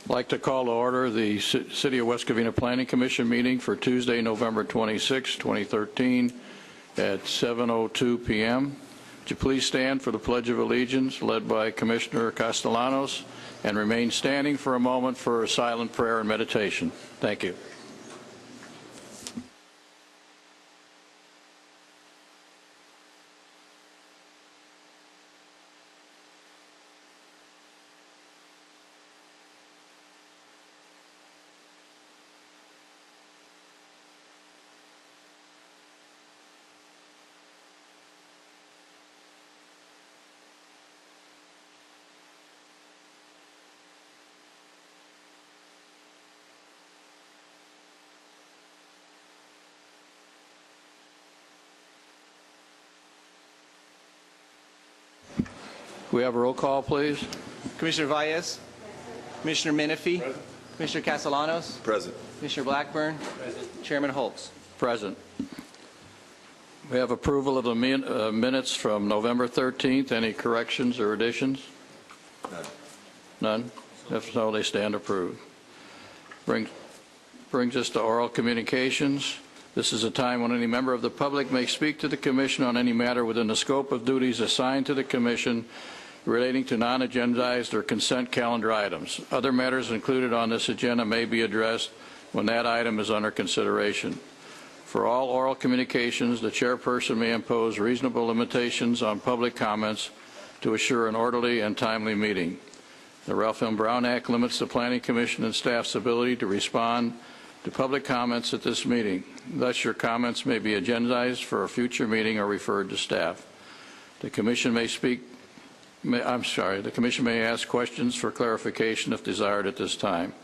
I'd like to call to order the City of West Covina Planning Commission meeting for Tuesday, November 26, 2013 at 7:02 p.m. Would you please stand for the Pledge of Allegiance led by Commissioner Castellanos and remain standing for a moment for a silent prayer and meditation. Thank you. We have a roll call, please. Commissioner Valles. Commissioner Menifee. Present. Commissioner Castellanos. Present. Commissioner Blackburn. Present. Chairman Holtz. Present. We have approval of the minutes from November 13th. Any corrections or additions? None. None? If so, they stand approved. Brings us to oral communications. This is a time when any member of the public may speak to the Commission on any matter within the scope of duties assigned to the Commission relating to non-agendized or consent calendar items. Other matters included on this agenda may be addressed when that item is under consideration. For all oral communications, the chairperson may impose reasonable limitations on public comments to assure an orderly and timely meeting. The Ralph M. Brown Act limits the Planning Commission and staff's ability to respond to public comments at this meeting. Thus, your comments may be agendized for a future meeting or referred to staff. The Commission the Commission may ask questions for clarification if desired at this time.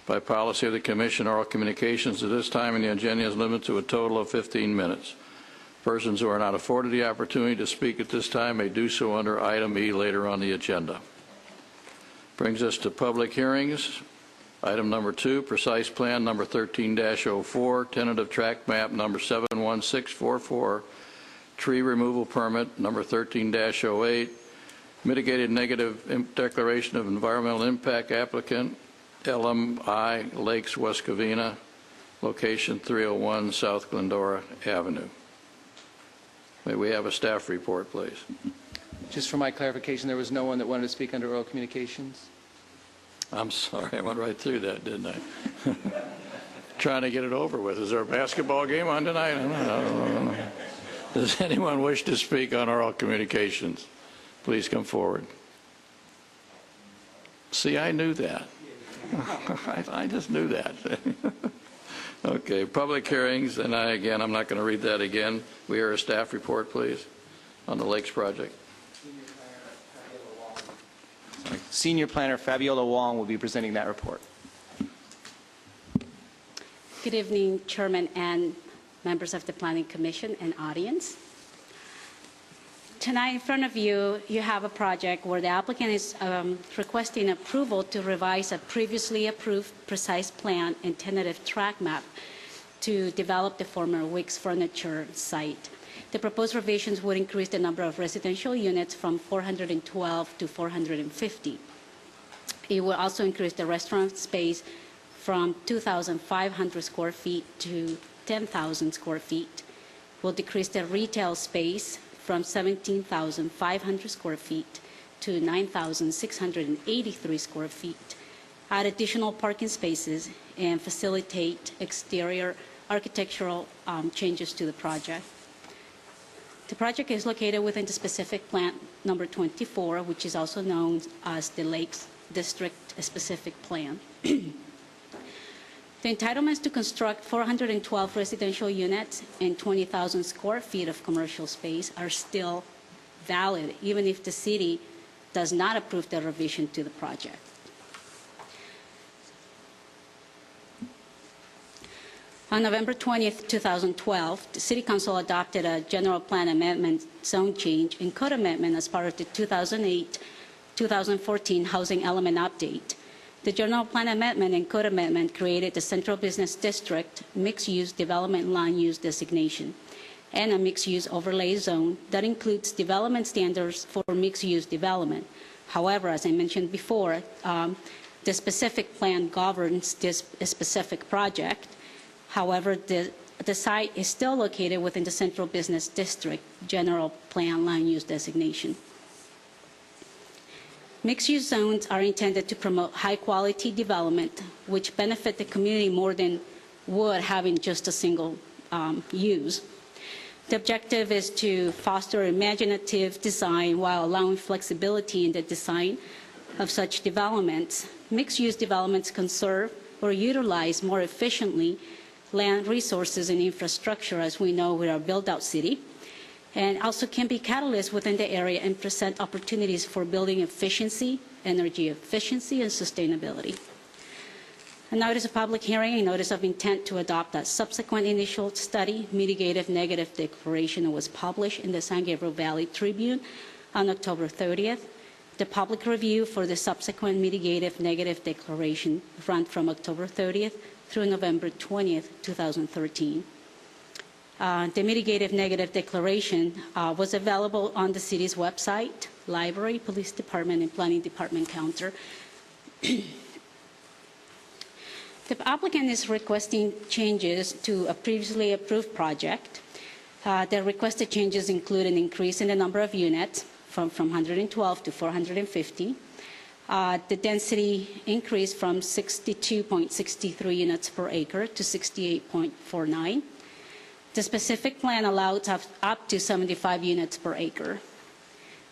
By policy of the Commission, oral communications at this time and the agenda is limited to a total of 15 minutes. Persons who are not afforded the opportunity to speak at this time may do so under item E later on the agenda. Brings us to public hearings. Item number 2, precise plan number 13-04, tentative track map number 71644, tree removal permit number 13-08, mitigated negative declaration of environmental impact applicant, LMI Lakes West Covina, location 301 South Glendora Avenue. May we have a staff report, please? Just for my clarification, there was no one that wanted to speak under oral communications? I'm sorry, I went right through that, didn't I? Trying to get it over with. Is there a basketball game on tonight? I don't know. Does anyone wish to speak on oral communications? Please come forward. See, I knew that. I just knew that. Okay, public hearings, and I'm not going to read that again. We hear a staff report, please, on the Lakes project. Senior Planner Fabiola Wong will be presenting that report. Good evening, Chairman and members of the Planning Commission and audience. Tonight in front of you, you have a project where the applicant is requesting approval to revise a previously approved precise plan and tentative track map to develop the former Wicks Furniture site. The proposed revisions would increase the number of residential units from 412 to 450. It will also increase the restaurant space from 2,500 square feet to 10,000 square feet. Will decrease the retail space from 17,500 square feet to 9,683 square feet. Add additional parking spaces and facilitate exterior architectural changes to the project. The project is located within the specific plant number 24, which is also known as the Lakes District Specific Plan. The entitlements to construct 412 residential units and 20,000 square feet of commercial space are still valid, even if the city does not approve the revision to the project. On November 20th, 2012, the City Council adopted a general plan amendment, zone change, and code amendment as part of the 2008-2014 housing element update. The general plan amendment and code amendment created the Central Business District mixed-use development land use designation and a mixed-use overlay zone that includes development standards for mixed-use development. However, as I mentioned before, The specific plan governs this specific project. However, the site is still located within the Central Business District General Plan land use designation. Mixed-use zones are intended to promote high-quality development, which benefit the community more than would having just a single use. The objective is to foster imaginative design while allowing flexibility in the design of such developments. Mixed-use developments conserve or utilize more efficiently land resources and infrastructure, as we know we're a build-out city, and also can be catalysts within the area and present opportunities for building efficiency, energy efficiency, and sustainability. A notice of public hearing, a notice of intent to adopt a subsequent initial study, mitigative negative declaration was published in the San Gabriel Valley Tribune on October 30th. The public review for the subsequent mitigative negative declaration ran from October 30th through November 20th, 2013. The mitigative negative declaration was available on the city's website, library, police department, and planning department counter. The applicant is requesting changes to a previously approved project. The requested changes include an increase in the number of units from 112 to 450. The density increased from 62.63 units per acre to 68.49. The specific plan allows up to 75 units per acre.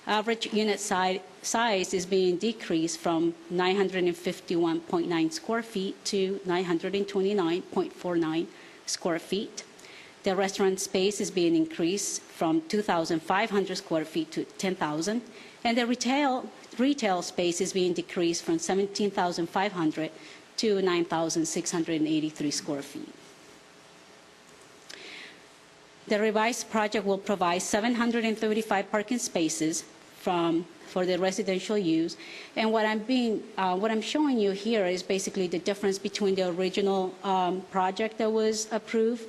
Average unit size is being decreased from 951.9 square feet to 929.49 square feet. The restaurant space is being increased from 2,500 square feet to 10,000, and the retail space is being decreased from 17,500 to 9,683 square feet. The revised project will provide 735 parking spaces for the residential use. And what I'm showing you here is basically the difference between the original project that was approved.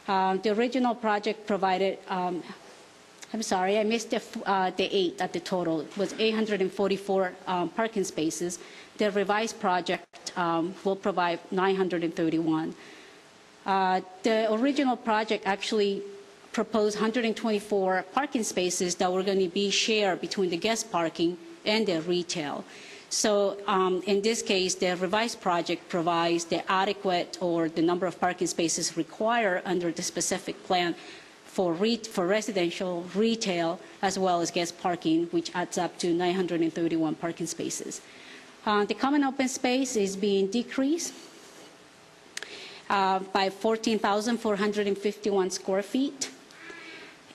The original project provided, I'm sorry, I missed the 8 at the total. It was 844 parking spaces. The revised project will provide 931. The original project actually proposed 124 parking spaces that were going to be shared between the guest parking and the retail. So in this case, the revised project provides the adequate or the number of parking spaces required under the specific plan for residential, retail, as well as guest parking, which adds up to 931 parking spaces. The common open space is being decreased by 14,451 square feet.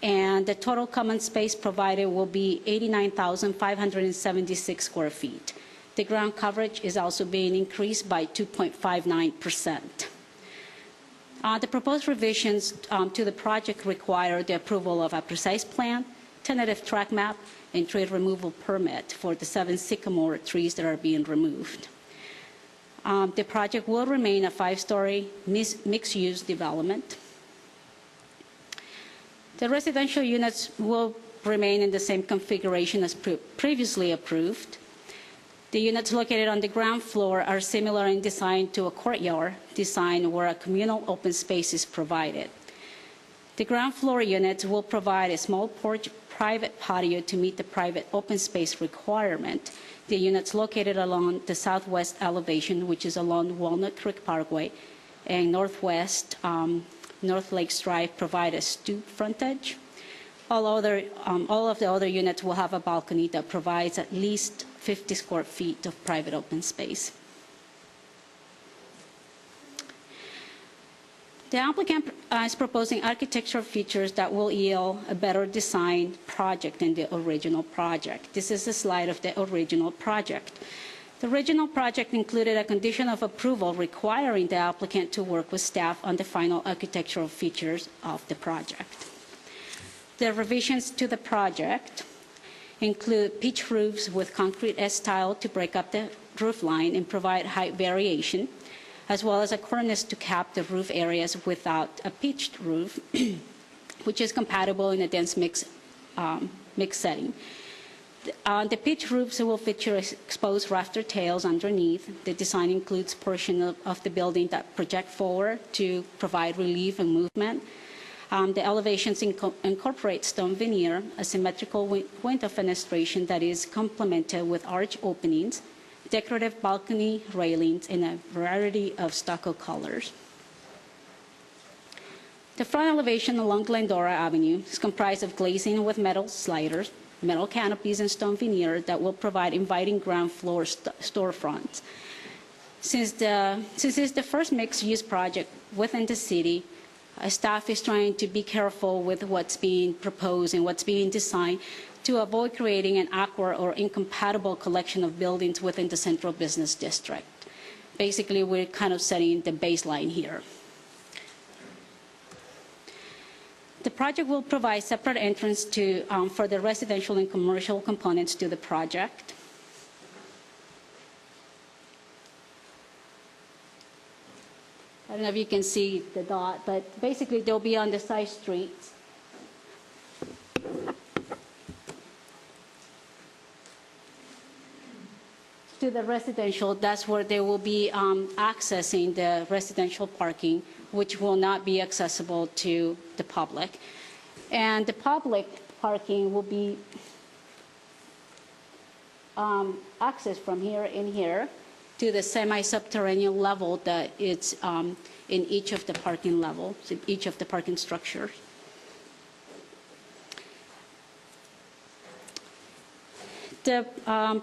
And the total common space provided will be 89,576 square feet. The ground coverage is also being increased by 2.59%. The proposed revisions to the project require the approval of a precise plan, tentative track map, and tree removal permit for the 7 sycamore trees that are being removed. The project will remain a 5-story mixed-use development. The residential units will remain in the same configuration as previously approved. The units located on the ground floor are similar in design to a courtyard design where a communal open space is provided. The ground floor units will provide a small porch private patio to meet the private open space requirement. The units located along the southwest elevation, which is along Walnut Creek Parkway, and northwest North Lakes Drive, provide a stoop frontage. All of the other units will have a balcony that provides at least 50 square feet of private open space. The applicant is proposing architectural features that will yield a better designed project than the original project. This is a slide of the original project. The original project included a condition of approval requiring the applicant to work with staff on the final architectural features of the project. The revisions to the project include pitch roofs with concrete S-style to break up the roof line and provide height variation, as well as a cornice to cap the roof areas without a pitched roof, which is compatible in a dense mix setting. The pitch roofs will feature exposed rafter tails underneath. The design includes portion of the building that project forward to provide relief and movement. The elevations incorporate stone veneer, a symmetrical window fenestration that is complemented with arch openings, decorative balcony railings, and a variety of stucco colors. The front elevation along Glendora Avenue is comprised of glazing with metal sliders, metal canopies, and stone veneer that will provide inviting ground floor storefronts. Since it's the first mixed-use project within the city, staff is trying to be careful with what's being proposed and what's being designed to avoid creating an awkward or incompatible collection of buildings within the central business district. Basically, we're kind of setting the baseline here. The project will provide separate entrance for the residential and commercial components to the project. I don't know if you can see the dot, but basically they'll be on the side streets. To the residential, that's where they will be accessing the residential parking, which will not be accessible to the public. And the public parking will be accessed from here and here to the semi-subterranean level that it's in each of the parking levels, in each of the parking structures. The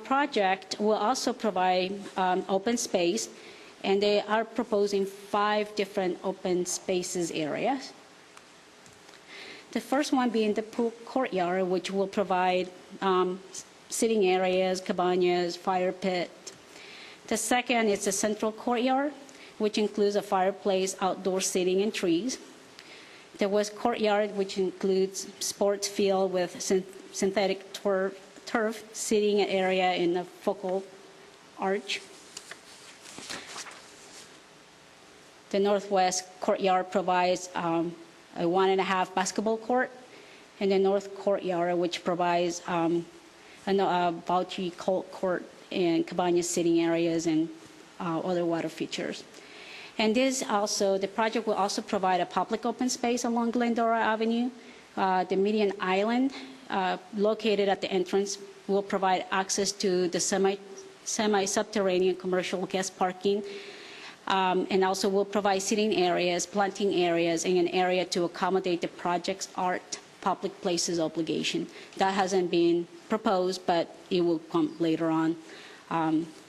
project will also provide open space, and they are proposing 5 different open spaces areas. The first one being the pool courtyard, which will provide sitting areas, cabanas, fire pit. The second is the central courtyard, which includes a fireplace, outdoor seating, and trees. The west courtyard, which includes sports field with synthetic turf seating area in the focal arch. The northwest courtyard provides a 1.5 basketball court, and the north courtyard, which provides a bocce court and cabana sitting areas and other water features. And the project will also provide a public open space along Glendora Avenue. The median island located at the entrance will provide access to the semi-subterranean commercial guest parking, and also will provide seating areas, planting areas, and an area to accommodate the project's art public places obligation. That hasn't been proposed, but it will come later on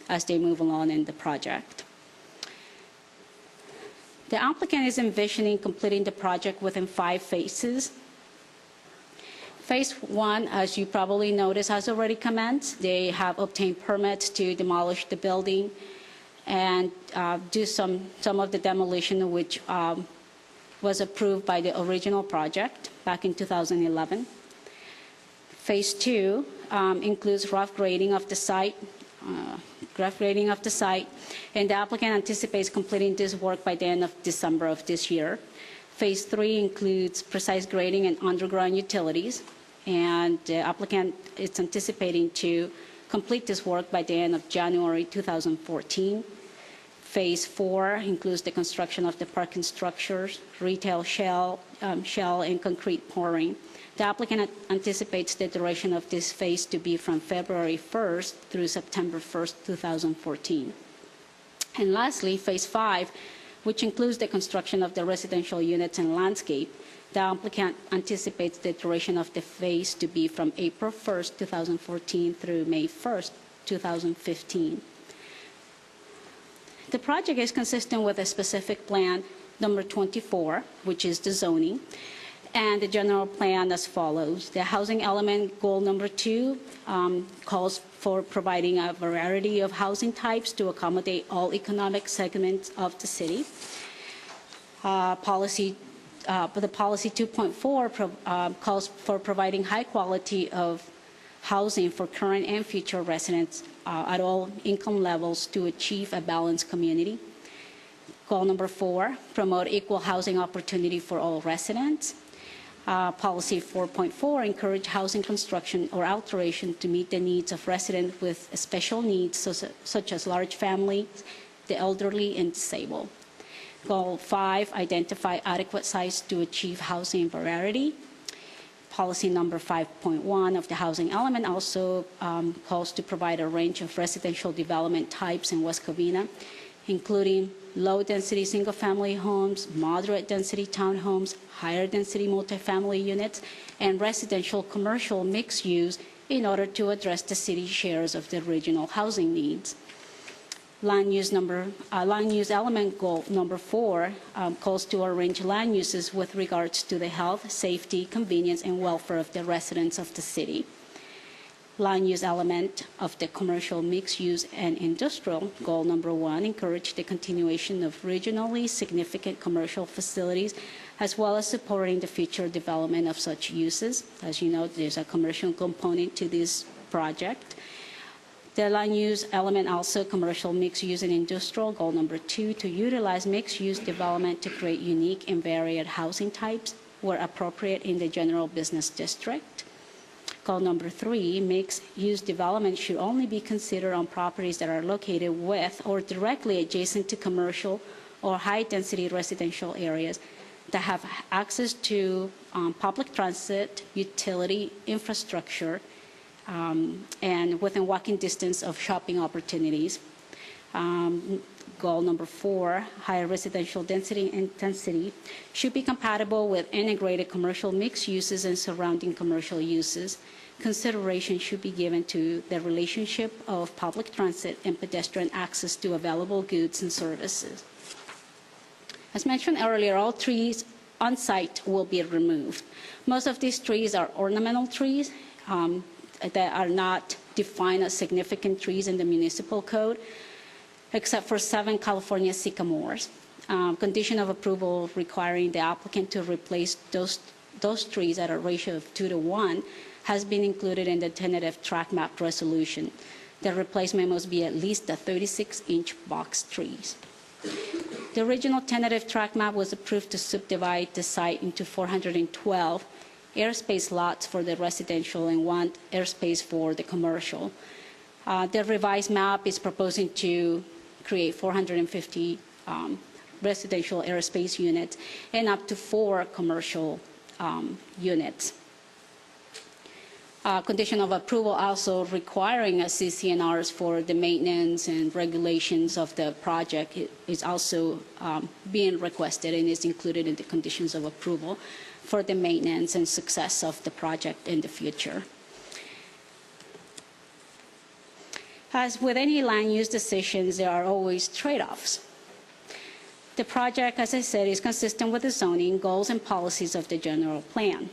as they move along in the project. The applicant is envisioning completing the project within 5 phases. Phase 1, as you probably noticed, has already commenced. They have obtained permits to demolish the building and do some of the demolition, which was approved by the original project back in 2011. Phase 2 includes rough grading of the site, and the applicant anticipates completing this work by the end of December of this year. Phase 3 includes precise grading and underground utilities, and the applicant is anticipating to complete this work by the end of January 2014. Phase 4 includes the construction of the parking structures, retail shell, and concrete pouring. The applicant anticipates the duration of this phase to be from February 1st through September 1st, 2014. And lastly, Phase 5, which includes the construction of the residential units and landscape, the applicant anticipates the duration of the phase to be from April 1st, 2014 through May 1st, 2015. The project is consistent with a specific plan number 24, which is the zoning, and the general plan as follows. The housing element goal number 2 calls for providing a variety of housing types to accommodate all economic segments of the city. The policy 2.4 calls for providing high quality of housing for current and future residents at all income levels to achieve a balanced community. Goal number 4, promote equal housing opportunity for all residents. Policy 4.4, encourage housing construction or alteration to meet the needs of residents with special needs, such as large families, the elderly, and disabled. Goal 5, identify adequate sites to achieve housing variety. Policy number 5.1 of the housing element also calls to provide a range of residential development types in West Covina, including low-density single-family homes, moderate-density townhomes, higher-density multifamily units, and residential commercial mixed use in order to address the city's shares of the regional housing needs. Land use element goal number 4 calls to arrange land uses with regards to the health, safety, convenience, and welfare of the residents of the city. Land use element of the commercial mixed use and industrial goal number 1, encourage the continuation of regionally significant commercial facilities, as well as supporting the future development of such uses. As you know, there's a commercial component to this project. The land use element also commercial mixed use and industrial goal number 2, to utilize mixed use development to create unique and varied housing types where appropriate in the general business district. Goal number 3, mixed use development should only be considered on properties that are located with or directly adjacent to commercial or high density residential areas that have access to public transit, utility, infrastructure, and within walking distance of shopping opportunities. Goal number 4, higher residential density and intensity should be compatible with integrated commercial mixed uses and surrounding commercial uses. Consideration should be given to the relationship of public transit and pedestrian access to available goods and services. As mentioned earlier, all trees on site will be removed. Most of these trees are ornamental trees that are not defined as significant trees in the municipal code, except for 7 California sycamores. Condition of approval requiring the applicant to replace those trees at a ratio of 2:1 has been included in the tentative track map resolution. The replacement must be at least a 36-inch box trees. The original tentative track map was approved to subdivide the site into 412 airspace lots for the residential and 1 airspace for the commercial. The revised map is proposing to create 450 residential airspace units and up to 4 commercial units. Condition of approval also requiring a CCNRs for the maintenance and regulations of the project is also being requested and is included in the conditions of approval for the maintenance and success of the project in the future. As with any land use decisions, there are always trade-offs. The project, as I said, is consistent with the zoning goals and policies of the general plan.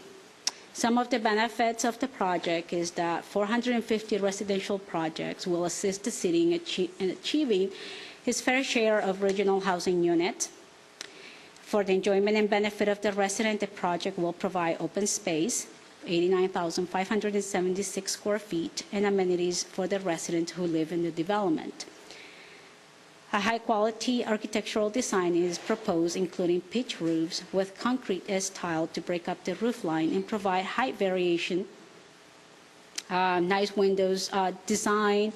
Some of the benefits of the project is that 450 residential projects will assist the city in achieving its fair share of regional housing units. For the enjoyment and benefit of the resident, the project will provide open space, 89,576 square feet, and amenities for the residents who live in the development. A high-quality architectural design is proposed, including pitch roofs with concrete S-tile to break up the roof line and provide height variation, nice windows design,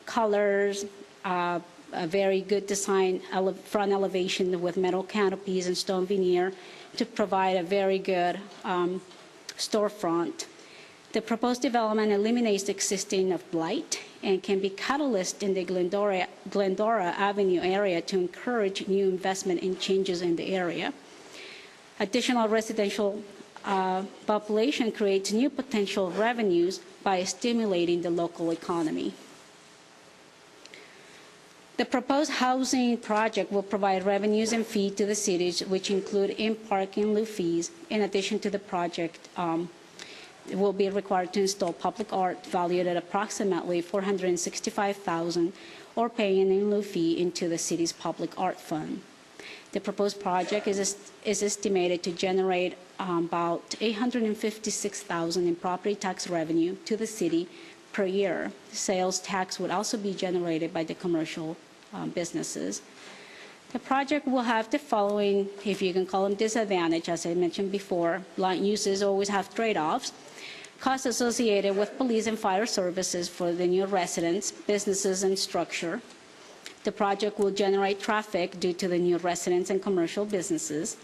colors, a very good design, front elevation with metal canopies and stone veneer to provide a very good storefront. The proposed development eliminates the existing of blight and can be catalyst in the Glendora Avenue area to encourage new investment and changes in the area. Additional residential population creates new potential revenues by stimulating the local economy. The proposed housing project will provide revenues and fees to the cities, which include in-park and lieu fees. In addition to the project, it will be required to install public art valued at approximately $465,000 or paying an in lieu fee into the city's public art fund. The proposed project is estimated to generate about $856,000 in property tax revenue to the city per year. Sales tax would also be generated by the commercial businesses. The project will have the following, if you can call them disadvantage, as I mentioned before. Land uses always have trade-offs. Costs associated with police and fire services for the new residents, businesses, and structure. The project will generate traffic due to the new residents and commercial businesses.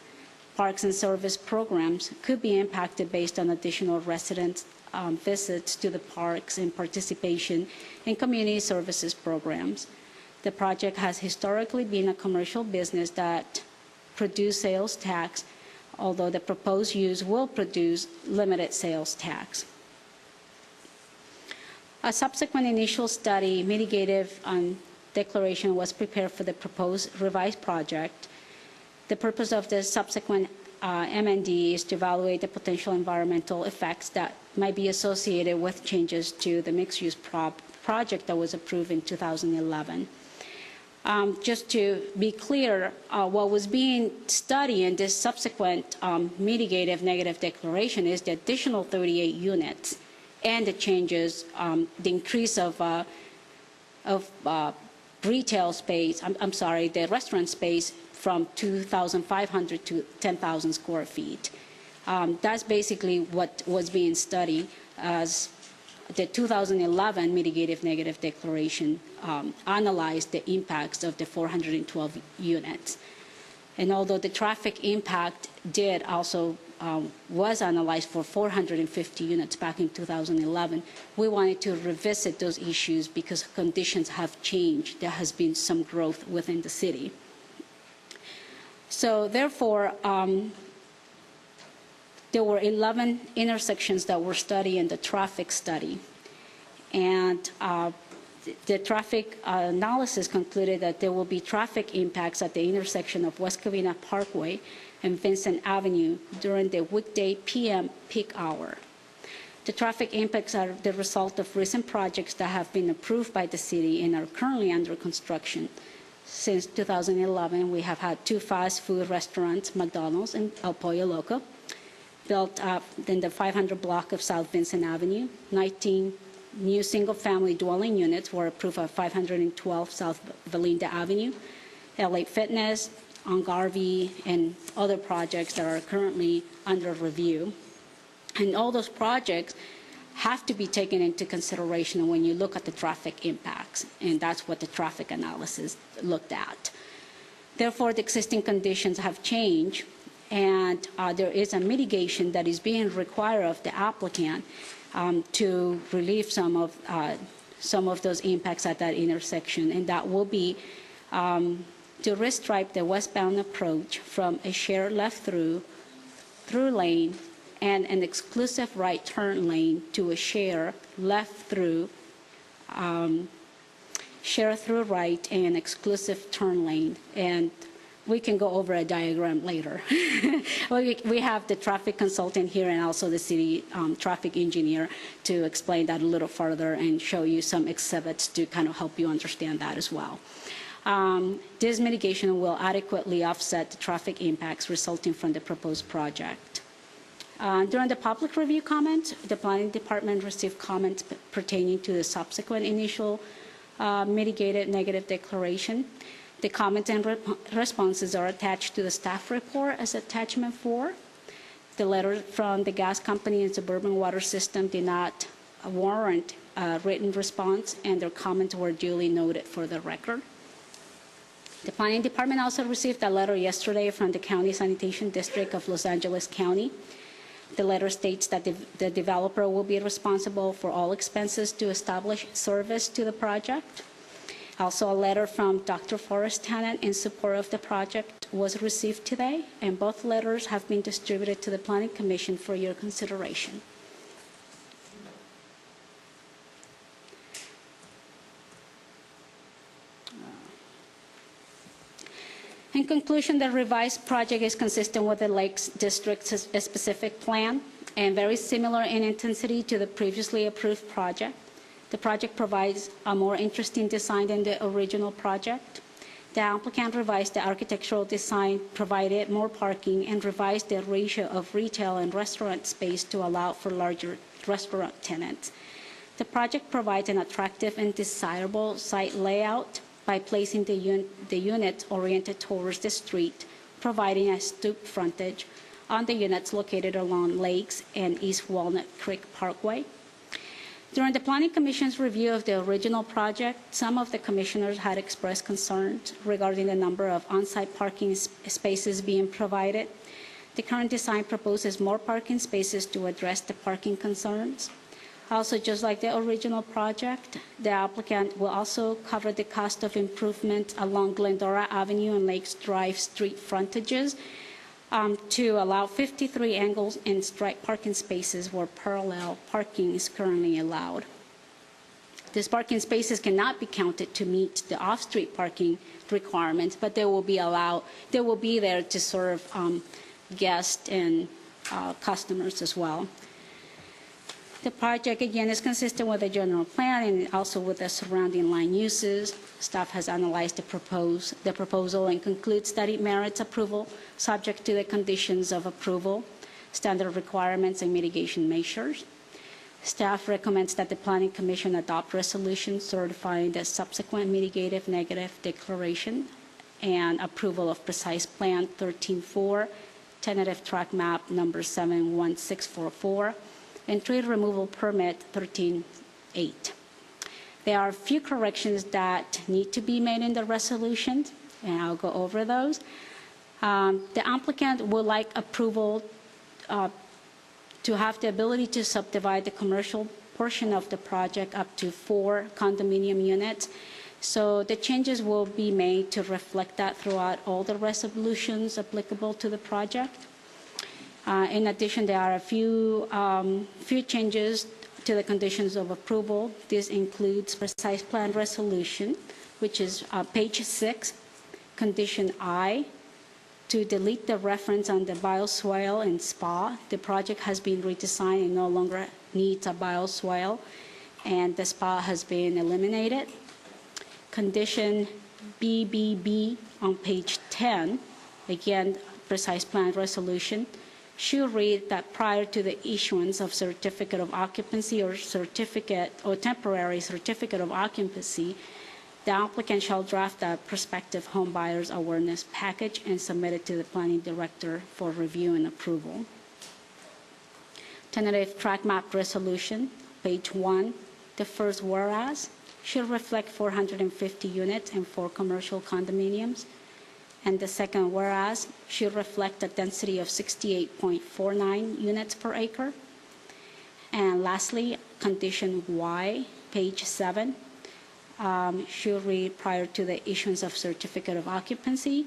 Parks and service programs could be impacted based on additional resident visits to the parks and participation in community services programs. The project has historically been a commercial business that produced sales tax, although the proposed use will produce limited sales tax. A subsequent initial study, mitigative declaration, was prepared for the proposed revised project. The purpose of the subsequent MND is to evaluate the potential environmental effects that might be associated with changes to the mixed-use project that was approved in 2011. Just to be clear, what was being studied in this subsequent mitigative negative declaration is the additional 38 units and the changes, the increase of retail space, the restaurant space from 2,500 to 10,000 square feet. That's basically what was being studied as the 2011 mitigative negative declaration analyzed the impacts of the 412 units. And although the traffic impact did also was analyzed for 450 units back in 2011, we wanted to revisit those issues because conditions have changed. There has been some growth within the city. So therefore, there were 11 intersections that were studied in the traffic study. And the traffic analysis concluded that there will be traffic impacts at the intersection of West Covina Parkway and Vincent Avenue during the weekday PM peak hour. The traffic impacts are the result of recent projects that have been approved by the city and are currently under construction. Since 2011, we have had 2 fast food restaurants, McDonald's and El Pollo Loco, built up in the 500 block of South Vincent Avenue. 19 new single-family dwelling units were approved at 512 South Valinda Avenue. LA Fitness, on Garvey, and other projects that are currently under review. And all those projects have to be taken into consideration when you look at the traffic impacts, and that's what the traffic analysis looked at. Therefore, the existing conditions have changed, and there is a mitigation that is being required of the applicant to relieve some of those impacts at that intersection, and that will be to restripe the westbound approach from a shared left-through lane and an exclusive right turn lane to a shared left-through, share through right, and an exclusive turn lane. And we can go over a diagram later. We have the traffic consultant here and also the city traffic engineer to explain that a little further and show you some exhibits to kind of help you understand that as well. This mitigation will adequately offset the traffic impacts resulting from the proposed project. During the public review comment, the planning department received comments pertaining to the subsequent initial mitigated negative declaration. The comments and responses are attached to the staff report as attachment 4. The letter from the gas company and suburban water system did not warrant a written response, and their comments were duly noted for the record. The planning department also received a letter yesterday from the County Sanitation District of Los Angeles County. The letter states that the developer will be responsible for all expenses to establish service to the project. Also, a letter from Dr. Forrest Tennant in support of the project was received today, and both letters have been distributed to the Planning Commission for your consideration. In conclusion, the revised project is consistent with the Lakes District's specific plan and very similar in intensity to the previously approved project. The project provides a more interesting design than the original project. The applicant revised the architectural design, provided more parking, and revised the ratio of retail and restaurant space to allow for larger restaurant tenants. The project provides an attractive and desirable site layout by placing the units oriented towards the street, providing a stoop frontage on the units located along Lakes and East Walnut Creek Parkway. During the Planning Commission's review of the original project, some of the commissioners had expressed concerns regarding the number of on-site parking spaces being provided. The current design proposes more parking spaces to address the parking concerns. Also, just like the original project, the applicant will also cover the cost of improvement along Glendora Avenue and Lakes Drive street frontages to allow 53 angles and strike parking spaces where parallel parking is currently allowed. These parking spaces cannot be counted to meet the off-street parking requirements, but they will be there to serve guests and customers as well. The project, again, is consistent with the general plan and also with the surrounding land uses. Staff has analyzed the proposal and concludes that it merits approval subject to the conditions of approval, standard requirements, and mitigation measures. Staff recommends that the Planning Commission adopt resolution certifying the subsequent mitigative negative declaration and approval of precise plan 13-4, tentative track map number 71644, and tree removal permit 13-8. There are a few corrections that need to be made in the resolution, and I'll go over those. The applicant would like approval to have the ability to subdivide the commercial portion of the project up to 4 condominium units. So the changes will be made to reflect that throughout all the resolutions applicable to the project. In addition, there are a few changes to the conditions of approval. This includes precise plan resolution, which is page 6, condition I, to delete the reference on the bioswale and spa. The project has been redesigned and no longer needs a bioswale, and the spa has been eliminated. Condition BBB on page 10, again, precise plan resolution, should read that prior to the issuance of certificate of occupancy or temporary certificate of occupancy, the applicant shall draft a prospective home buyers awareness package and submit it to the planning director for review and approval. Tentative track map resolution, page 1, the first whereas should reflect 450 units and 4 commercial condominiums. And the second whereas should reflect a density of 68.49 units per acre. And lastly, condition Y, page 7, should read prior to the issuance of certificate of occupancy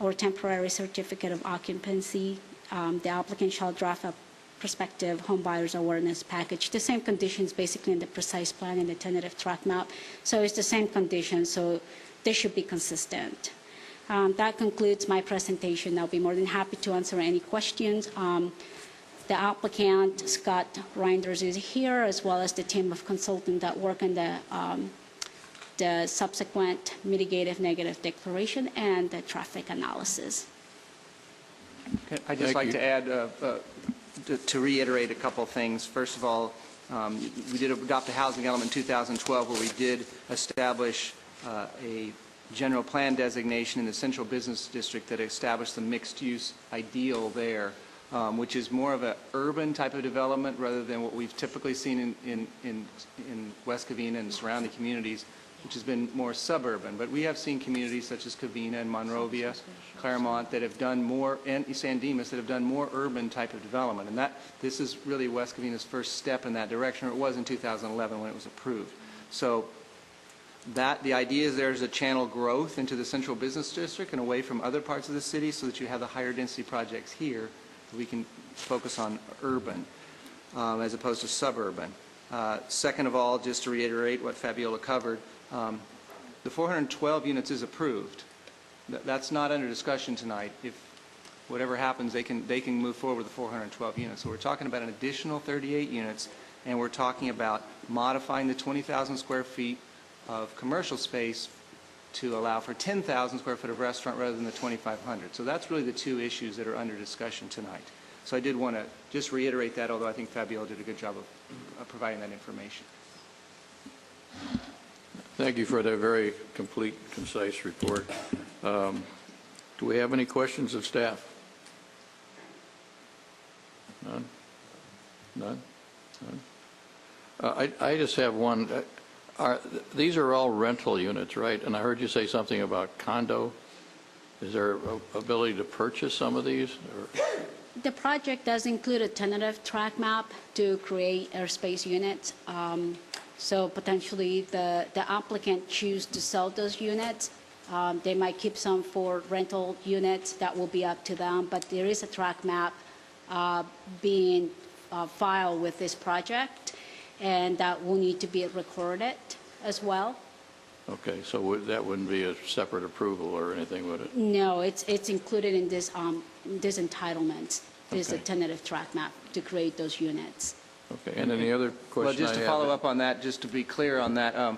or temporary certificate of occupancy, the applicant shall draft a prospective home buyers awareness package. The same conditions basically in the precise plan and the tentative track map. So it's the same conditions, so they should be consistent. That concludes my presentation. I'll be more than happy to answer any questions. The applicant, Scott Reinders, is here, as well as the team of consultants that work on the subsequent mitigative negative declaration and the traffic analysis. I'd just like to add, to reiterate a couple of things. First of all, we did adopt a housing element in 2012 where we did establish a general plan designation in the central business district that established the mixed-use ideal there, which is more of an urban type of development rather than what we've typically seen in West Covina and surrounding communities, which has been more suburban. But we have seen communities such as Covina and Monrovia, Claremont, that have done more, and San Dimas, that have done more urban type of development. And this is really West Covina's first step in that direction, or it was in 2011 when it was approved. So the idea is there's a channel growth into the central business district and away from other parts of the city so that you have the higher density projects here that we can focus on urban as opposed to suburban. Second of all, just to reiterate what Fabiola covered, the 412 units is approved. That's not under discussion tonight. If whatever happens, they can move forward with the 412 units. So we're talking about an additional 38 units, and we're talking about modifying the 20,000 square feet of commercial space to allow for 10,000 square foot of restaurant rather than the 2,500. So that's really the two issues that are under discussion tonight. So I did want to just reiterate that, although I think Fabiola did a good job of providing that information. Thank you for that very complete, concise report. Do we have any questions of staff? None? None? None? I just have one. These are all rental units, right? And I heard you say something about condo. Is there a ability to purchase some of these? Or? The project does include a tentative track map to create airspace units. So potentially the applicant choose to sell those units. They might keep some for rental units. That will be up to them. But there is a track map being filed with this project, and that will need to be recorded as well. Okay, so that wouldn't be a separate approval or anything, would it? No, it's included in this entitlement. There's a tentative track map to create those units. Okay, and any other question? Well, just to follow up on that, just to be clear on that,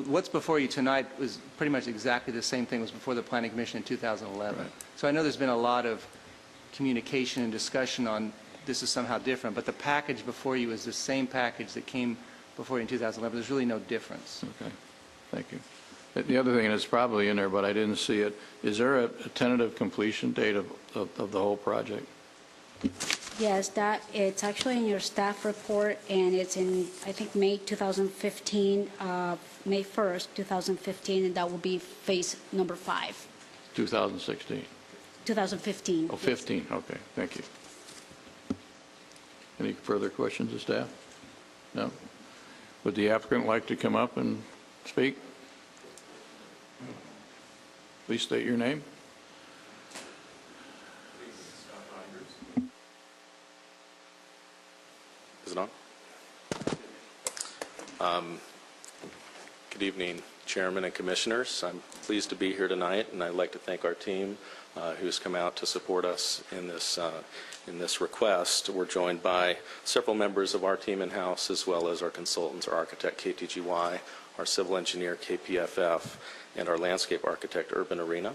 what's before you tonight was pretty much exactly the same thing was before the Planning Commission in 2011. Right. So I know there's been a lot of communication and discussion on this is somehow different, but the package before you is the same package that came before you in 2011. There's really no difference. Okay, thank you. The other thing, and it's probably in there, but I didn't see it, is there a tentative completion date of the whole project? Yes, it's actually in your staff report, and it's in, I think, May 2015, May 1st, 2015, and that will be phase number 5. 2016? 2015. Oh, 15, okay, thank you. Any further questions of staff? No? Would the applicant like to come up and speak? Please state your name. Is it on? Good evening, Chairman and Commissioners. I'm pleased to be here tonight, and I'd like to thank our team who's come out to support us in this request. We're joined by several members of our team in-house, as well as our consultants, our architect, KTGY, our civil engineer, KPFF, and our landscape architect, Urban Arena.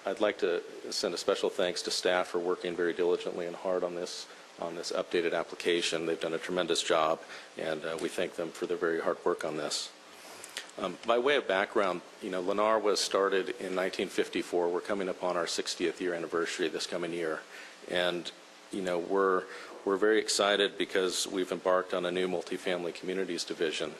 I'd like to send a special thanks to staff for working very diligently and hard on this updated application. They've done a tremendous job, and we thank them for their very hard work on this. By way of background, Lennar was started in 1954. We're coming upon our 60th year anniversary this coming year, and we're very excited because we've embarked on a new multifamily communities division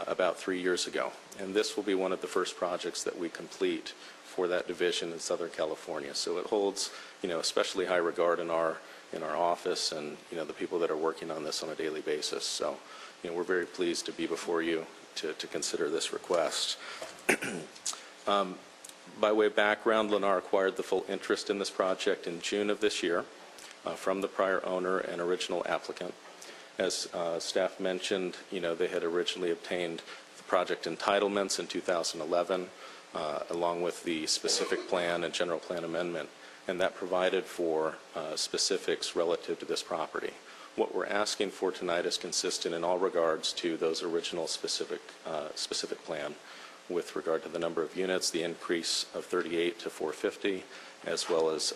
about 3 years ago, and this will be one of the first projects that we complete for that division in Southern California. So it holds, especially high regard in our office and the people that are working on this on a daily basis. So we're very pleased to be before you to consider this request. By way of background, Lennar acquired the full interest in this project in June of this year from the prior owner and original applicant. As staff mentioned, they had originally obtained the project entitlements in 2011 along with the specific plan and general plan amendment, and that provided for specifics relative to this property. What we're asking for tonight is consistent in all regards to those original specific plan with regard to the number of units, the increase of 38 to 450, as well as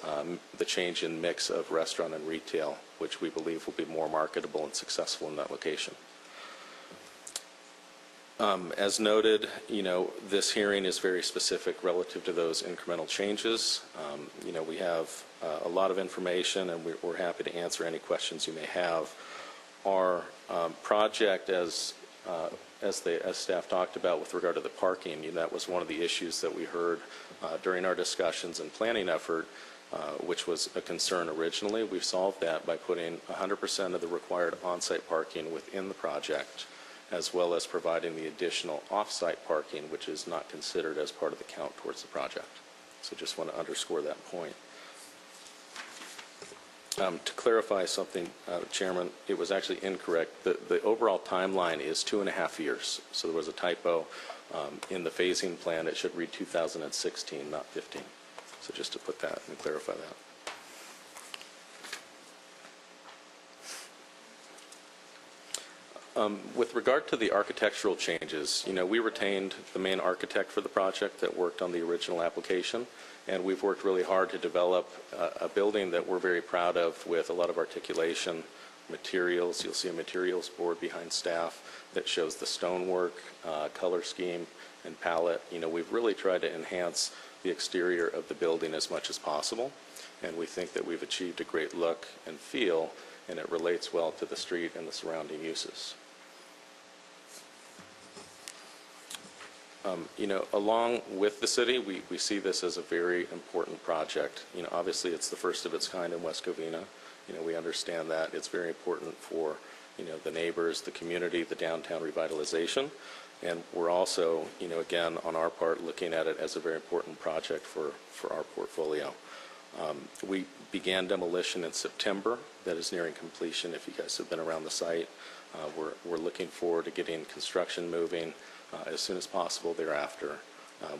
the change in mix of restaurant and retail, which we believe will be more marketable and successful in that location. As noted, this hearing is very specific relative to those incremental changes. We have a lot of information, and we're happy to answer any questions you may have. Our project, as staff talked about with regard to the parking, that was one of the issues that we heard during our discussions and planning effort, which was a concern originally. We've solved that by putting 100% of the required on-site parking within the project, as well as providing the additional off-site parking, which is not considered as part of the count towards the project. So just want to underscore that point. To clarify something, Chairman, it was actually incorrect. The overall timeline is 2.5 years. So there was a typo in the phasing plan. It should read 2016, not 15. So just to put that and clarify that. With regard to the architectural changes, we retained the main architect for the project that worked on the original application, and we've worked really hard to develop a building that we're very proud of with a lot of articulation, materials. You'll see a materials board behind staff that shows the stonework, color scheme, and palette. You know, we've really tried to enhance the exterior of the building as much as possible, and we think that we've achieved a great look and feel, and it relates well to the street and the surrounding uses. You know, along with the city, we see this as a very important project. You know, obviously it's the first of its kind in West Covina. You know, we understand that. It's very important for, you know, the neighbors, the community, the downtown revitalization. And we're also, you know, again, on our part, looking at it as a very important project for our portfolio. We began demolition in September. That is nearing completion if you guys have been around the site. We're looking forward to getting construction moving as soon as possible thereafter.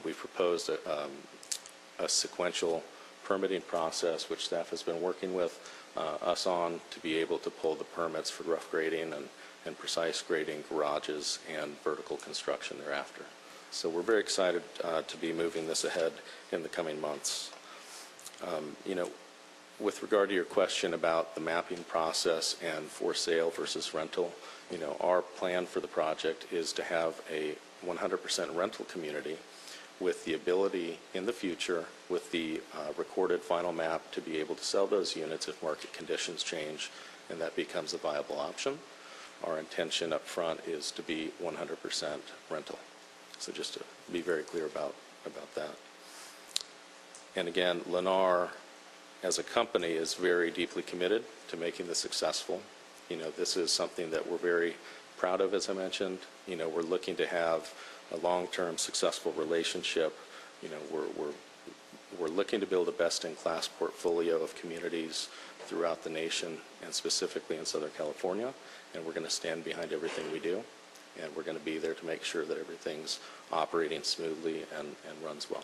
We've proposed a sequential permitting process, which staff has been working with us on, to be able to pull the permits for rough grading and precise grading garages and vertical construction thereafter. So we're very excited to be moving this ahead in the coming months. You know, with regard to your question about the mapping process and for sale versus rental, you know, our plan for the project is to have a 100% rental community with the ability in the future, with the recorded final map, to be able to sell those units if market conditions change and that becomes a viable option. Our intention up front is to be 100% rental. So just to be very clear about that. And again, Lennar, as a company, is very deeply committed to making this successful. You know, this is something that we're very proud of, as I mentioned. You know, we're looking to have a long-term successful relationship. You know, we're looking to build a best-in-class portfolio of communities throughout the nation and specifically in Southern California. And we're going to stand behind everything we do. And we're going to be there to make sure that everything's operating smoothly and runs well.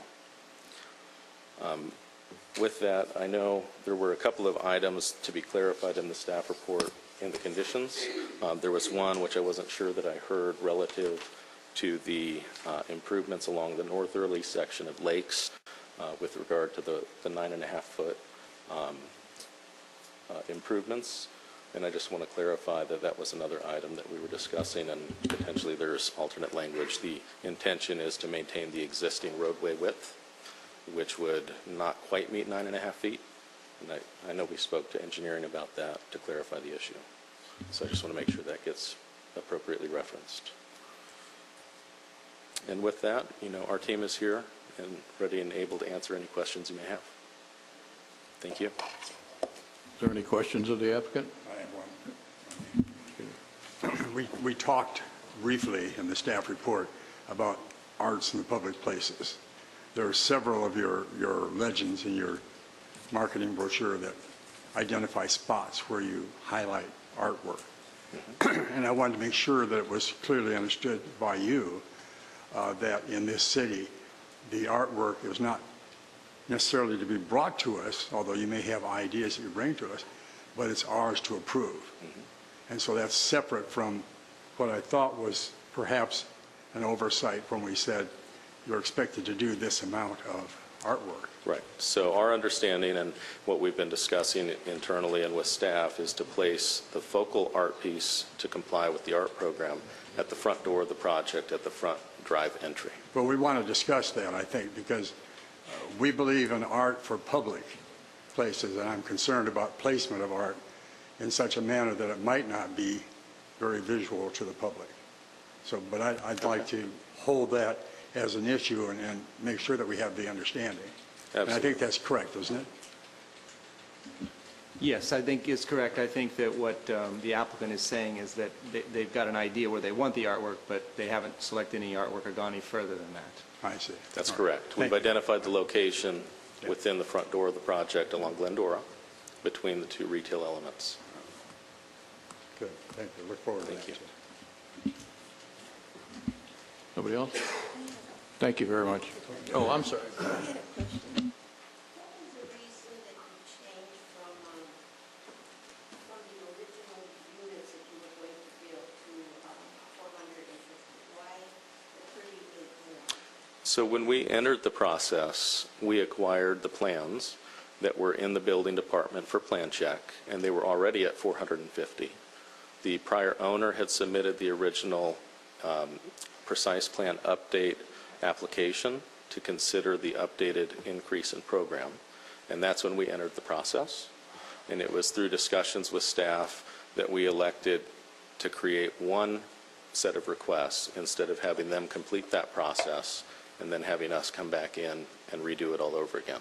With that, I know there were a couple of items to be clarified in the staff report in the conditions. There was one which I wasn't sure that I heard relative to the improvements along the northerly section of lakes with regard to the 9.5-foot improvements. And I just want to clarify that that was another item that we were discussing, and potentially there's alternate language. The intention is to maintain the existing roadway width, which would not quite meet 9.5 feet. And I know we spoke to engineering about that to clarify the issue. So I just want to make sure that gets appropriately referenced. And with that, you know, our team is here and ready and able to answer any questions you may have. Thank you. Is there any questions of the applicant? I have one. We talked briefly in the staff report about arts in the public places. There are several of your legends in your marketing brochure that identify spots where you highlight artwork. And I wanted to make sure that it was clearly understood by you that in this city, the artwork is not necessarily to be brought to us, although you may have ideas that you bring to us, but it's ours to approve. And so that's separate from what I thought was perhaps an oversight when we said you're expected to do this amount of artwork. Right. So our understanding and what we've been discussing internally and with staff is to place the focal art piece to comply with the art program at the front door of the project, at the front drive entry. Well, we want to discuss that, I think, because we believe in art for public places, and I'm concerned about placement of art in such a manner that it might not be very visual to the public. So, but I'd like to hold that as an issue and make sure that we have the understanding. And I think that's correct, isn't it? Yes, I think it's correct. I think that what the applicant is saying is that they've got an idea where they want the artwork, but they haven't selected any artwork or gone any further than that. I see. That's All correct. Right. We've identified the location within the front door of the project along Glendora between the two retail elements. Good. Thank you. Look forward to that. Thank you. Nobody else? Thank you very much. Oh, I'm sorry. I had a question. What was the reason that you changed from the original units that you were going to build to 450? Why the 38 more? So when we entered the process, we acquired the plans that were in the building department for plan check, and they were already at 450. The prior owner had submitted the original precise plan update application to consider the updated increase in program, and that's when we entered the process. And it was through discussions with staff that we elected to create one set of requests instead of having them complete that process and then having us come back in and redo it all over again.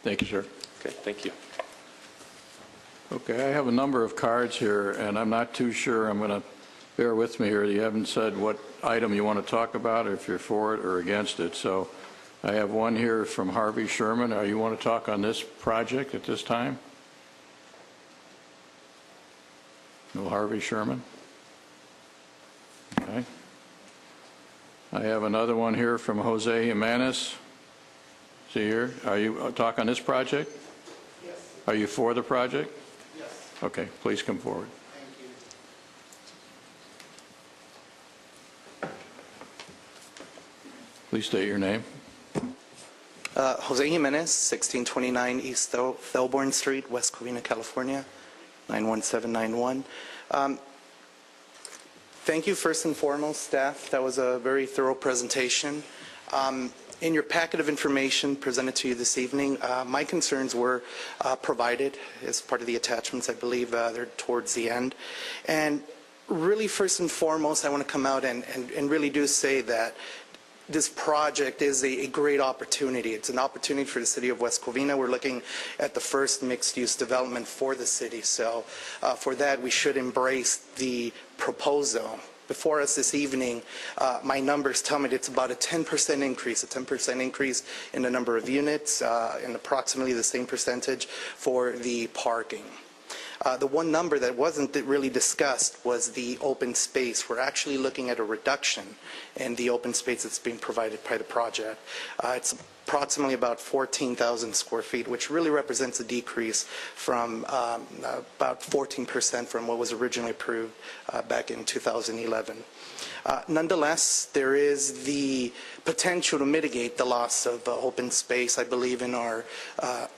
Thank you, sir. Okay, thank you. Okay, I have a number of cards here, and I'm not too sure. I'm going to bear with me here. You haven't said what item you want to talk about, or if you're for it or against it. So I have one here from Harvey Sherman. You want to talk on this project at this time? No Harvey Sherman? Okay. I have another one here from Jose Jimenez. See here. Are you talk on this project? Yes. Are you for the project? Yes. Okay, please come forward. Thank you. Please state your name. Jose Jimenez, 1629 East Thelborn Street, West Covina, California, 91791. Thank you first and foremost, staff. That was a very thorough presentation. In your packet of information presented to you this evening, my concerns were provided as part of the attachments. I believe they're towards the end. And really, first and foremost, I want to come out and really do say that this project is a great opportunity. It's an opportunity for the city of West Covina. We're looking at the first mixed-use development for the city. So for that, we should embrace the proposal. Before us this evening, my numbers tell me that it's about a 10% increase in the number of units, and approximately the same percentage for the parking. The one number that wasn't really discussed was the open space. We're actually looking at a reduction in the open space that's being provided by the project. It's approximately about 14,000 square feet, which really represents a decrease from about 14% from what was originally approved back in 2011. Nonetheless, there is the potential to mitigate the loss of open space. I believe in our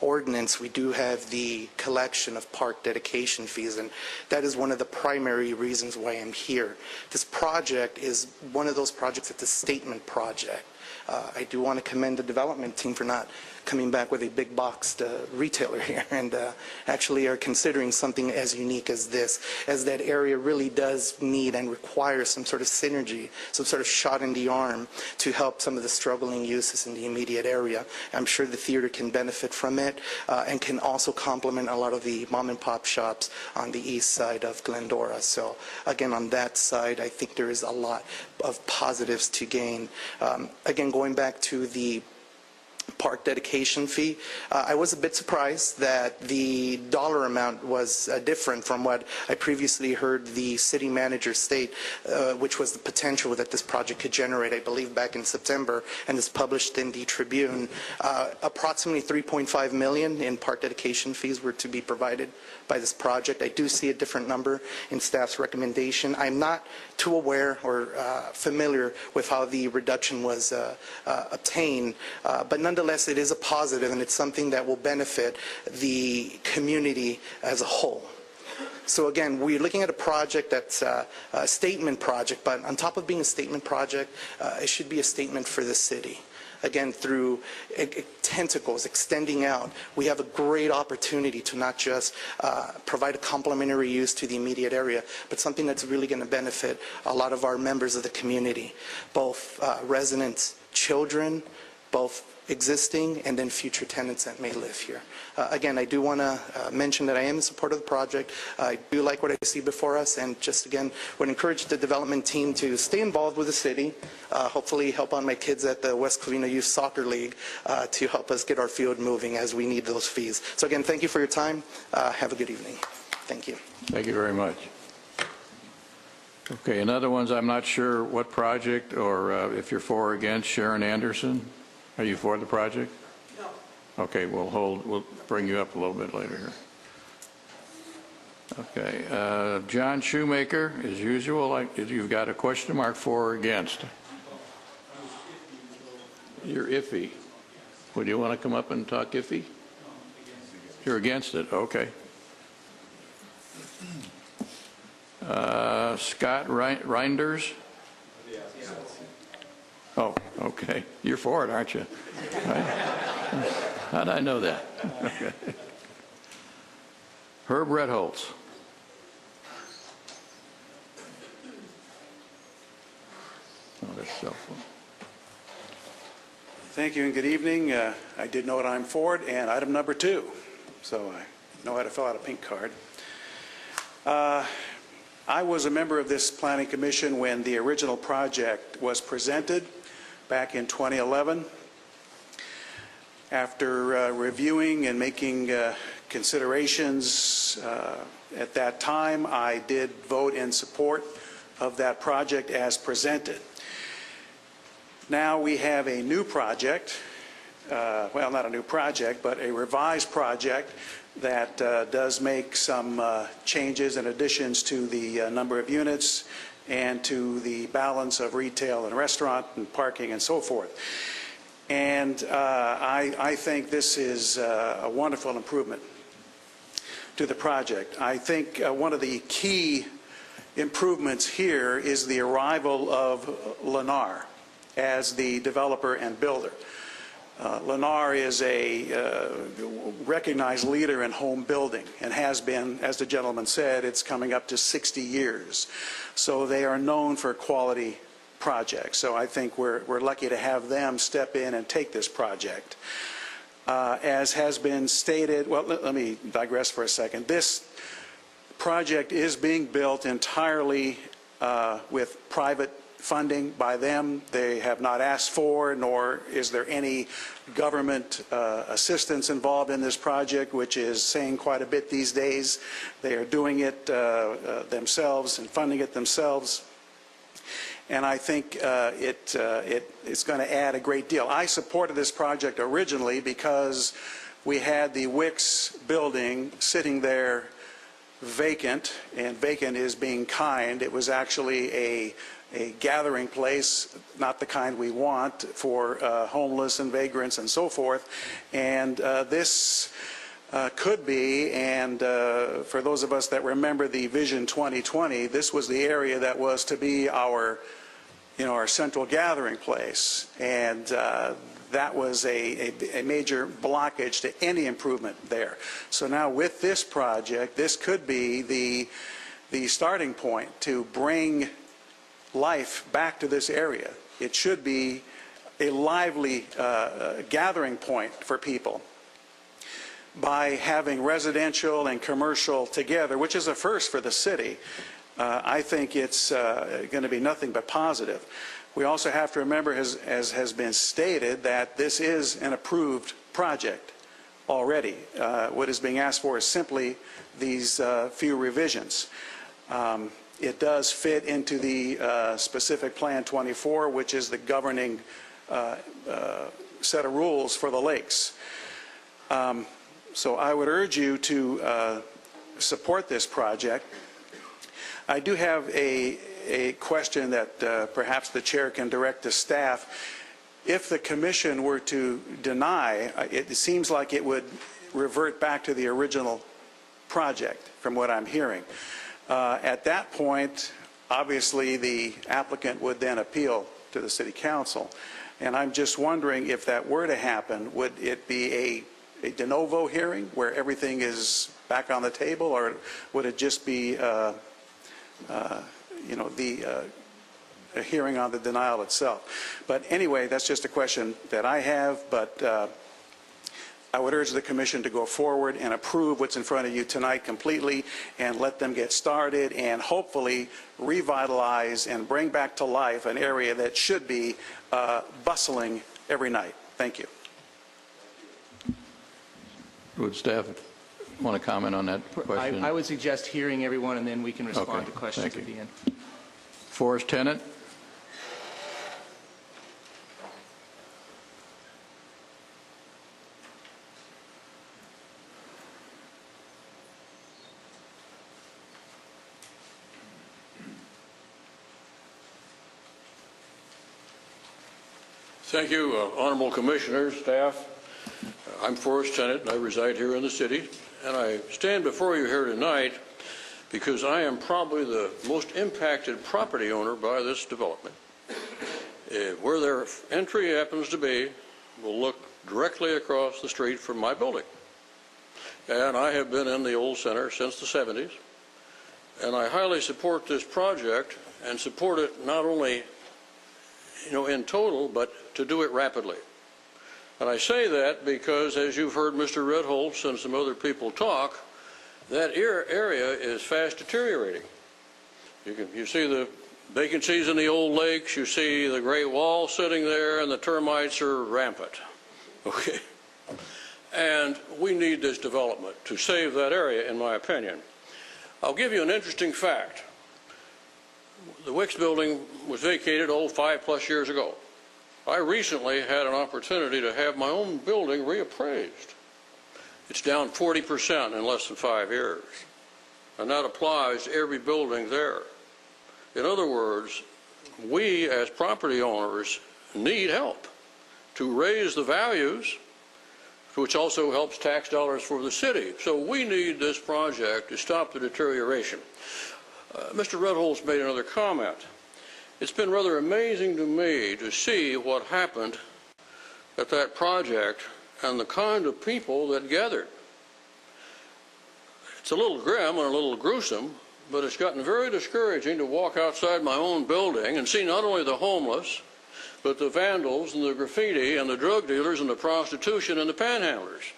ordinance we do have the collection of park dedication fees, and that is one of the primary reasons why I'm here. This project is one of those projects that's a statement project. I do want to commend the development team for not coming back with a big boxed retailer here and actually are considering something as unique as this, as that area really does need and requires some sort of synergy, some sort of shot in the arm to help some of the struggling uses in the immediate area. I'm sure the theater can benefit from it and can also complement a lot of the mom and pop shops on the east side of Glendora. So again, on that side, I think there is a lot of positives to gain. Again, going back to the park dedication fee, I was a bit surprised that the dollar amount was different from what I previously heard the city manager state, which was the potential that this project could generate, I believe back in September, and is published in the Tribune. Approximately $3.5 million in park dedication fees were to be provided by this project. I do see a different number in staff's recommendation. I'm not too aware or familiar with how the reduction was obtained, but nonetheless it is a positive, and it's something that will benefit the community as a whole. So again, we're looking at a project that's a statement project, but on top of being a statement project, it should be a statement for the city. Again, through tentacles extending out, we have a great opportunity to not just provide a complementary use to the immediate area, but something that's really going to benefit a lot of our members of the community, both residents, children, both existing and then future tenants that may live here. Again, I do want to mention that I am in support of the project. I do like what I see before us, and just again would encourage the development team to stay involved with the city, hopefully help on my kids at the West Covina Youth Soccer League to help us get our field moving as we need those fees. So again, thank you for your time. Have a good evening. Thank you. Thank you very much. Okay, another one's, I'm not sure what project or if you're for or against. Sharon Anderson, are you for the project? No. Okay, we'll bring you up a little bit later here. Okay, John Shoemaker, as usual, you've got a question mark for or against. You're iffy. Would you want to come up and talk iffy? You're against it, okay. Scott Reinders? Oh, okay. You're for it, aren't you? How'd I know that? Okay. Herb Redholz. Oh, that's cell phone. Thank you and good evening. I did note I'm for it, and item number 2. So I know how to fill out a pink card. I was a member of this planning commission when the original project was presented back in 2011. After reviewing and making considerations at that time, I did vote in support of that project as presented. Now we have a new project, well, not a new project, but a revised project that does make some changes and additions to the number of units and to the balance of retail and restaurant and parking and so forth. And I think this is a wonderful improvement to the project. I think one of the key improvements here is the arrival of Lennar as the developer and builder. Lennar is a recognized leader in home building and has been, as the gentleman said, it's coming up to 60 years. So they are known for quality projects. So I think we're lucky to have them step in and take this project. As has been stated, well, let me digress for a second. This project is being built entirely with private funding by them. They have not asked for, nor is there any government assistance involved in this project, which is saying quite a bit these days. They are doing it themselves and funding it themselves. And I think it's going to add a great deal. I supported this project originally because we had the Wicks building sitting there vacant, and vacant is being kind. It was actually a gathering place, not the kind we want, for homeless and vagrants and so forth. And this could be, and for those of us that remember the Vision 2020, this was the area that was to be our, our central gathering place. And that was a major blockage to any improvement there. So now with this project, this could be the starting point to bring life back to this area. It should be a lively gathering point for people by having residential and commercial together, which is a first for the city. I think it's going to be nothing but positive. We also have to remember, as has been stated, that this is an approved project already. What is being asked for is simply these few revisions. It does fit into the specific Plan 24, which is the governing set of rules for the lakes. So I would urge you to support this project. I do have a question that perhaps the chair can direct to staff. If the commission were to deny, it seems like it would revert back to the original project, from what I'm hearing. At that point, obviously, the applicant would then appeal to the City Council. And I'm just wondering, if that were to happen, would it be a de novo hearing where everything is back on the table, or would it just be, a hearing on the denial itself? But anyway, that's just a question that I have, but I would urge the commission to go forward and approve what's in front of you tonight completely and let them get started and hopefully revitalize and bring back to life an area that should be bustling every night. Thank you. Would staff want to comment on that question? I would suggest hearing everyone, and then we can respond to questions at the end. Forrest Tennant? Thank you, Honorable Commissioners, staff. I'm Forrest Tennant, and I reside here in the city. And I stand before you here tonight because I am probably the most impacted property owner by this development. Where their entry happens to be will look directly across the street from my building. And I have been in the old center since the 70s. And I highly support this project and support it not only in total, but to do it rapidly. And I say that because, as you've heard Mr. Redholz and some other people talk, that area is fast deteriorating. You see the vacancies in the old lakes, you see the Great Wall sitting there, and the termites are rampant. Okay? And we need this development to save that area, in my opinion. I'll give you an interesting fact. The Wicks building was vacated 5+ years ago. I recently had an opportunity to have my own building reappraised. It's down 40% in less than 5 years. And that applies to every building there. In other words, we as property owners need help to raise the values, which also helps tax dollars for the city. So we need this project to stop the deterioration. Mr. Redholz made another comment. It's been rather amazing to me to see what happened at that project and the kind of people that gathered. It's a little grim and a little gruesome, but it's gotten very discouraging to walk outside my own building and see not only the homeless, but the vandals and the graffiti and the drug dealers and the prostitution and the panhandlers.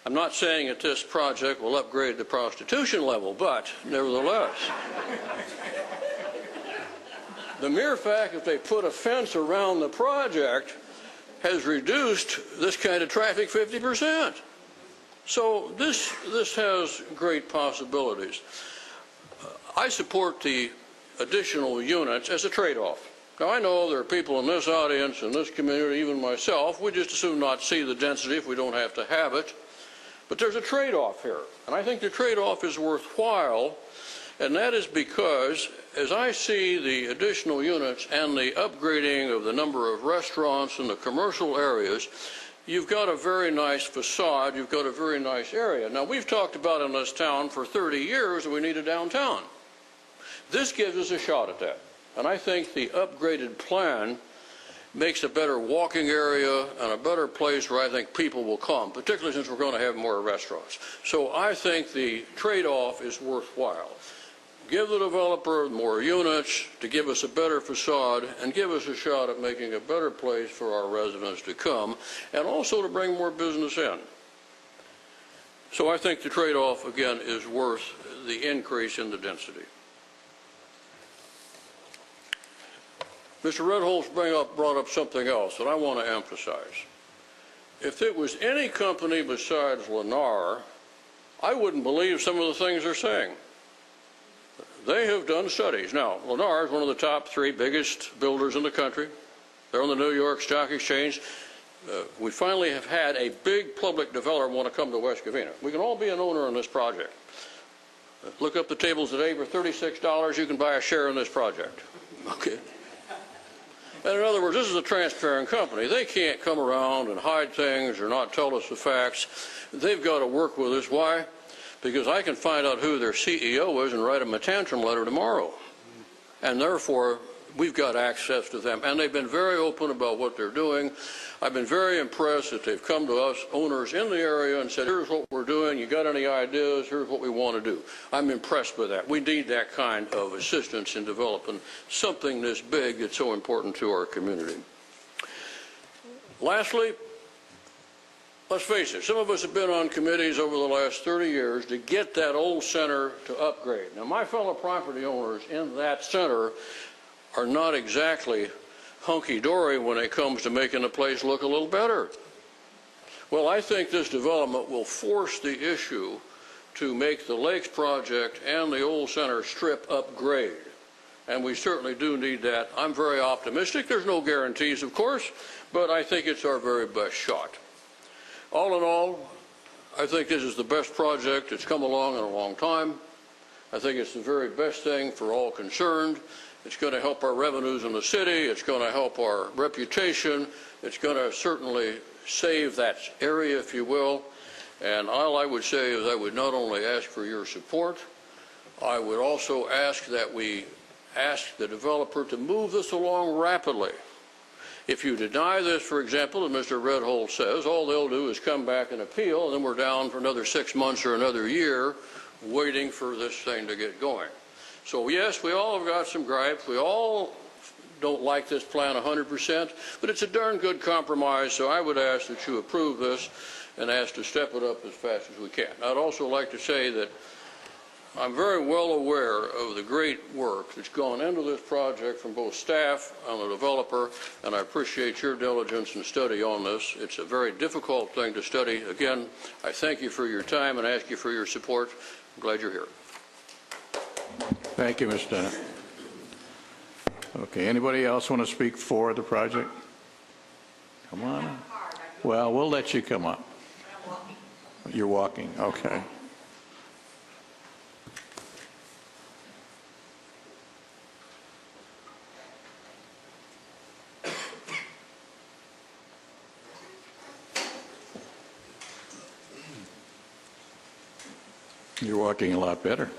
I'm not saying that this project will upgrade the prostitution level, but nevertheless, the mere fact that they put a fence around the project has reduced this kind of traffic 50%. So this has great possibilities. I support the additional units as a trade-off. Now, I know there are people in this audience, in this community, even myself, we just as soon not see the density if we don't have to have it. But there's a trade-off here, and I think the trade-off is worthwhile, and that is because as I see the additional units and the upgrading of the number of restaurants in the commercial areas, you've got a very nice facade, you've got a very nice area. Now, we've talked about in this town for 30 years that we need a downtown. This gives us a shot at that, and I think the upgraded plan makes a better walking area and a better place where I think people will come, particularly since we're going to have more restaurants. So I think the trade-off is worthwhile. Give the developer more units to give us a better facade and give us a shot at making a better place for our residents to come and also to bring more business in. So I think the trade-off, again, is worth the increase in the density. Mr. Redholz brought up something else that I want to emphasize. If it was any company besides Lennar, I wouldn't believe some of the things they're saying. They have done studies. Now, Lennar is one of the top 3 biggest builders in the country. They're on the New York Stock Exchange. We finally have had a big public developer want to come to West Covina. We can all be an owner in this project. Look up the tables today. For $36, you can buy a share in this project. Okay. And in other words, this is a transparent company. They can't come around and hide things or not tell us the facts. They've got to work with us. Why? Because I can find out who their CEO is and write them a tantrum letter tomorrow. And therefore, we've got access to them. And they've been very open about what they're doing. I've been very impressed that they've come to us owners in the area and said, here's what we're doing. You got any ideas? Here's what we want to do. I'm impressed with that. We need that kind of assistance in developing something this big that's so important to our community. Lastly, let's face it, some of us have been on committees over the last 30 years to get that old center to upgrade. Now, my fellow property owners in that center are not exactly hunky-dory when it comes to making the place look a little better. Well, I think this development will force the issue to make the Lakes project and the old center strip upgrade. And we certainly do need that. I'm very optimistic. There's no guarantees, of course, but I think it's our very best shot. All in all, I think this is the best project that's come along in a long time. I think it's the very best thing for all concerned. It's going to help our revenues in the city. It's going to help our reputation. It's going to certainly save that area, if you will. And all I would say is I would not only ask for your support, I would also ask that we ask the developer to move this along rapidly. If you deny this, for example, as Mr. Redholt says, all they'll do is come back and appeal, and then we're down for another 6 months or another year waiting for this thing to get going. So yes, we all have got some gripes. We all don't like this plan 100%, but it's a darn good compromise, so I would ask that you approve this and ask to step it up as fast as we can. I'd also like to say that I'm very well aware of the great work that's gone into this project from both staff and the developer, and I appreciate your diligence and study on this. It's a very difficult thing to study. Again, I thank you for your time and ask you for your support. I'm glad you're here. Thank you, Mr. Dennett. Okay, anybody else want to speak for the project? Come on. Well, we'll let you come up. You're walking, okay. You're walking a lot better.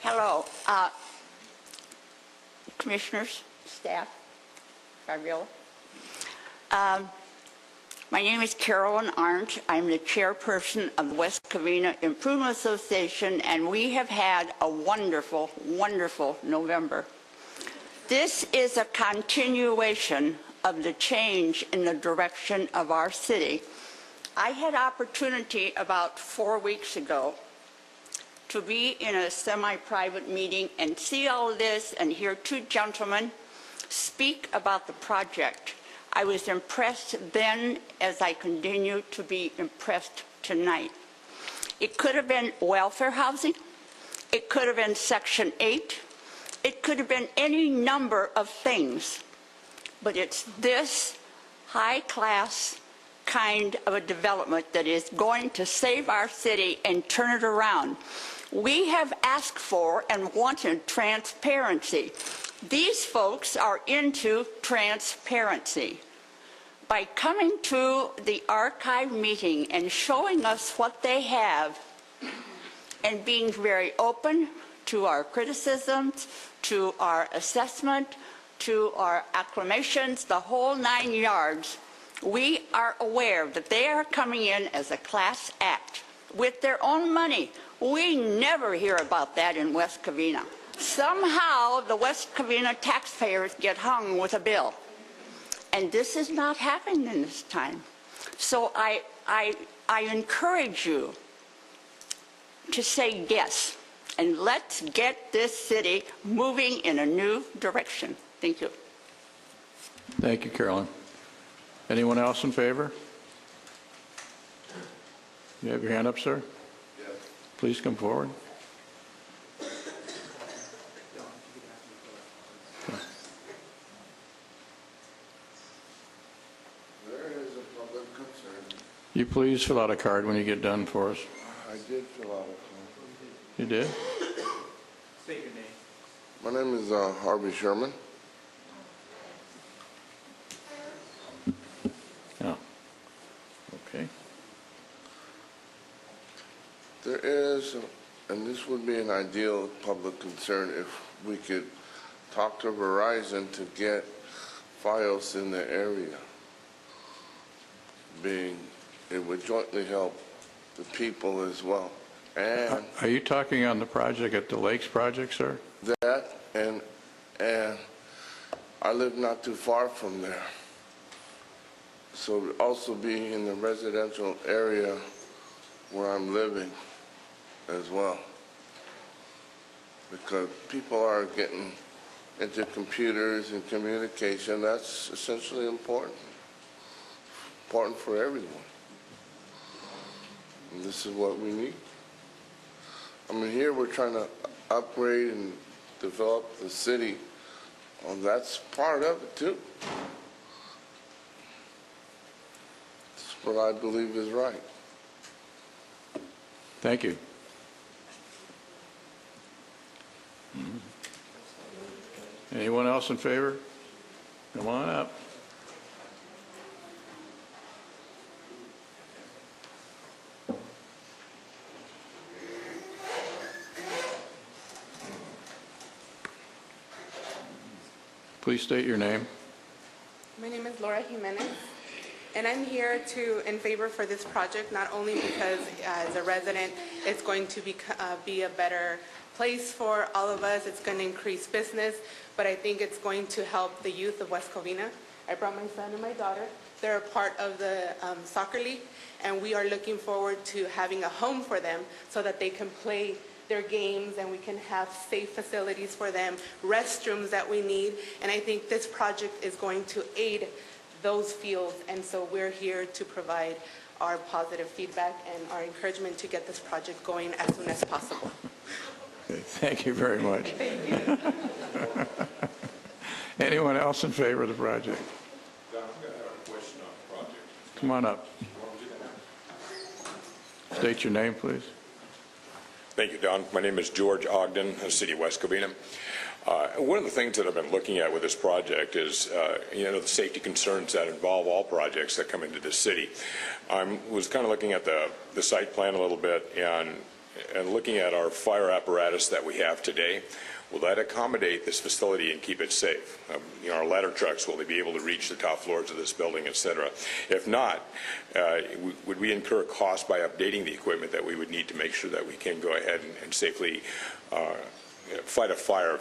Hello, commissioners, staff, Gabriella. My name is Carolyn Arndt. I'm the chairperson of the West Covina Improvement Association, and we have had a wonderful, wonderful November. This is a continuation of the change in the direction of our city. I had opportunity about 4 weeks ago to be in a semi-private meeting and see all of this and hear two gentlemen speak about the project. I was impressed then, as I continue to be impressed tonight. It could have been welfare housing. It could have been Section 8. It could have been any number of things. But it's this high-class kind of a development that is going to save our city and turn it around. We have asked for and wanted transparency. These folks are into transparency. By coming to the archive meeting and showing us what they have and being very open to our criticisms, to our assessment, to our acclamations, the whole 9 yards, we are aware that they are coming in as a class act with their own money. We never hear about that in West Covina. Somehow the West Covina taxpayers get hung with a bill. And this is not happening in this time. So I encourage you to say yes, and let's get this city moving in a new direction. Thank you. Thank you, Carolyn. Anyone else in favor? You have your hand up, sir? Yes. Please come forward. There is a public concern. You please fill out a card when you get done for us. I did fill out a You did? State your name. form. My name is Harvey Sherman. Oh. Okay. There is, and this would be an ideal public concern if we could talk to Verizon to get Fios in the area. It would jointly help the people as well. And Are you talking on the project at the Lakes project, sir? that, and I live not too far from there. So also be in the residential area where I'm living as well. Because people are getting into computers and communication. That's essentially important for everyone. And this is what we need. I mean, here we're trying to upgrade and develop the city. Well, that's part of it too. It's what I believe is right. Thank you. Anyone else in favor? Come on up. Please state your name. My name is Laura Jimenez, and I'm here in favor for this project, not only because as a resident, it's going to be a better place for all of us, it's going to increase business, but I think it's going to help the youth of West Covina. I brought my son and my daughter. They're a part of the soccer league, and we are looking forward to having a home for them so that they can play their games and we can have safe facilities for them, restrooms that we need, and I think this project is going to aid those fields, and so we're here to provide our positive feedback and our encouragement to get this project going as soon as possible. Okay, thank you very much. Thank you. Anyone else in favor of the project? Don, I'm going to have a question on the project. Come on up. State your name, please. Thank you, Don. My name is George Ogden, the City of West Covina. One of the things that I've been looking at with this project is, the safety concerns that involve all projects that come into this city. I was kind of looking at the site plan a little bit and looking at our fire apparatus that we have today. Will that accommodate this facility and keep it safe? Our ladder trucks, will they be able to reach the top floors of this building, et cetera? If not, would we incur a cost by updating the equipment that we would need to make sure that we can go ahead and safely fight a fire,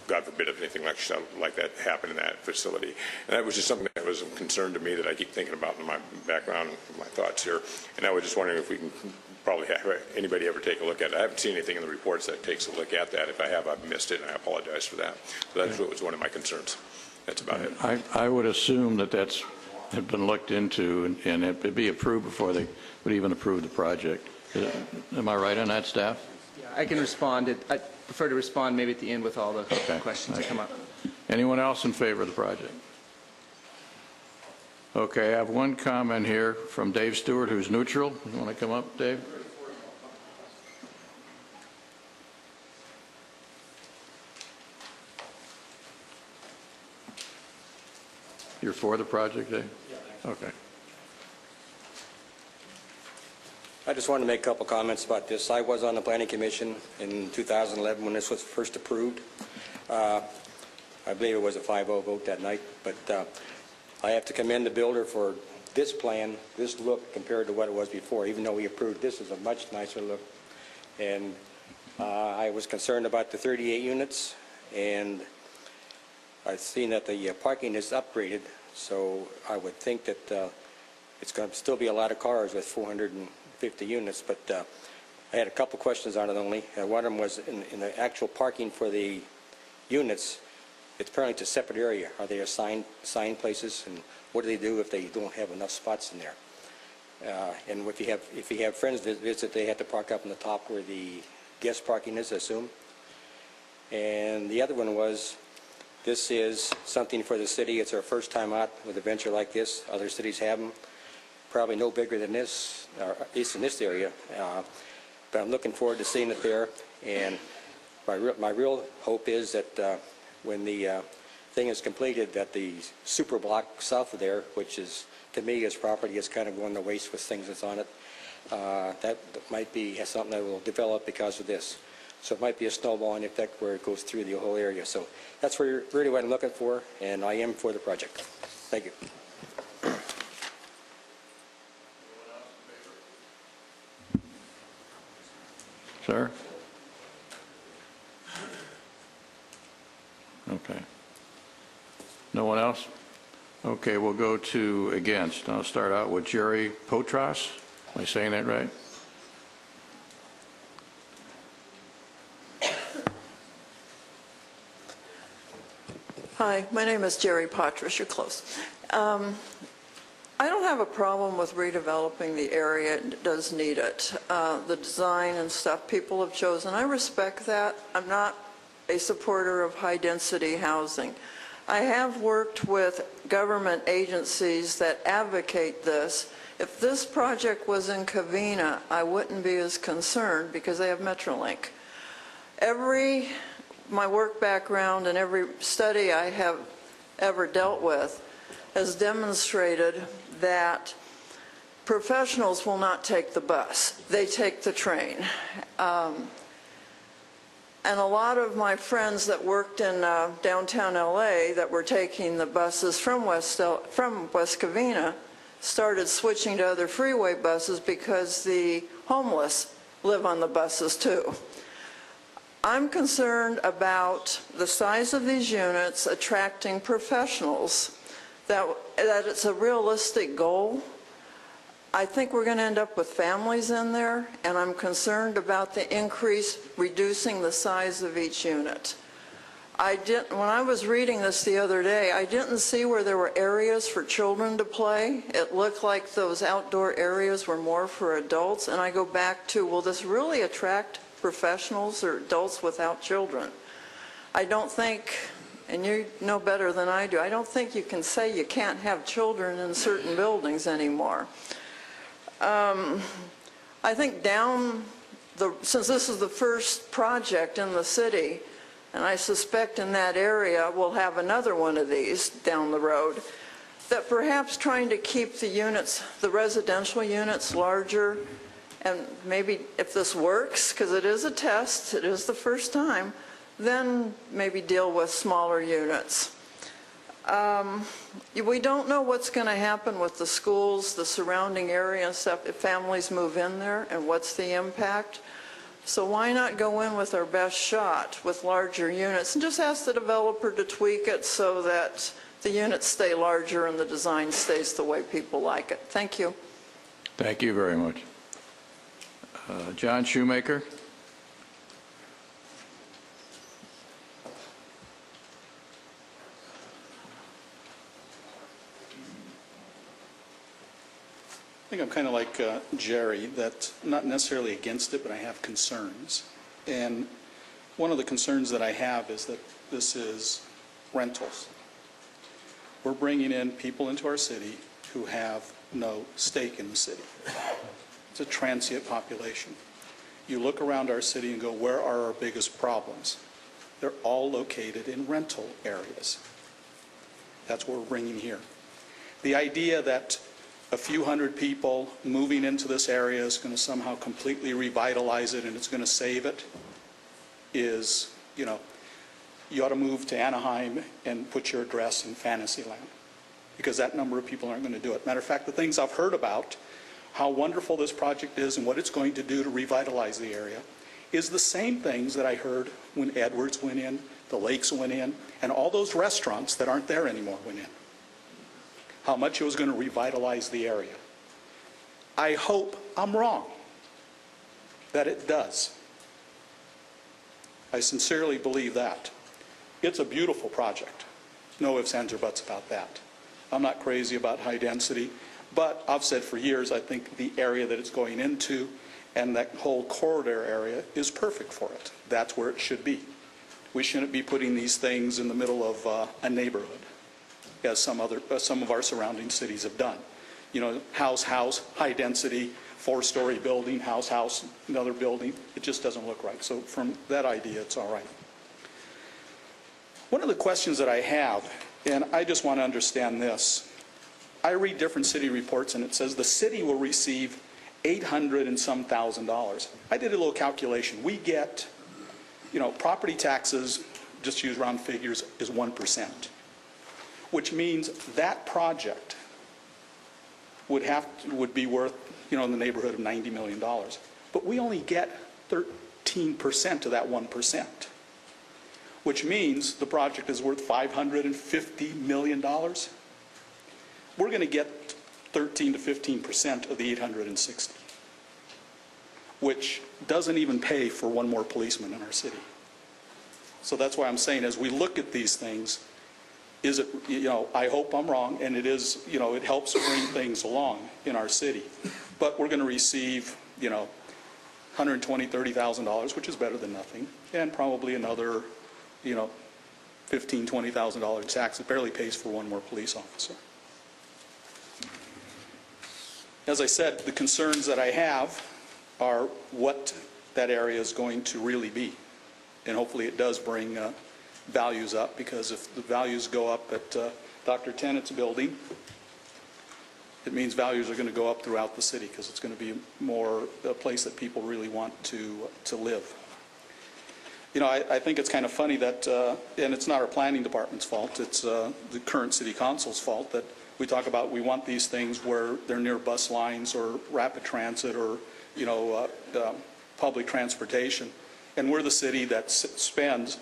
God forbid if anything like that happened in that facility? And that was just something that was a concern to me that I keep thinking about in my background, my thoughts here. And I was just wondering if we can probably have anybody ever take a look at it. I haven't seen anything in the reports that takes a look at that. If I have, I've missed it, and I apologize for that. But that's what was one of my concerns. That's about it. I would assume that that's had been looked into and it would be approved before they would even approve the project. Am I right on that, staff? Yeah, I can respond. I prefer to respond maybe at the end with all the questions that come up. Anyone else in favor of the project? Okay, I have one comment here from Dave Stewart, who's neutral. You want to come up, Dave? You're for the project, Dave? Yeah. Okay. I just wanted to make a couple comments about this. I was on the Planning Commission in 2011 when this was first approved. I believe it was a 5-0 vote that night, but I have to commend the builder for this plan, this look compared to what it was before. Even though we approved this is a much nicer look. And I was concerned about the 38 units, and I've seen that the parking is upgraded, so I would think that it's going to still be a lot of cars with 450 units, but I had a couple questions on it only. One of them was in the actual parking for the units. It's apparently it's a separate area. Are they assigned places, and what do they do if they don't have enough spots in there? And if you have friends visit, they have to park up on the top where the guest parking is, I assume. And the other one was, this is something for the city. It's our first time out with a venture like this. Other cities have them. Probably no bigger than this, or at least in this area. But I'm looking forward to seeing it there. And my real hope is that when the thing is completed, that the super block south of there, which is, to me, as property is kind of going to waste with things that's on it, that might be something that will develop because of this. So it might be a snowballing effect where it goes through the whole area. So that's really what I'm looking for, and I am for the project. Thank you. Sir? Okay. No one else? Okay, we'll go to against. I'll start out with Jerry Potras. Am I saying that right? Hi, my name is Jerry Potras. You're close. I don't have a problem with redeveloping the area. It does need it. The design and stuff people have chosen, I respect that. I'm not a supporter of high-density housing. I have worked with government agencies that advocate this. If this project was in Covina, I wouldn't be as concerned because they have Metrolink. Every my work background and every study I have ever dealt with has demonstrated that professionals will not take the bus. They take the train. And a lot of my friends that worked in downtown LA that were taking the buses from West Covina started switching to other freeway buses because the homeless live on the buses too. I'm concerned about the size of these units attracting professionals, that it's a realistic goal. I think we're going to end up with families in there, and I'm concerned about the increase reducing the size of each unit. When I was reading this the other day, I didn't see where there were areas for children to play. It looked like those outdoor areas were more for adults, and I go back to, will this really attract professionals or adults without children? I don't think, and you know better than I do, I don't think you can say you can't have children in certain buildings anymore. I think since this is the first project in the city, and I suspect in that area we'll have another one of these down the road, that perhaps trying to keep the units, the residential units, larger, and maybe if this works, because it is a test, it is the first time, then maybe deal with smaller units. We don't know what's going to happen with the schools, the surrounding area and stuff, if families move in there, and what's the impact. So why not go in with our best shot with larger units and just ask the developer to tweak it so that the units stay larger and the design stays the way people like it. Thank you. Thank you very much. John Shoemaker. I think I'm kind of like Jerry, that not necessarily against it, but I have concerns. And one of the concerns that I have is that this is rentals. We're bringing in people into our city who have no stake in the city. It's a transient population. You look around our city and go, where are our biggest problems? They're all located in rental areas. That's what we're bringing here. The idea that a few hundred people moving into this area is going to somehow completely revitalize it and it's going to save it is, you ought to move to Anaheim and put your address in Fantasyland, because that number of people aren't going to do it. Matter of fact, the things I've heard about, how wonderful this project is and what it's going to do to revitalize the area, is the same things that I heard when Edwards went in, the Lakes went in, and all those restaurants that aren't there anymore went in. How much it was going to revitalize the area. I hope I'm wrong, that it does. I sincerely believe that. It's a beautiful project. No ifs, ands, or buts about that. I'm not crazy about high density, but I've said for years I think the area that it's going into and that whole corridor area is perfect for it. That's where it should be. We shouldn't be putting these things in the middle of a neighborhood, as some of our surrounding cities have done. House, high density, 4-story building, house, another building. It just doesn't look right. So from that idea, it's all right. One of the questions that I have, and I just want to understand this, I read different city reports and it says the city will receive $800 and some thousand. I did a little calculation. We get, property taxes, just use round figures, is 1%. Which means that project would be worth, in the neighborhood of $90 million. But we only get 13% of that 1%, which means the project is worth $550 million. We're going to get 13 to 15% of the 860, which doesn't even pay for one more policeman in our city. So that's why I'm saying, as we look at these things, is it, I hope I'm wrong, and it is, it helps bring things along in our city. But we're going to receive, $120,000, $30,000, which is better than nothing, and probably another, $15,000, $20,000 tax that barely pays for one more police officer. As I said, the concerns that I have are what that area is going to really be. And hopefully it does bring values up, because if the values go up at Dr. Tennett's building, it means values are going to go up throughout the city, because it's going to be more a place that people really want to live. You know, I think it's kind of funny that, and it's not our planning department's fault, it's the current city council's fault, that we talk about we want these things where they're near bus lines or rapid transit or, you know, public transportation. And we're the city that spends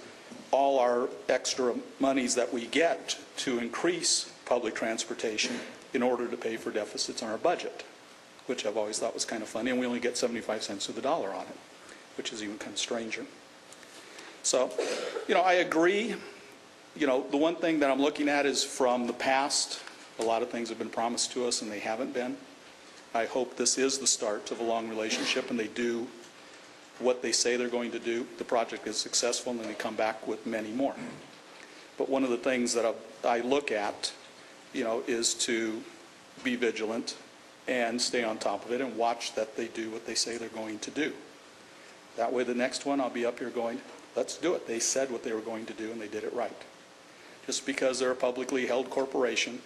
all our extra monies that we get to increase public transportation in order to pay for deficits in our budget, which I've always thought was kind of funny, and we only get 75 cents to the dollar on it, which is even kind of stranger. So, you know, I agree. You know, the one thing that I'm looking at is from the past, a lot of things have been promised to us and they haven't been. I hope this is the start of a long relationship and they do what they say they're going to do. The project is successful and then they come back with many more. But one of the things that I look at, you know, is to be vigilant and stay on top of it and watch that they do what they say they're going to do. That way the next one I'll be up here going, let's do it. They said what they were going to do and they did it right. Just because they're a publicly held corporation,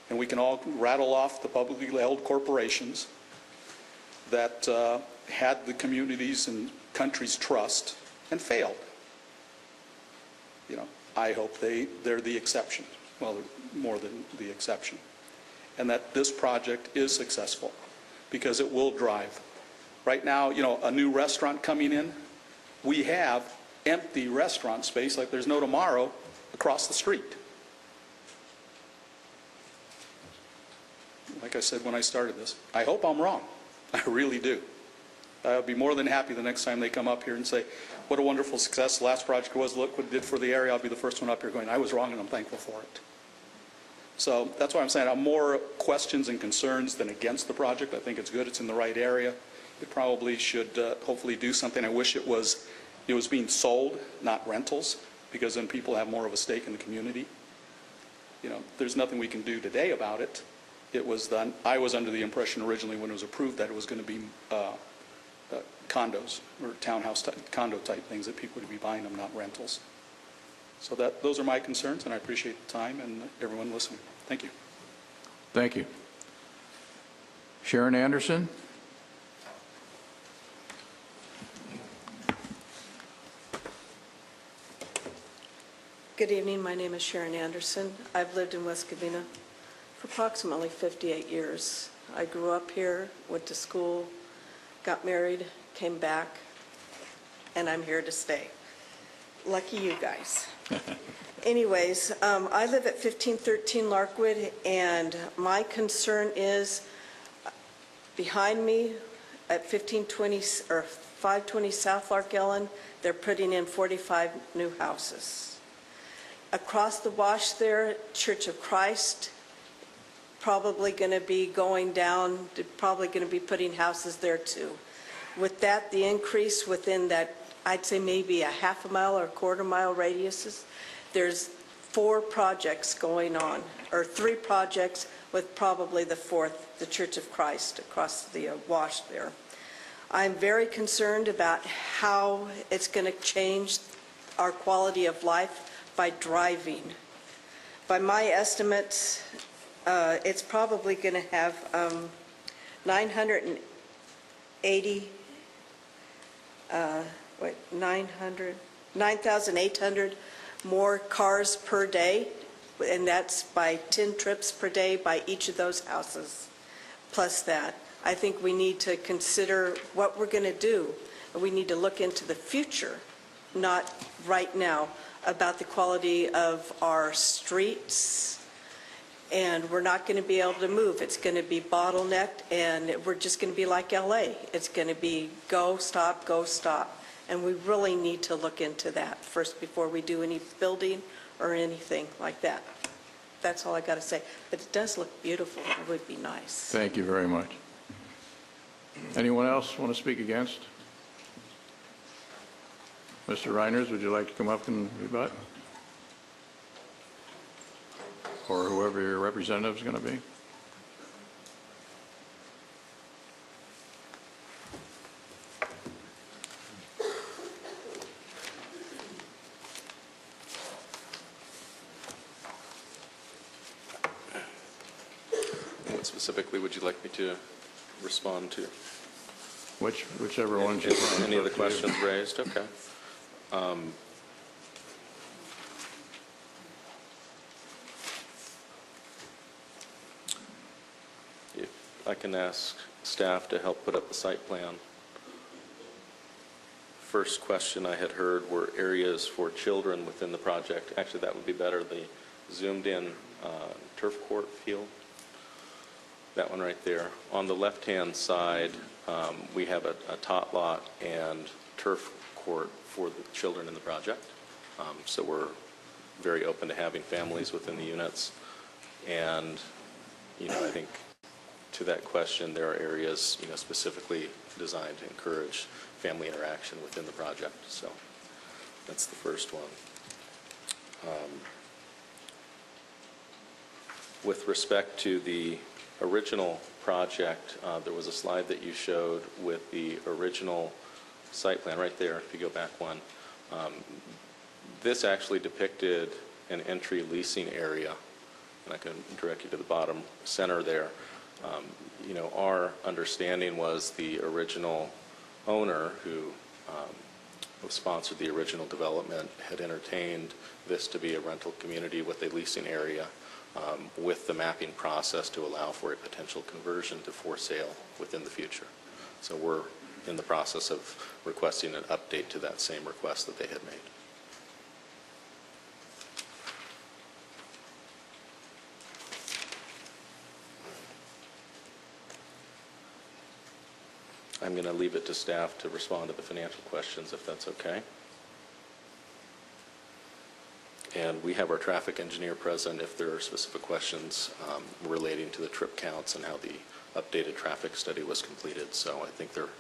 and we can all rattle off the publicly held corporations that had the communities and country's trust and failed. You know, I hope they're the exception. Well, they're more than the exception. And that this project is successful because it will drive. Right now, you know, a new restaurant coming in, we have empty restaurant space like there's no tomorrow across the street. Like I said when I started this, I hope I'm wrong. I really do. I'll be more than happy the next time they come up here and say, what a wonderful success the last project was, look what it did for the area. I'll be the first one up here going, I was wrong and I'm thankful for it. So that's why I'm saying I'm more questions and concerns than against the project. I think it's good. It's in the right area. It probably should hopefully do something. I wish it was being sold, not rentals, because then people have more of a stake in the community. You know, there's nothing we can do today about it. It was done. I was under the impression originally when it was approved that it was going to be condos or townhouse condo type things, that people would be buying them, not rentals. So those are my concerns, and I appreciate the time and everyone listening. Thank you. Thank you. Sharon Anderson. Good evening. My name is Sharon Anderson. I've lived in West Covina for approximately 58 years. I grew up here, went to school, got married, came back, and I'm here to stay. Lucky you guys. Anyways, I live at 1513 Larkwood, and my concern is behind me at 1520 or 520 South Lark Ellen, they're putting in 45 new houses. Across the wash there, Church of Christ, probably going to be going down, probably going to be putting houses there too. With that, the increase within that, I'd say maybe a half a mile or a quarter mile radiuses, there's 4 projects going on, or 3 projects with probably the 4th, the Church of Christ across the wash there. I'm very concerned about how it's going to change our quality of life by driving. By my estimates, it's probably going to have 9,800 more cars per day, and that's by 10 trips per day by each of those houses. Plus that, I think we need to consider what we're going to do. We need to look into the future, not right now, about the quality of our streets, and we're not going to be able to move. It's going to be bottlenecked, and we're just going to be like LA. It's going to be go, stop, and we really need to look into that first before we do any building or anything like that. That's all I got to say. But it does look beautiful. It would be nice. Thank you very much. Anyone else want to speak against? Mr. Reiners, would you like to come up and rebut? Or whoever your representative is going to be? specifically would you like me to respond to? Whichever ones you want. Any of the questions raised? Okay. If I can ask staff to help put up the site plan. First question I had heard were areas for children within the project. Actually, that would be better, the zoomed-in turf court field. That one right there. On the left-hand side, we have a tot lot and turf court for the children in the project. So we're very open to having families within the units. And, you know, I think to that question, there are areas, you know, specifically designed to encourage family interaction within the project. So that's the first one. With respect to the original project, there was a slide that you showed with the original site plan right there, if you go back one. This actually depicted an entry leasing area, and I can direct you to the bottom center there. You know, our understanding was the original owner who sponsored the original development had entertained this to be a rental community with a leasing area with the mapping process to allow for a potential conversion to for sale within the future. So we're in the process of requesting an update to that same request that they had made. I'm going to leave it to staff to respond to the financial questions, if that's okay. And we have our traffic engineer present if there are specific questions relating to the trip counts and how the updated traffic study was completed. So I think they're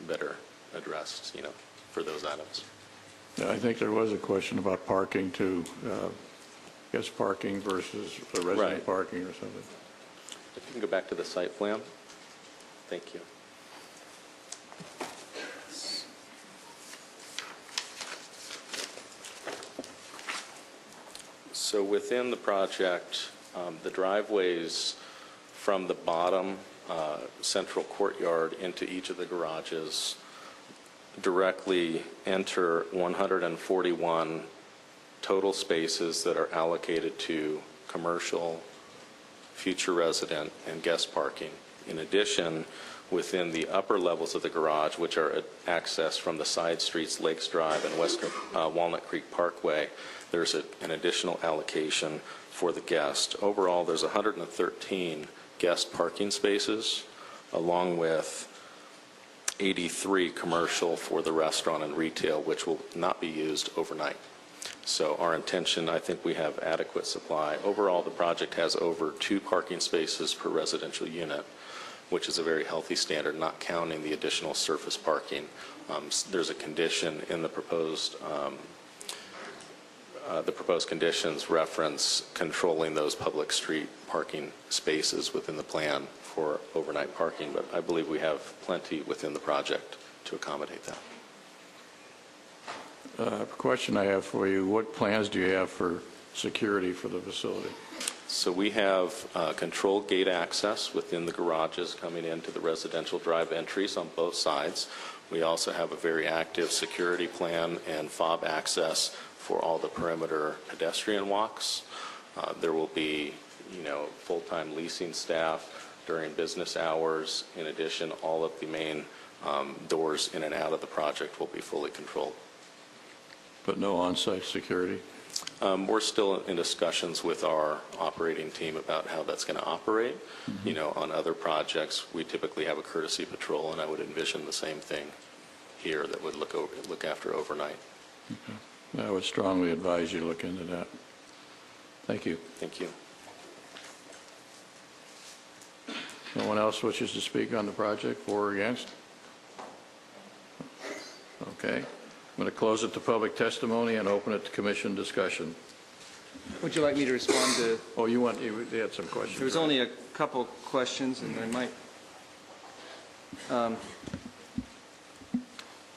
better addressed, you know, for those items. Yeah, I think there was a question about parking too, guest parking versus resident Right. parking or something. If you can go back to the site plan. Thank you. So within the project, the driveways from the bottom central courtyard into each of the garages directly enter 141 total spaces that are allocated to commercial, future resident, and guest parking. In addition, within the upper levels of the garage, which are accessed from the side streets, Lakes Drive and West Walnut Creek Parkway, there's an additional allocation for the guest. Overall, there's 113 guest parking spaces, along with 83 commercial for the restaurant and retail, which will not be used overnight. So our intention, I think we have adequate supply. Overall, the project has over 2 parking spaces per residential unit, which is a very healthy standard, not counting the additional surface parking. There's a condition in the proposed conditions reference controlling those public street parking spaces within the plan for overnight parking, but I believe we have plenty within the project to accommodate that. A question I have for you, what plans do you have for security for the facility? So we have controlled gate access within the garages coming into the residential drive entries on both sides. We also have a very active security plan and fob access for all the perimeter pedestrian walks. There will be, you know, full-time leasing staff during business hours. In addition, all of the main doors in and out of the project will be fully controlled. But no on-site security? We're still in discussions with our operating team about how that's going to operate. Mm-hmm. You know, on other projects, we typically have a courtesy patrol, and I would envision the same thing here that would look after overnight. Okay. I would strongly advise you to look into that. Thank you. Thank you. No one else wishes to speak on the project, for or against? Okay. I'm going to close it to public testimony and open it to commission discussion. Would you like me to respond to? Oh, you had some questions. There was only a couple questions, and I might.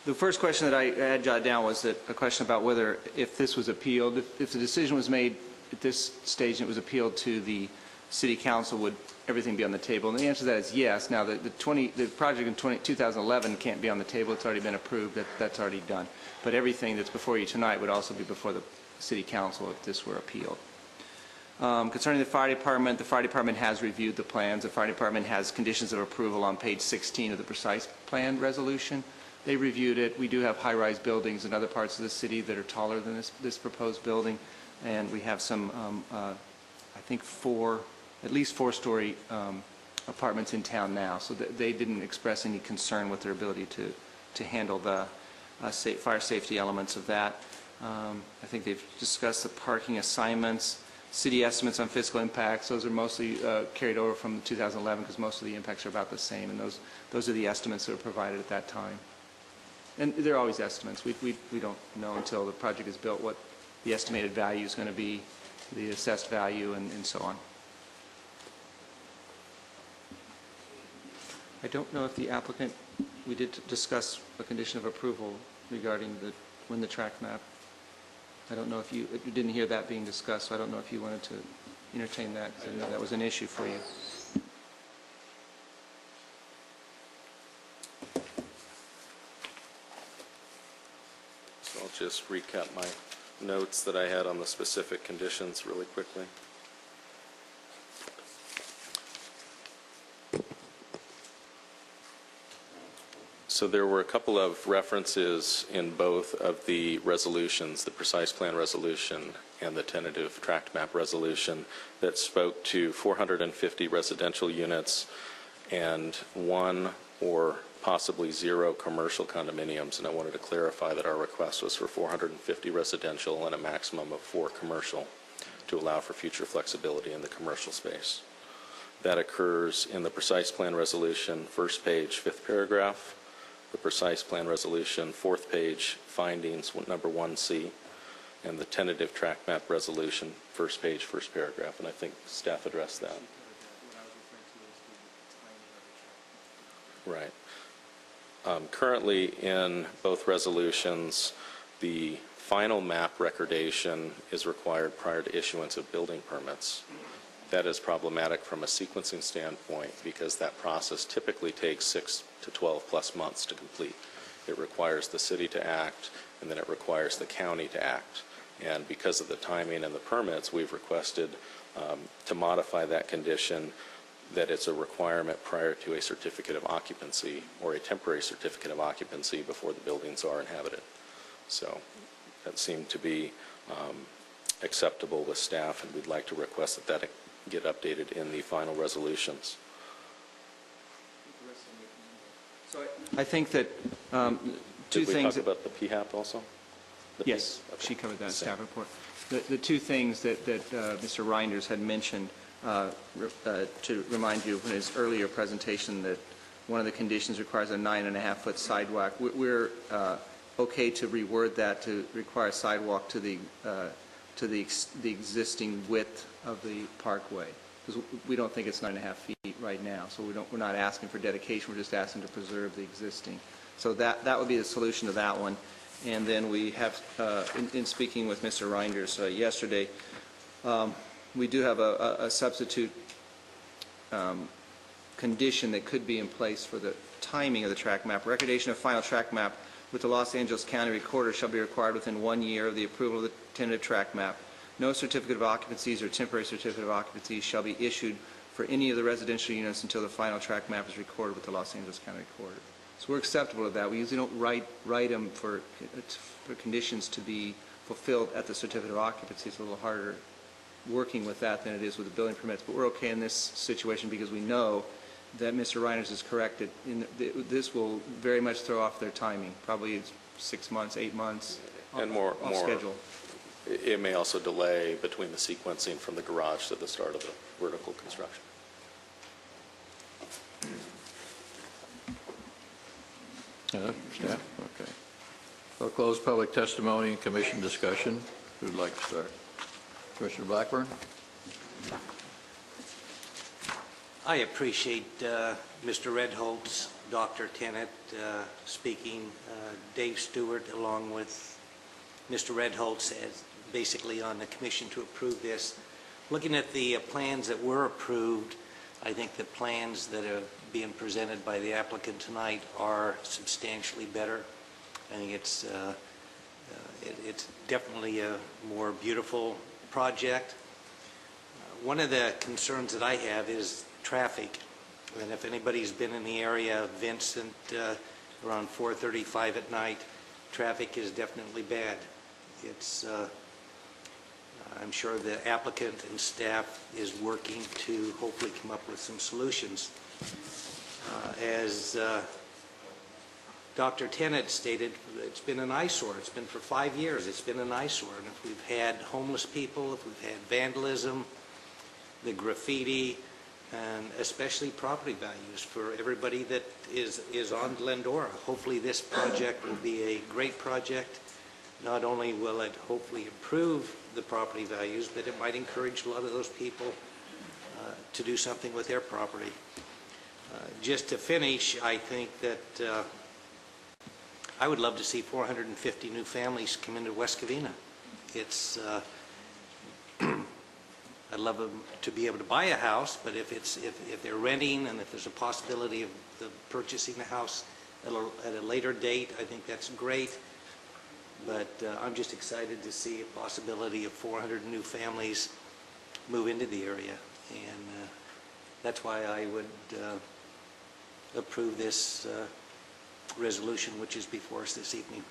The first question that I had jotted down was a question about whether, if this was appealed, if the decision was made at this stage and it was appealed to the City Council, would everything be on the table? And the answer to that is yes. Now, the project in 2011 can't be on the table. It's already been approved. That's already done. But everything that's before you tonight would also be before the City Council if this were appealed. Concerning the fire department has reviewed the plans. The fire department has conditions of approval on page 16 of the precise plan resolution. They reviewed it. We do have high-rise buildings in other parts of the city that are taller than this proposed building, and we have some, I think, at least four-story apartments in town now. So they didn't express any concern with their ability to handle the fire safety elements of that. I think they've discussed the parking assignments. City estimates on fiscal impacts, those are mostly carried over from 2011 because most of the impacts are about the same, and those are the estimates that were provided at that time. And they're always estimates. We don't know until the project is built what the estimated value is going to be, the assessed value, and so on. I don't know if the applicant, we did discuss a condition of approval regarding when the track map. I don't know if you didn't hear that being discussed, so I don't know if you wanted to entertain that, because I know that was an issue for you. So I'll just recap my notes that I had on the specific conditions really quickly. So there were a couple of references in both of the resolutions, the precise plan resolution and the tentative tract map resolution, that spoke to 450 residential units and 1 or possibly 0 commercial condominiums. And I wanted to clarify that our request was for 450 residential and a maximum of 4 commercial to allow for future flexibility in the commercial space. That occurs in the precise plan resolution, first page, 5th paragraph. The precise plan resolution, 4th page, findings, number 1C, and the tentative tract map resolution, first page, first paragraph. And I think staff addressed that. Right. Currently, in both resolutions, the final map recordation is required prior to issuance of building permits. That is problematic from a sequencing standpoint because that process typically takes 6 to 12 plus months to complete. It requires the city to act, and then it requires the county to act. And because of the timing and the permits, we've requested to modify that condition that it's a requirement prior to a certificate of occupancy or a temporary certificate of occupancy before the buildings are inhabited. So that seemed to be acceptable with staff, and we'd like to request that get updated in the final resolutions. So I think that two Did we things. talk about the PHAP also? Yes, she covered that in staff report. The two things that Mr. Reinders had mentioned, to remind you in his earlier presentation, that one of the conditions requires a 9.5-foot sidewalk. We're okay to reword that to require a sidewalk to the existing width of the parkway, because we don't think it's 9.5 feet right now. So we're not asking for dedication. We're just asking to preserve the existing. So that would be the solution to that one. And then we have, in speaking with Mr. Reinders yesterday, we do have a substitute condition that could be in place for the timing of the track map. Recordation of final track map with the Los Angeles County Recorder shall be required within 1 year of the approval of the tentative track map. No certificate of occupancies or temporary certificate of occupancies shall be issued for any of the residential units until the final track map is recorded with the Los Angeles County Recorder. So we're acceptable to that. We usually don't write them for conditions to be fulfilled at the certificate of occupancy. It's a little harder working with that than it is with the building permits. But we're okay in this situation because we know that Mr. Reinders is correct. This will very much throw off their timing. Probably 6 months, 8 months and off schedule. It may also delay between the sequencing from the garage to the start of the vertical construction. Staff? Okay. We'll close public testimony and commission discussion. Who'd like to start? Commissioner Blackburn? I appreciate Mr. Redholtz, Dr. Tennant speaking, Dave Stewart, along with Mr. Redholtz as basically on the commission to approve this. looking at the plans that were approved, I think the plans that are being presented by the applicant tonight are substantially better. I think it's definitely a more beautiful project. One of the concerns that I have is traffic. And if anybody's been in the area of Vincent around 4:35 at night, traffic is definitely bad. It's, I'm sure the applicant and staff is working to hopefully come up with some solutions. As Dr. Tennant stated, it's been an eyesore. It's been for 5 years. It's been an eyesore. And if we've had homeless people, if we've had vandalism, the graffiti, and especially property values for everybody that is on Glendora. Hopefully this project will be a great project. Not only will it hopefully improve the property values, but it might encourage a lot of those people to do something with their property. Just to finish, I think that I would love to see 450 new families come into West Covina. It's I'd love them to be able to buy a house, but if they're renting and if there's a possibility of purchasing the house at a later date, I think that's great. But I'm just excited to see a possibility of 400 new families move into the area, and that's why I would approve this resolution, which is before us this evening.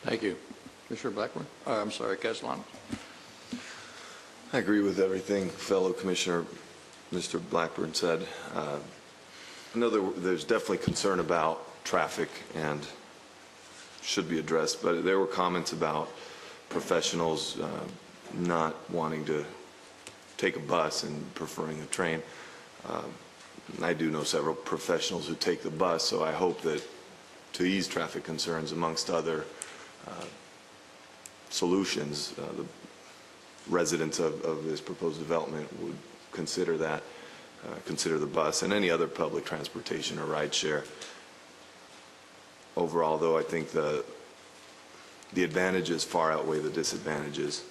Thank you. Commissioner Blackburn? I'm sorry, Castellano. I agree with everything fellow Commissioner Mr. Blackburn said. I know there's definitely concern about traffic and should be addressed, but there were comments about professionals not wanting to take a bus and preferring a train. I do know several professionals who take the bus, so I hope that to ease traffic concerns, amongst other solutions, the residents of this proposed development would consider that, consider the bus and any other public transportation or ride share. Overall, though, I think the advantages far outweigh the disadvantages.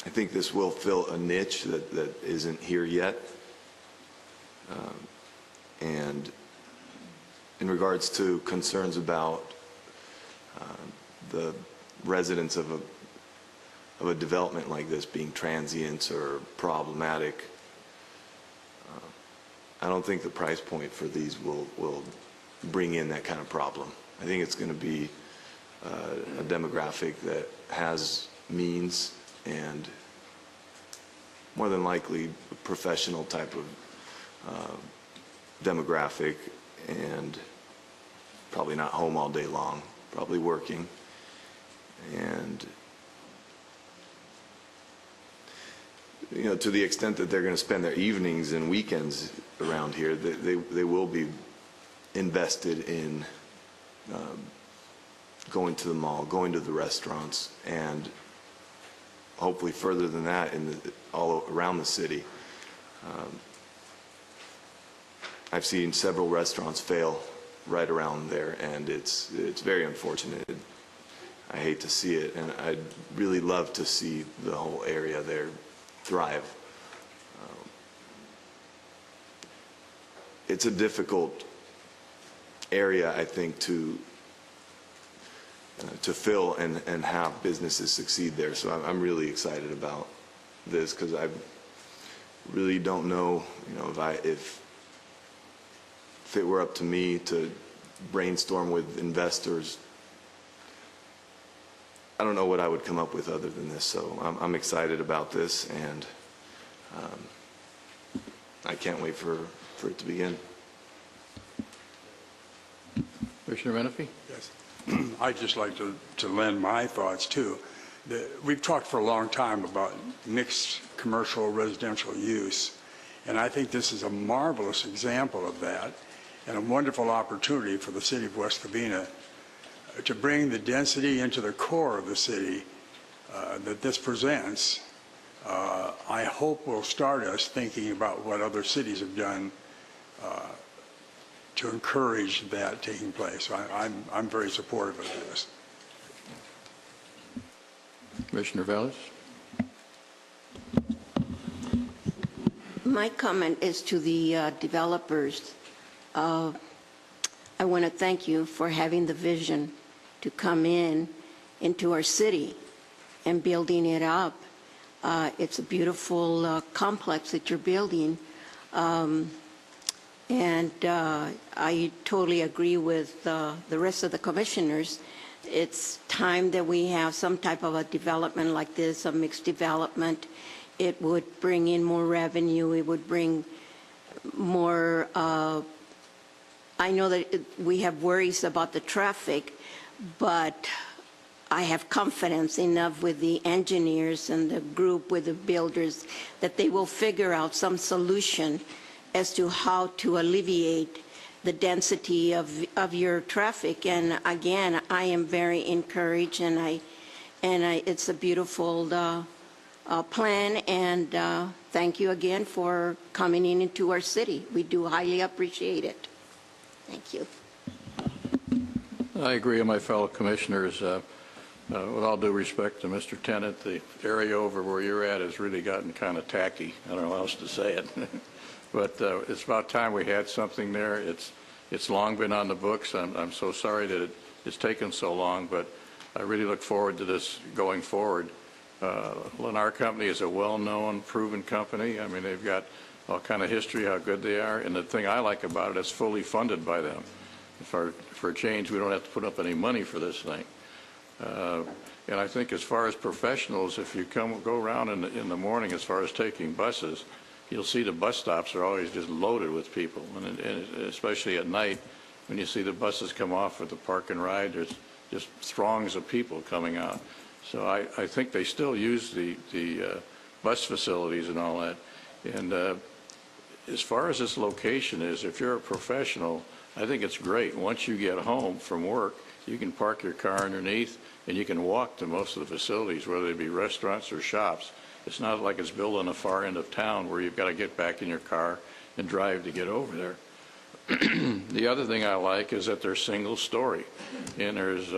I think this will fill a niche that isn't here yet. And in regards to concerns about the residents of a development like this being transient or problematic, I don't think the price point for these will bring in that kind of problem. I think it's going to be a demographic that has means and more than likely a professional type of demographic, and probably not home all day long, probably working. And you know, to the extent that they're going to spend their evenings and weekends around here, they will be invested in going to the mall, going to the restaurants, and hopefully further than that all around the city. I've seen several restaurants fail right around there, and it's very unfortunate. I hate to see it, and I'd really love to see the whole area there thrive. It's a difficult area, I think, to fill and have businesses succeed there. So I'm really excited about this, because I really don't know, you know, if it were up to me to brainstorm with investors, I don't know what I would come up with other than this. So I'm excited about this, and I can't wait for it to begin. Commissioner Menifee? Yes. I'd just like to lend my thoughts, too. We've talked for a long time about mixed commercial residential use, and I think this is a marvelous example of that, and a wonderful opportunity for the city of West Covina to bring the density into the core of the city that this presents. I hope will start us thinking about what other cities have done to encourage that taking place. I'm very supportive of this. Commissioner Velez? My comment is to the developers. I want to thank you for having the vision to come into our city and building it up. It's a beautiful complex that you're building. And I totally agree with the rest of the commissioners. It's time that we have some type of a development like this, a mixed development. It would bring in more revenue. It would bring more, I know that we have worries about the traffic, but I have confidence enough with the engineers and the group with the builders that they will figure out some solution as to how to alleviate the density of your traffic. And again, I am very encouraged, and it's a beautiful plan, and thank you again for coming into our city. We do highly appreciate it. Thank you. I agree with my fellow commissioners. With all due respect to Mr. Tennant, the area over where you're at has really gotten kind of tacky. I don't know how else to say it. But it's about time we had something there. It's long been on the books. I'm so sorry that it's taken so long, but I really look forward to this going forward. Lennar Company is a well-known, proven company. I mean, they've got all kind of history, how good they are. And the thing I like about it, it's fully funded by them. For a change, we don't have to put up any money for this thing. And I think as far as professionals, if you go around in the morning as far as taking buses, you'll see the bus stops are always just loaded with people. And especially at night, when you see the buses come off with the park and ride, there's just throngs of people coming out. So I think they still use the bus facilities and all that. And as far as this location is, if you're a professional, I think it's great. Once you get home from work, you can park your car underneath and you can walk to most of the facilities, whether they be restaurants or shops. It's not like it's built on the far end of town where you've got to get back in your car and drive to get over there. The other thing I like is that they're single story. And there's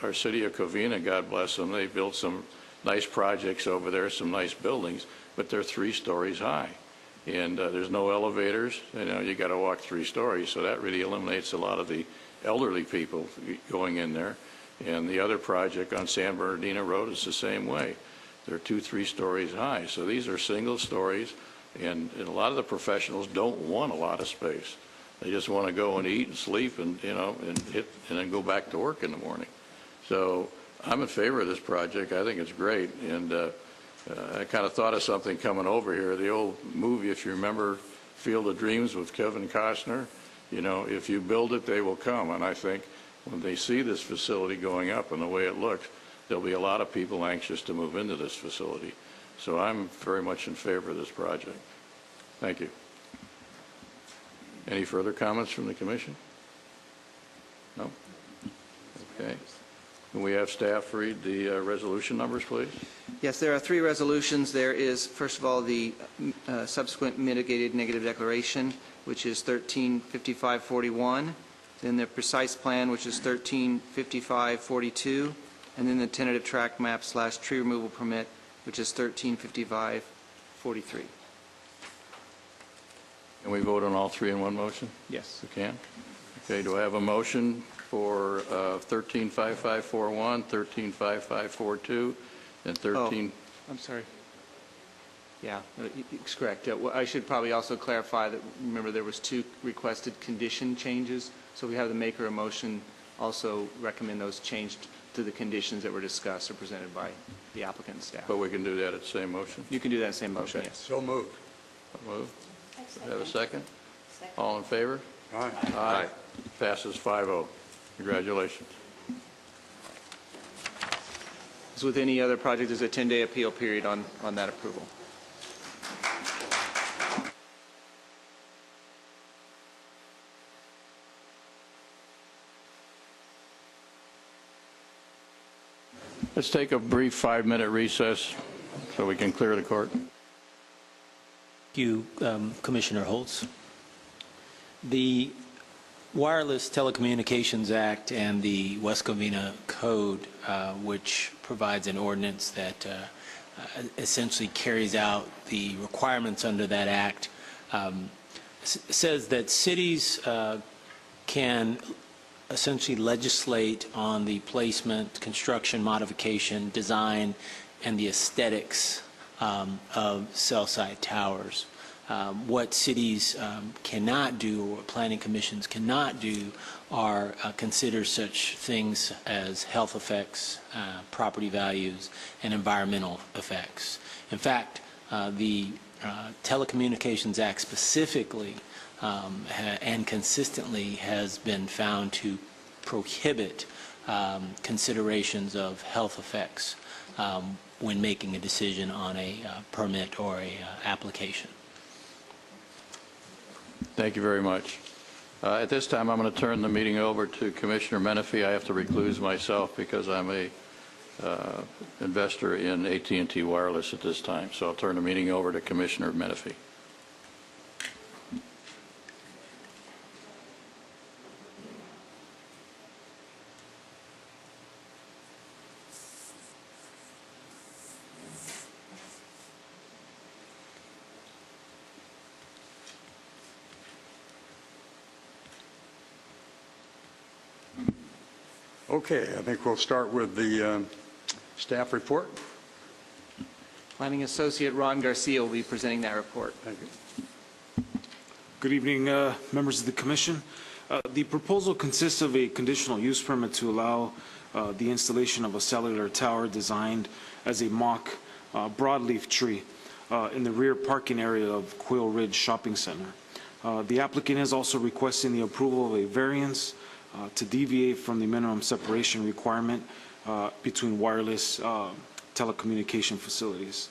our city of Covina, God bless them, they built some nice projects over there, some nice buildings, but they're 3 stories high. And there's no elevators, you got to walk 3 stories, so that really eliminates a lot of the elderly people going in there. And the other project on San Bernardino Road is the same way. They're 2-3 stories high. So these are single stories, and a lot of the professionals don't want a lot of space. They just want to go and eat and sleep and then go back to work in the morning. So I'm in favor of this project. I think it's great. And I kind of thought of something coming over here. The old movie, if you remember, Field of Dreams with Kevin Costner. If you build it, they will come. And I think when they see this facility going up and the way it looks, there'll be a lot of people anxious to move into this facility. So I'm very much in favor of this project. Thank you. Any further comments from the commission? No? Okay. Can we have staff read the resolution numbers, please? Yes, there are 3 resolutions. There is, first of all, the subsequent mitigated negative declaration, which is 135541. Then the precise plan, which is 135542. And then the tentative track map / tree removal permit, which is 135543. Can we vote on all 3 in one motion? Yes. We can. Okay, do I have a motion for 135541, 135542, and 13... I'm sorry. Yeah, it's correct. I should probably also clarify that, remember, there was 2 requested condition changes, so we have the maker of motion also recommend those changed to the conditions that were discussed or presented by the applicant and staff. But we can do that at the same motion? You can do that in the same motion, Okay. yes. So moved. Move. Have a second? All in favor? Aye. Aye. Passes 5-0. Congratulations. As with any other project, there's a 10-day appeal period on that approval. Let's take a brief 5-minute recess so we can clear the court. Thank you, Commissioner Holtz. The Wireless Telecommunications Act and the West Covina Code, which provides an ordinance that essentially carries out the requirements under that act, says that cities can essentially legislate on the placement, construction, modification, design, and the aesthetics of cell site towers. What cities cannot do, or planning commissions cannot do, are consider such things as health effects, property values, and environmental effects. In fact, the Telecommunications Act specifically and consistently has been found to prohibit considerations of health effects when making a decision on a permit or a application. Thank you very much. At this time, I'm going to turn the meeting over to Commissioner Menifee. I have to recluse myself because I'm a investor in AT&T Wireless at this time. So I'll turn the meeting over to Commissioner Menifee. Okay, I think we'll start with the staff report. Planning Associate Ron Garcia will be presenting that report. Thank you. Good evening, members of the Commission. The proposal consists of a conditional use permit to allow the installation of a cellular tower designed as a mock broadleaf tree in the rear parking area of Quail Ridge Shopping Center. The applicant is also requesting the approval of a variance to deviate from the minimum separation requirement between wireless telecommunication facilities.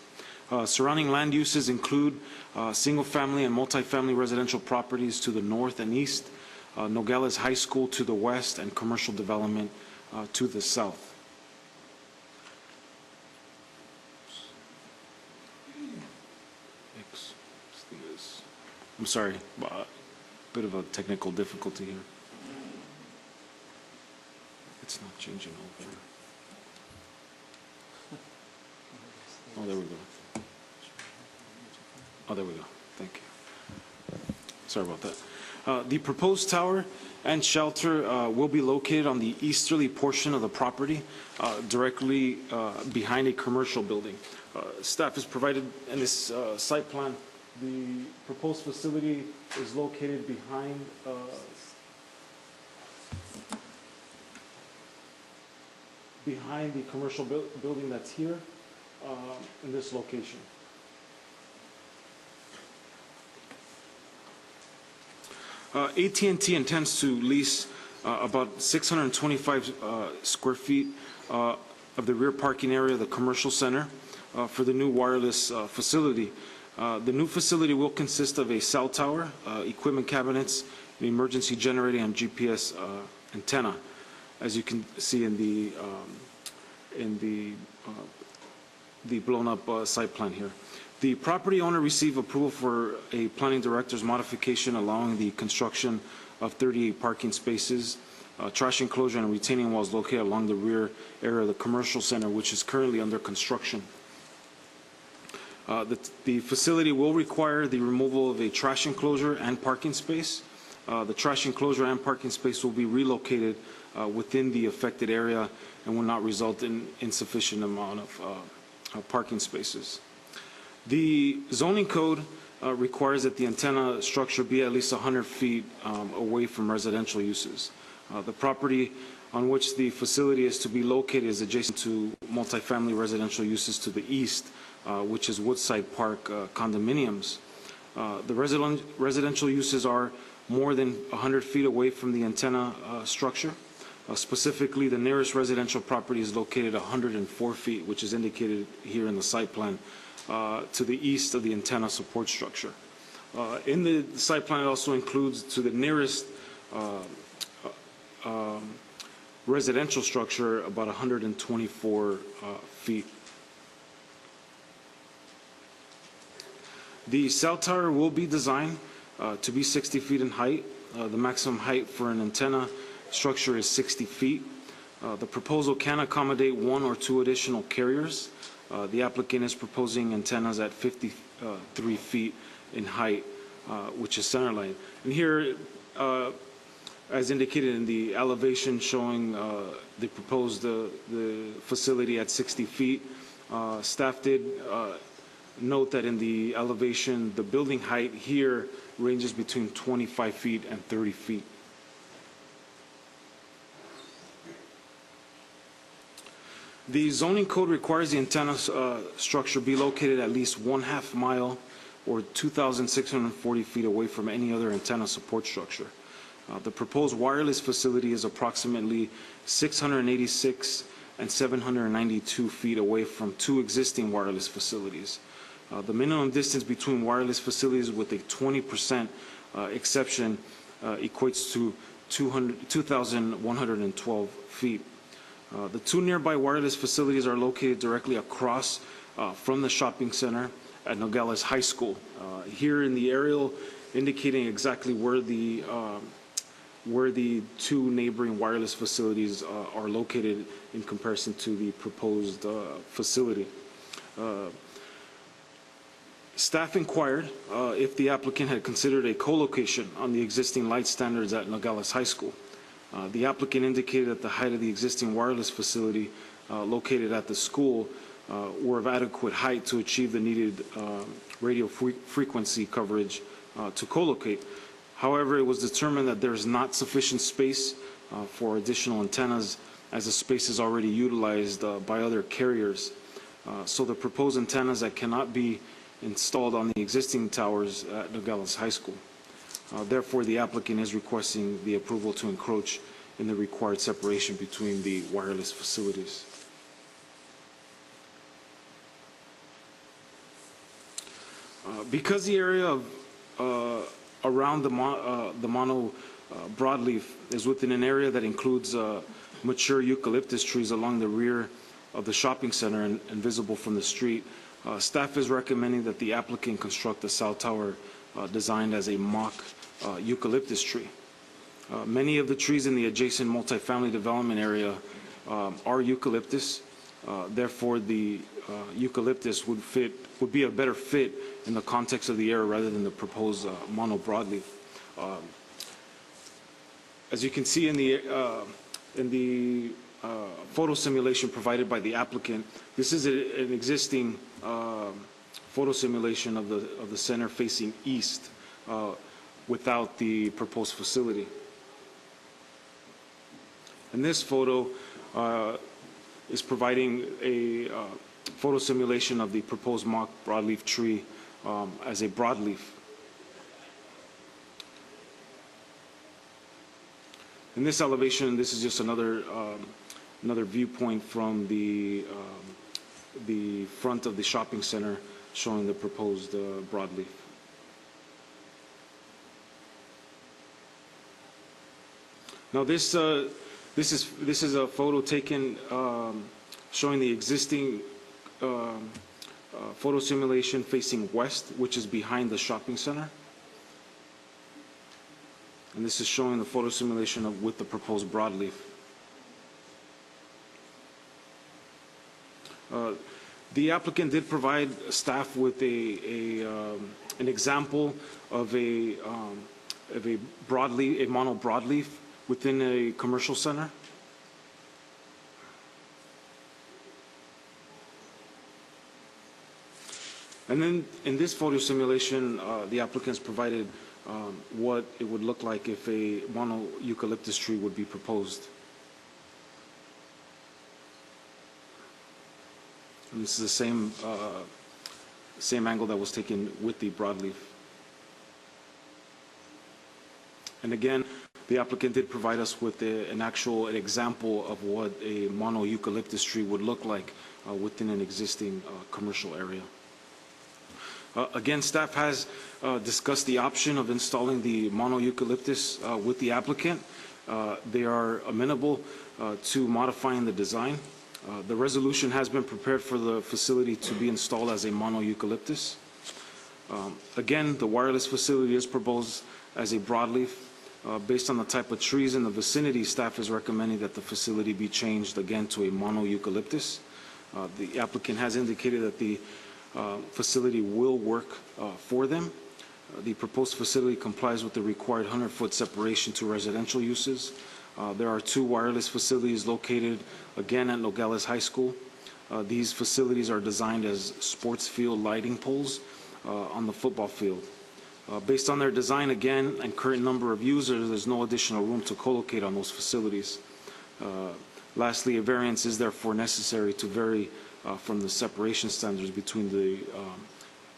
Surrounding land uses include single-family and multifamily residential properties to the north and east, Nogales High School to the west, and commercial development to the south. I'm sorry, a bit of a technical difficulty here. It's not changing over. Oh, there we go. Oh, there we go. Thank you. Sorry about that. The proposed tower and shelter will be located on the easterly portion of the property, directly behind a commercial building. Staff has provided in this site plan. The proposed facility is located behind the commercial building that's here in this location. AT&T intends to lease about 625 square feet of the rear parking area of the commercial center for the new wireless facility. The new facility will consist of a cell tower, equipment cabinets, an emergency generator, and GPS antenna, as you can see in the blown-up site plan here. The property owner received approval for a planning director's modification allowing the construction of 38 parking spaces, trash enclosure, and retaining walls located along the rear area of the commercial center, which is currently under construction. The facility will require the removal of a trash enclosure and parking space. The trash enclosure and parking space will be relocated within the affected area and will not result in insufficient amount of parking spaces. The zoning code requires that the antenna structure be at least 100 feet away from residential uses. The property on which the facility is to be located is adjacent to multifamily residential uses to the east, which is Woodside Park condominiums. The residential uses are more than 100 feet away from the antenna structure. Specifically, the nearest residential property is located 104 feet, which is indicated here in the site plan, to the east of the antenna support structure. In the site plan, it also includes to the nearest residential structure about 124 feet. The cell tower will be designed to be 60 feet in height The maximum height for an antenna structure is 60 feet. The proposal can accommodate 1 or 2 additional carriers. The applicant is proposing antennas at 53 feet in height, which is centerline. And here, as indicated in the elevation showing the proposed the facility at 60 feet, staff did note that in the elevation, the building height here ranges between 25 feet and 30 feet. The zoning code requires the antenna structure be located at least 1/2 mile or 2,640 feet away from any other antenna support structure. The proposed wireless facility is approximately 686 and 792 feet away from 2 existing wireless facilities. The minimum distance between wireless facilities with a 20% exception equates to 2,112 feet. The 2 nearby wireless facilities are located directly across from the shopping center at Nogales High School. Here in the aerial indicating exactly where the 2 neighboring wireless facilities are located in comparison to the proposed facility. Staff inquired if the applicant had considered a co-location on the existing light standards at Nogales High School. The applicant indicated that the height of the existing wireless facility located at the school were of adequate height to achieve the needed radio frequency coverage to co-locate. However, it was determined that there is not sufficient space for additional antennas as the space is already utilized by other carriers. So the proposed antennas that cannot be installed on the existing towers at Nogales High School. Therefore, the applicant is requesting the approval to encroach in the required separation between the wireless facilities. Because the area of around the mono broadleaf is within an area that includes mature eucalyptus trees along the rear of the shopping center and visible from the street, staff is recommending that the applicant construct the south tower designed as a mock eucalyptus tree. Many of the trees in the adjacent multifamily development area are eucalyptus. Therefore, the eucalyptus would be a better fit in the context of the area rather than the proposed mono broadleaf. As you can see in the photo simulation provided by the applicant, this is an existing photo simulation of the center facing east without the proposed facility. And this photo is providing a photo simulation of the proposed mock broadleaf tree as a broadleaf. In this elevation, this is just another viewpoint from the front of the shopping center showing the proposed broadleaf. Now this is a photo taken showing the existing photo simulation facing west, which is behind the shopping center. And this is showing the photo simulation with the proposed broadleaf. The applicant did provide staff with an example of a mono broadleaf within a commercial center. And then in this photo simulation, the applicants provided what it would look like if a mono eucalyptus tree would be proposed. And this is the same angle that was taken with the broadleaf. And again, the applicant did provide us with an example of what a mono eucalyptus tree would look like within an existing commercial area. Again, staff has discussed the option of installing the mono eucalyptus with the applicant. They are amenable to modifying the design. The resolution has been prepared for the facility to be installed as a mono eucalyptus. Again, the wireless facility is proposed as a broadleaf. Based on the type of trees in the vicinity, staff is recommending that the facility be changed again to a mono-eucalyptus. The applicant has indicated that the facility will work for them. The proposed facility complies with the required 100-foot separation to residential uses. There are 2 wireless facilities located again at Nogales High School. These facilities are designed as sports field lighting poles on the football field. Based on their design again and current number of users, there's no additional room to co-locate on those facilities. Lastly, a variance is therefore necessary to vary from the separation standards between the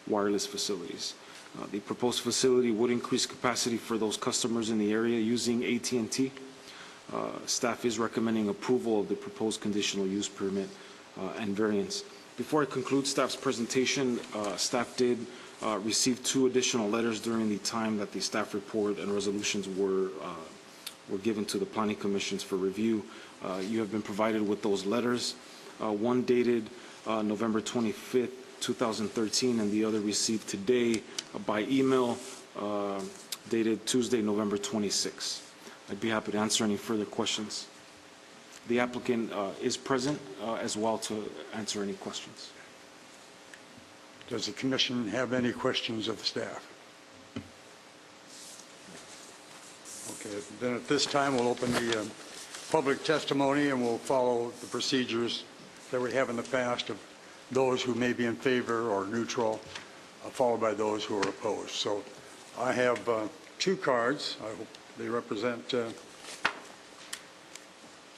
wireless facilities. The proposed facility would increase capacity for those customers in the area using AT&T. Staff is recommending approval of the proposed conditional use permit and variance. Before I conclude staff's presentation, staff did receive 2 additional letters during the time that the staff report and resolutions were given to the planning commissions for review. You have been provided with those letters, one dated November 25th, 2013, and the other received today by email dated Tuesday, November 26th. I'd be happy to answer any further questions. The applicant is present as well to answer any questions. Does the commission have any questions of the staff? Okay, then at this time we'll open the public testimony and we'll follow the procedures that we have in the past of those who may be in favor or neutral, followed by those who are opposed. So I have 2 cards. I hope they represent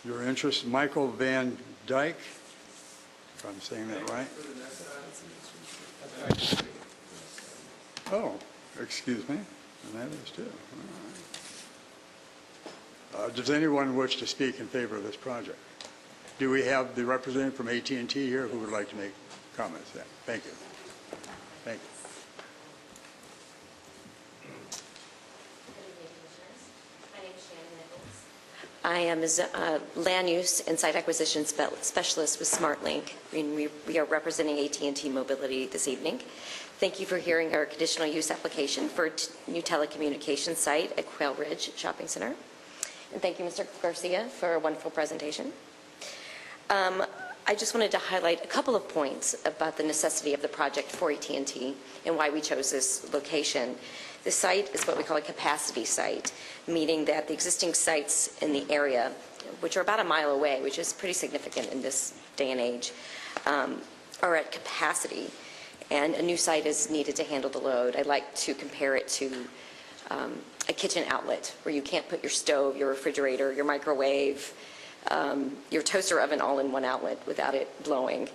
your interest. Michael Van Dyke, if I'm saying that right. Oh, excuse me. And that is too. All right. Does anyone wish to speak in favor of this project? Do we have the representative from AT&T here who would like to make comments? Yeah. Thank you. Thank you. I am a land use and site acquisition specialist with SmartLink. We are representing AT&T Mobility this evening. Thank you for hearing our conditional use application for a new telecommunications site at Quail Ridge Shopping Center. And thank you, Mr. Garcia, for a wonderful presentation. I just wanted to highlight a couple of points about the necessity of the project for AT&T and why we chose this location. The site is what we call a capacity site, meaning that the existing sites in the area, which are about a mile away, which is pretty significant in this day and age, are at capacity, and a new site is needed to handle the load. I like to compare it to a kitchen outlet where you can't put your stove, your refrigerator, your microwave, your toaster oven all in one outlet without it blowing.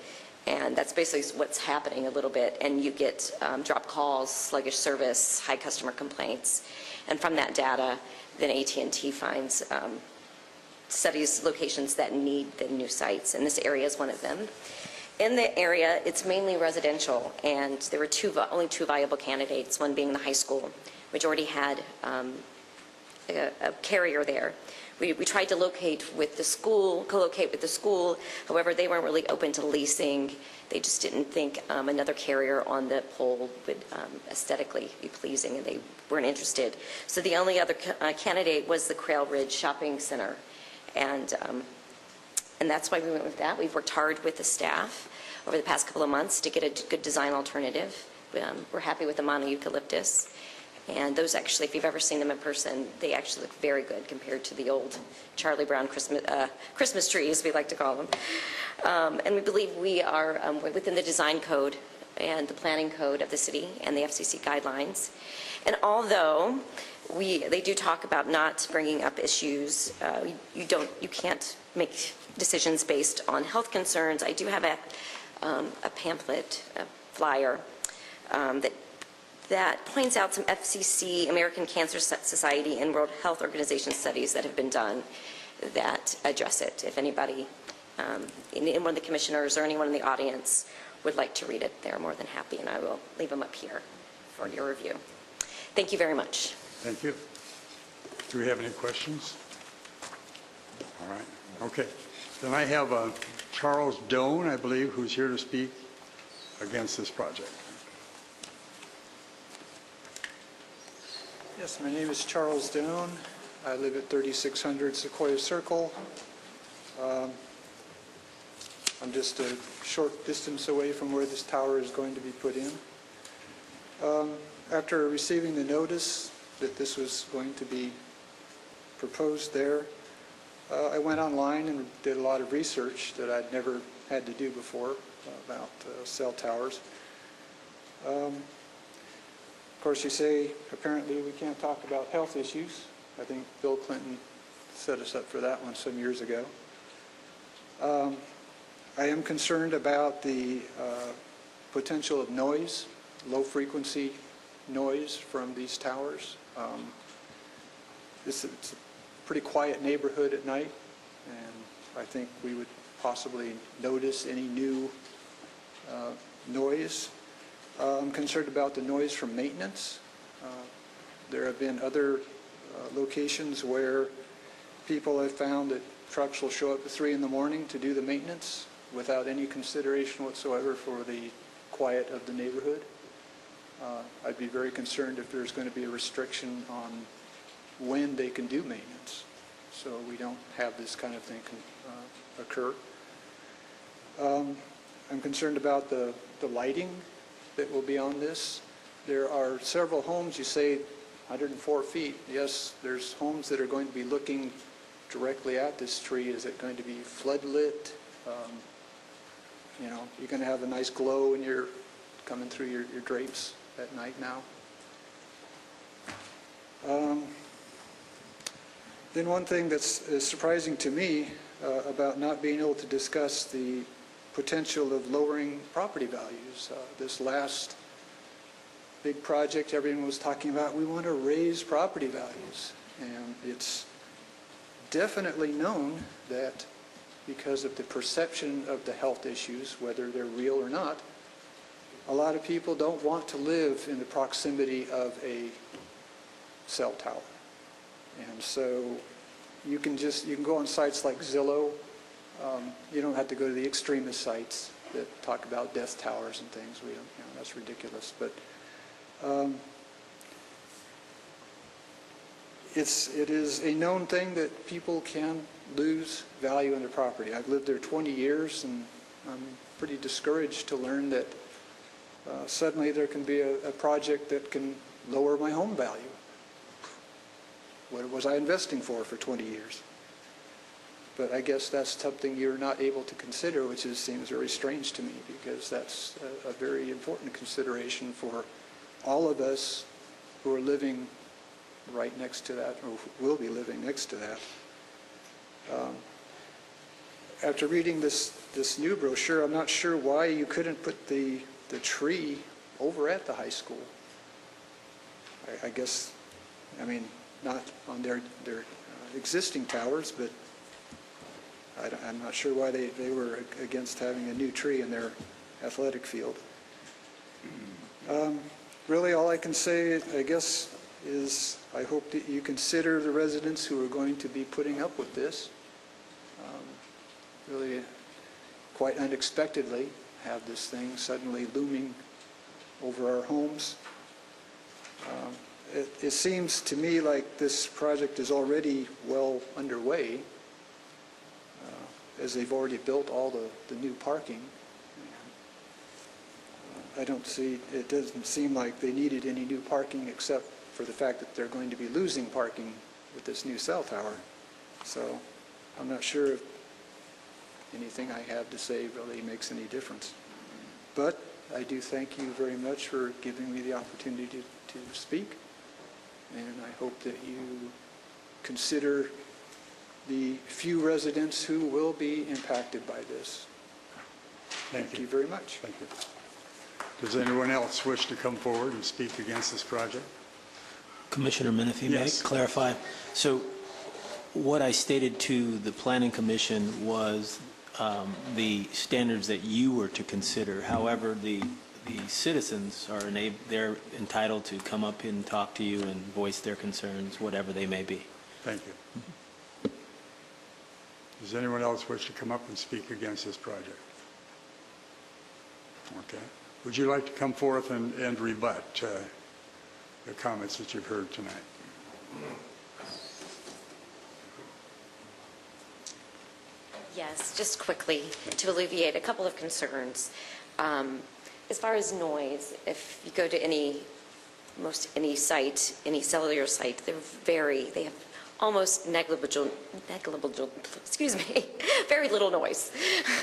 And that's basically what's happening a little bit. And you get drop calls, sluggish service, high customer complaints. And from that data, then AT&T finds studies locations that need the new sites. And this area is one of them. In the area, it's mainly residential. And there were only two viable candidates, one being the high school, which already had a carrier there. We tried to co-locate with the school. However, they weren't really open to leasing. They just didn't think another carrier on the pole would aesthetically be pleasing, and they weren't interested. So the only other candidate was the Quail Ridge Shopping Center, and that's why we went with that. We've worked hard with the staff over the past couple of months to get a good design alternative. We're happy with the mono-eucalyptus. And those actually, if you've ever seen them in person, they actually look very good compared to the old Charlie Brown Christmas trees, we like to call them. And we believe we are within the design code and the planning code of the city and the FCC guidelines. And although they do talk about not bringing up issues, you can't make decisions based on health concerns. I do have a pamphlet, a flyer, that points out some FCC, American Cancer Society, and World Health Organization studies that have been done that address it. If anybody, one of the commissioners or anyone in the audience would like to read it, they're more than happy, and I will leave them up here for your review. Thank you very much. Thank you. Do we have any questions? All right. Okay. Then I have Charles Doan, I believe, who's here to speak against this project. Yes, my name is Charles Doan. I live at 3600 Sequoia Circle. I'm just a short distance away from where this tower is going to be put in. After receiving the notice that this was going to be proposed there, I went online and did a lot of research that I'd never had to do before about cell towers. Of course, you say apparently we can't talk about health issues. I think Bill Clinton set us up for that one some years ago. I am concerned about the potential of noise, low-frequency noise from these towers. It's a pretty quiet neighborhood at night, and I think we would possibly notice any new noise. I'm concerned about the noise from maintenance. There have been other locations where people have found that trucks will show up at 3 in the morning to do the maintenance without any consideration whatsoever for the quiet of the neighborhood. I'd be very concerned if there's going to be a restriction on when they can do maintenance, so we don't have this kind of thing occur. I'm concerned about the lighting that will be on this. There are several homes, you say 104 feet. Yes, there's homes that are going to be looking directly at this tree. Is it going to be floodlit? You know, you're going to have a nice glow when you're coming through your drapes at night now. Then one thing that's surprising to me about not being able to discuss the potential of lowering property values. This last big project everyone was talking about, we want to raise property values. And it's definitely known that because of the perception of the health issues, whether they're real or not, a lot of people don't want to live in the proximity of a cell tower. And so you can go on sites like Zillow. You don't have to go to the extremist sites that talk about death towers and things. We don't, you know, that's ridiculous. But it is a known thing that people can lose value in their property. I've lived there 20 years, and I'm pretty discouraged to learn that suddenly there can be a project that can lower my home value. What was I investing for 20 years? But I guess that's something you're not able to consider, which seems very strange to me, because that's a very important consideration for all of us who are living right next to that, or will be living next to that. After reading this new brochure, I'm not sure why you couldn't put the tree over at the high school. I guess, I mean, not on their existing towers, but I'm not sure why they were against having a new tree in their athletic field. Really, all I can say, I guess, is I hope that you consider the residents who are going to be putting up with this. Really, quite unexpectedly, have this thing suddenly looming over our homes. It seems to me like this project is already well underway, as they've already built all the new parking. It doesn't seem like they needed any new parking except for the fact that they're going to be losing parking with this new cell tower. So I'm not sure if anything I have to say really makes any difference. But I do thank you very much for giving me the opportunity to speak, and I hope that you consider the few residents who will be impacted by this. Thank you very much. Thank you. Does anyone else wish to come forward and speak against this project? Commissioner Min, if you may clarify. So what I stated to the Planning Commission was the standards that you were to consider. However, the citizens they're entitled to come up and talk to you and voice their concerns, whatever they may be. Thank you. Does anyone else wish to come up and speak against this project? Okay. Would you like to come forth and rebut the comments that you've heard tonight? Yes, just quickly to alleviate a couple of concerns. As far as noise, if you go to any site, any cellular site, they have almost negligible, excuse me, very little noise.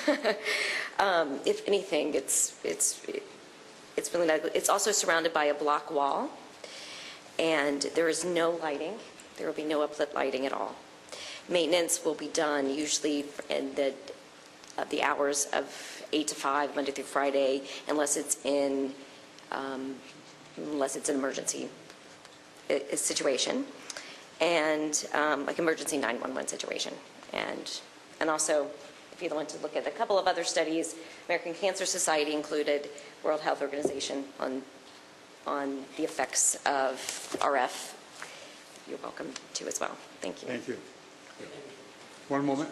If anything, it's really negligible. It's also surrounded by a block wall, and there is no lighting. There will be no uplit lighting at all. Maintenance will be done usually in the hours of 8 to 5, Monday through Friday, unless it's an emergency situation, and like emergency 911 situation. And also, if you want to look at a couple of other studies, American Cancer Society included, World Health Organization on the effects of RF. You're welcome to as well. Thank you. Thank you. One moment.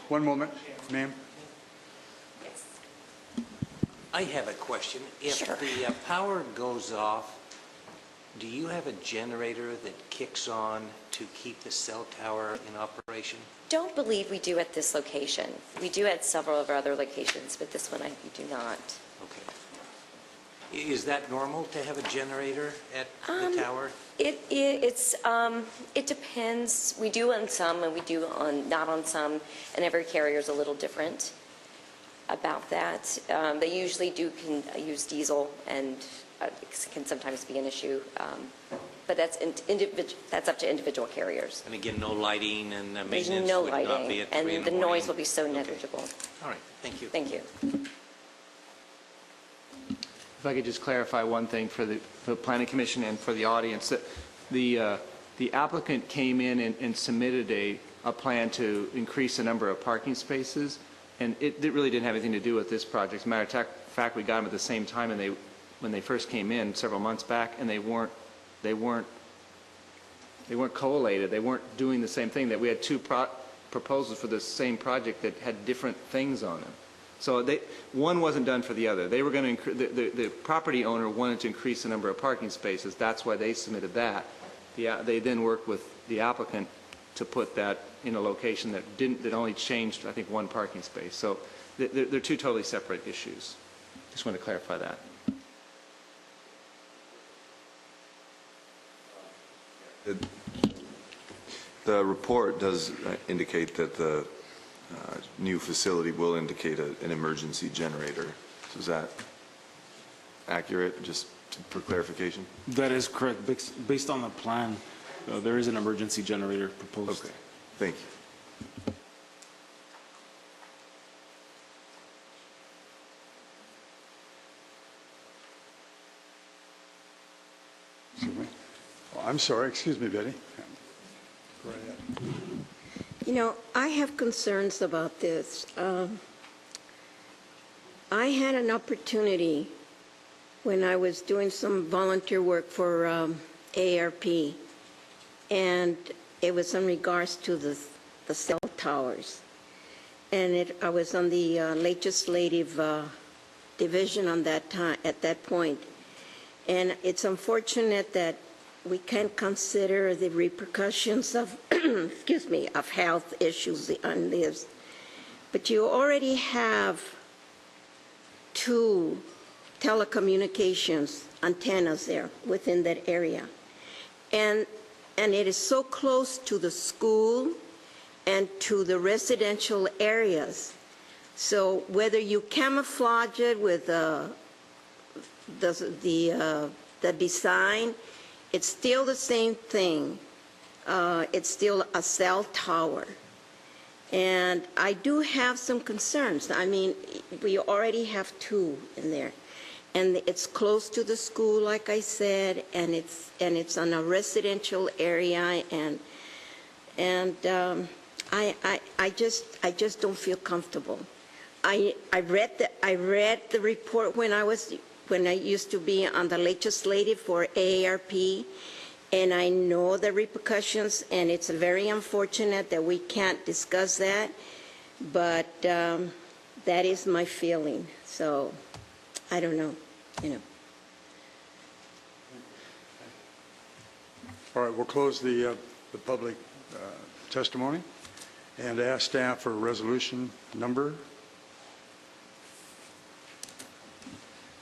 One moment, ma'am. Yes. I have a question. If Sure. the power goes off, do you have a generator that kicks on to keep the cell tower in operation? Don't believe we do at this location. We do at several of our other locations, but this one we do not. Okay. Is that normal to have a generator at the tower? It depends. We do on some, and we do not on some, and every carrier is a little different about that. They usually can use diesel, and it can sometimes be an issue, but that's up to individual carriers. And again, no lighting and maintenance There's no would not lighting, be at 3 in and the the morning? noise will be so negligible. All right, thank you. Thank you. If I could just clarify one thing for the Planning Commission and for the audience, that the applicant came in and submitted a plan to increase the number of parking spaces, and it really didn't have anything to do with this project. As a matter of fact, we got them at the same time, and when they first came in several months back, and they weren't collated. They weren't doing the same thing. That we had two proposals for the same project that had different things on them. So one wasn't done for the other. They were going to the property owner wanted to increase the number of parking spaces. That's why they submitted that. They then worked with the applicant to put that in a location that only changed, I think, one parking space. So they're two totally separate issues. Just want to clarify that. The report does indicate that the new facility will indicate an emergency generator. So is that accurate, just for clarification? That is correct. Based on the plan, there is an emergency generator proposed. Okay, thank you. Excuse me. Oh, I'm sorry. Excuse me, Betty. Go right ahead. You know, I have concerns about this. I had an opportunity when I was doing some volunteer work for AARP, and it was in regards to the cell towers. And I was on the legislative division on that time, at that point. And it's unfortunate that we can't consider the repercussions of, excuse me, of health issues on this. But you already have 2 telecommunications antennas there within that area. And it is so close to the school and to the residential areas. So whether you camouflage it with the design, it's still the same thing. It's still a cell tower. And I do have some concerns. I mean, we already have 2 in there. And it's close to the school, like I said, and it's on a residential area, and I just don't feel comfortable. I read the report when I used to be on the legislative for AARP, and I know the repercussions, and it's very unfortunate that we can't discuss that, but that is my feeling. So I don't know, you know. All right, we'll close the public testimony, and ask staff for a resolution number.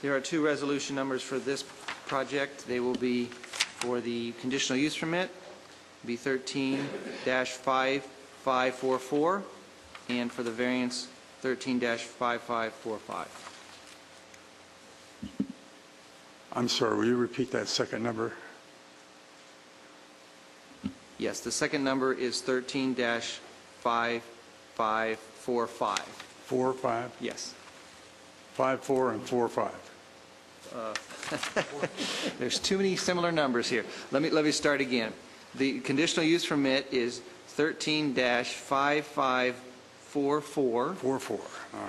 There are two resolution numbers for this project. They will be for the conditional use permit, be 13-5544, and for the variance, 13-5545. I'm sorry, will you repeat that second number? Yes, the second number is 13-5545. 4-5? Yes. 5-4 and 4-5. There's too many similar numbers here. Let me start again. The conditional use permit is 13-5544. 4-4.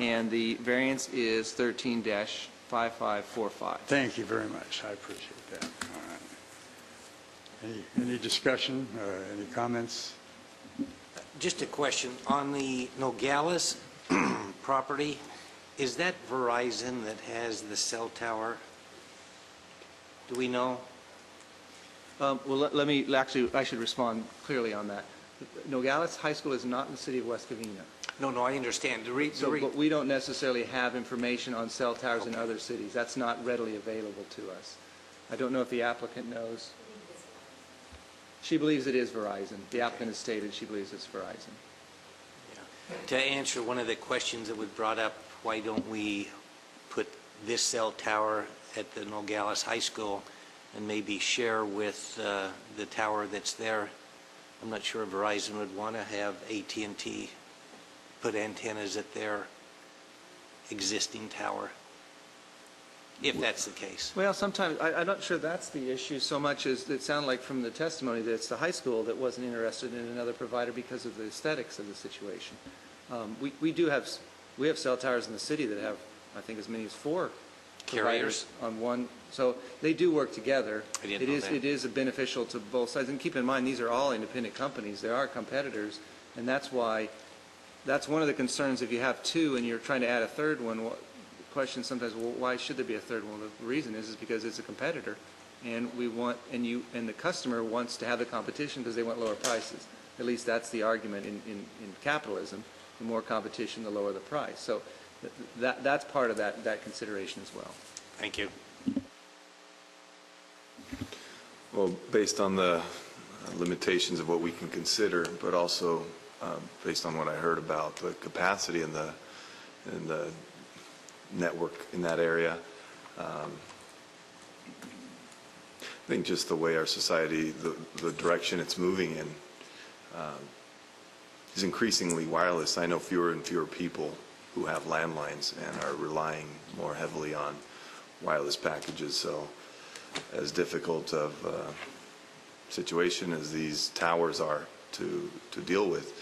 And the variance is 13-5545. Thank you very much. I appreciate that. All right. Any discussion, any comments? Just a question. On the Nogales property, is that Verizon that has the cell tower? Do we know? Well, let me, actually, I should respond clearly on that. Nogales High School is not in the city of West Covina. No, I understand. But we don't necessarily have information on cell towers in other cities. That's not readily available to us. I don't know if the applicant knows. She believes it is Verizon. The applicant has stated she believes it's Verizon. To answer one of the questions that was brought up, why don't we put this cell tower at the Nogales High School and maybe share with the tower that's there? I'm not sure Verizon would want to have AT&T put antennas at their existing tower, if that's the case. Well, sometimes, I'm not sure that's the issue so much as it sounded like from the testimony that it's the high school that wasn't interested in another provider because of the aesthetics of the situation. We have cell towers in the city that have, I think, as many as 4 Carriers on one. So they do work together. I didn't know that. It is beneficial to both sides. And keep in mind, these are all independent companies. There are competitors, and that's why, that's one of the concerns if you have 2 and you're trying to add a third one. The question sometimes, well, why should there be a third one? The reason is because it's a competitor, and we want, and the customer wants to have the competition because they want lower prices. At least that's the argument in capitalism. The more competition, the lower the price. So that's part of that consideration as well. Thank you. Well, based on the limitations of what we can consider, but also based on what I heard about the capacity in the network in that area, I think just the way our society, the direction it's moving in, is increasingly wireless. I know fewer and fewer people who have landlines and are relying more heavily on wireless packages. So as difficult of a situation as these towers are to deal with,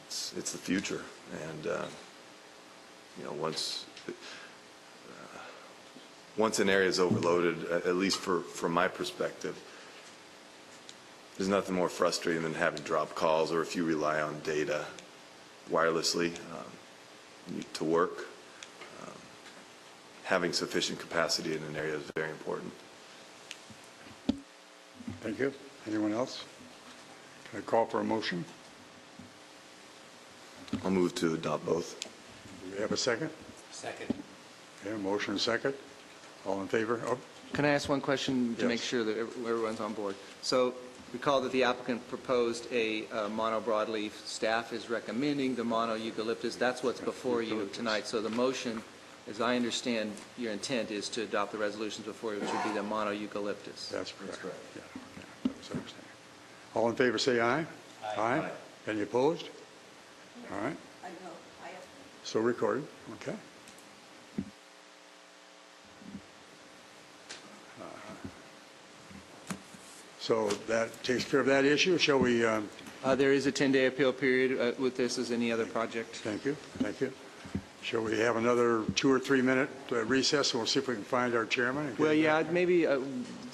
it's the future. And once an area is overloaded, at least from my perspective, there's nothing more frustrating than having drop calls, or if you rely on data wirelessly to work. Having sufficient capacity in an area is very important. Thank you. Anyone else? Can I call for a motion? I'll move to adopt both. Do we have a second? Second. Okay, a motion and a second. All in favor? Oh, Can I ask one question to Yes. make sure that everyone's on board? So recall that the applicant proposed a mono broadleaf. Staff is recommending the mono eucalyptus. That's what's before you tonight. So the motion, as I understand your intent, is to adopt the resolutions before you, which would be the mono eucalyptus. That's correct. Yeah, okay. That was understanding. All in favor, say aye. Aye. Any opposed? All right. I know, I have. So recorded. Okay. So that takes care of that issue. Shall we? There is a 10-day appeal period with this as any other project. Thank you. Thank you. Shall we have another 2 or 3 minute recess, and we'll see if we can find our chairman? And get Well, him yeah, back? maybe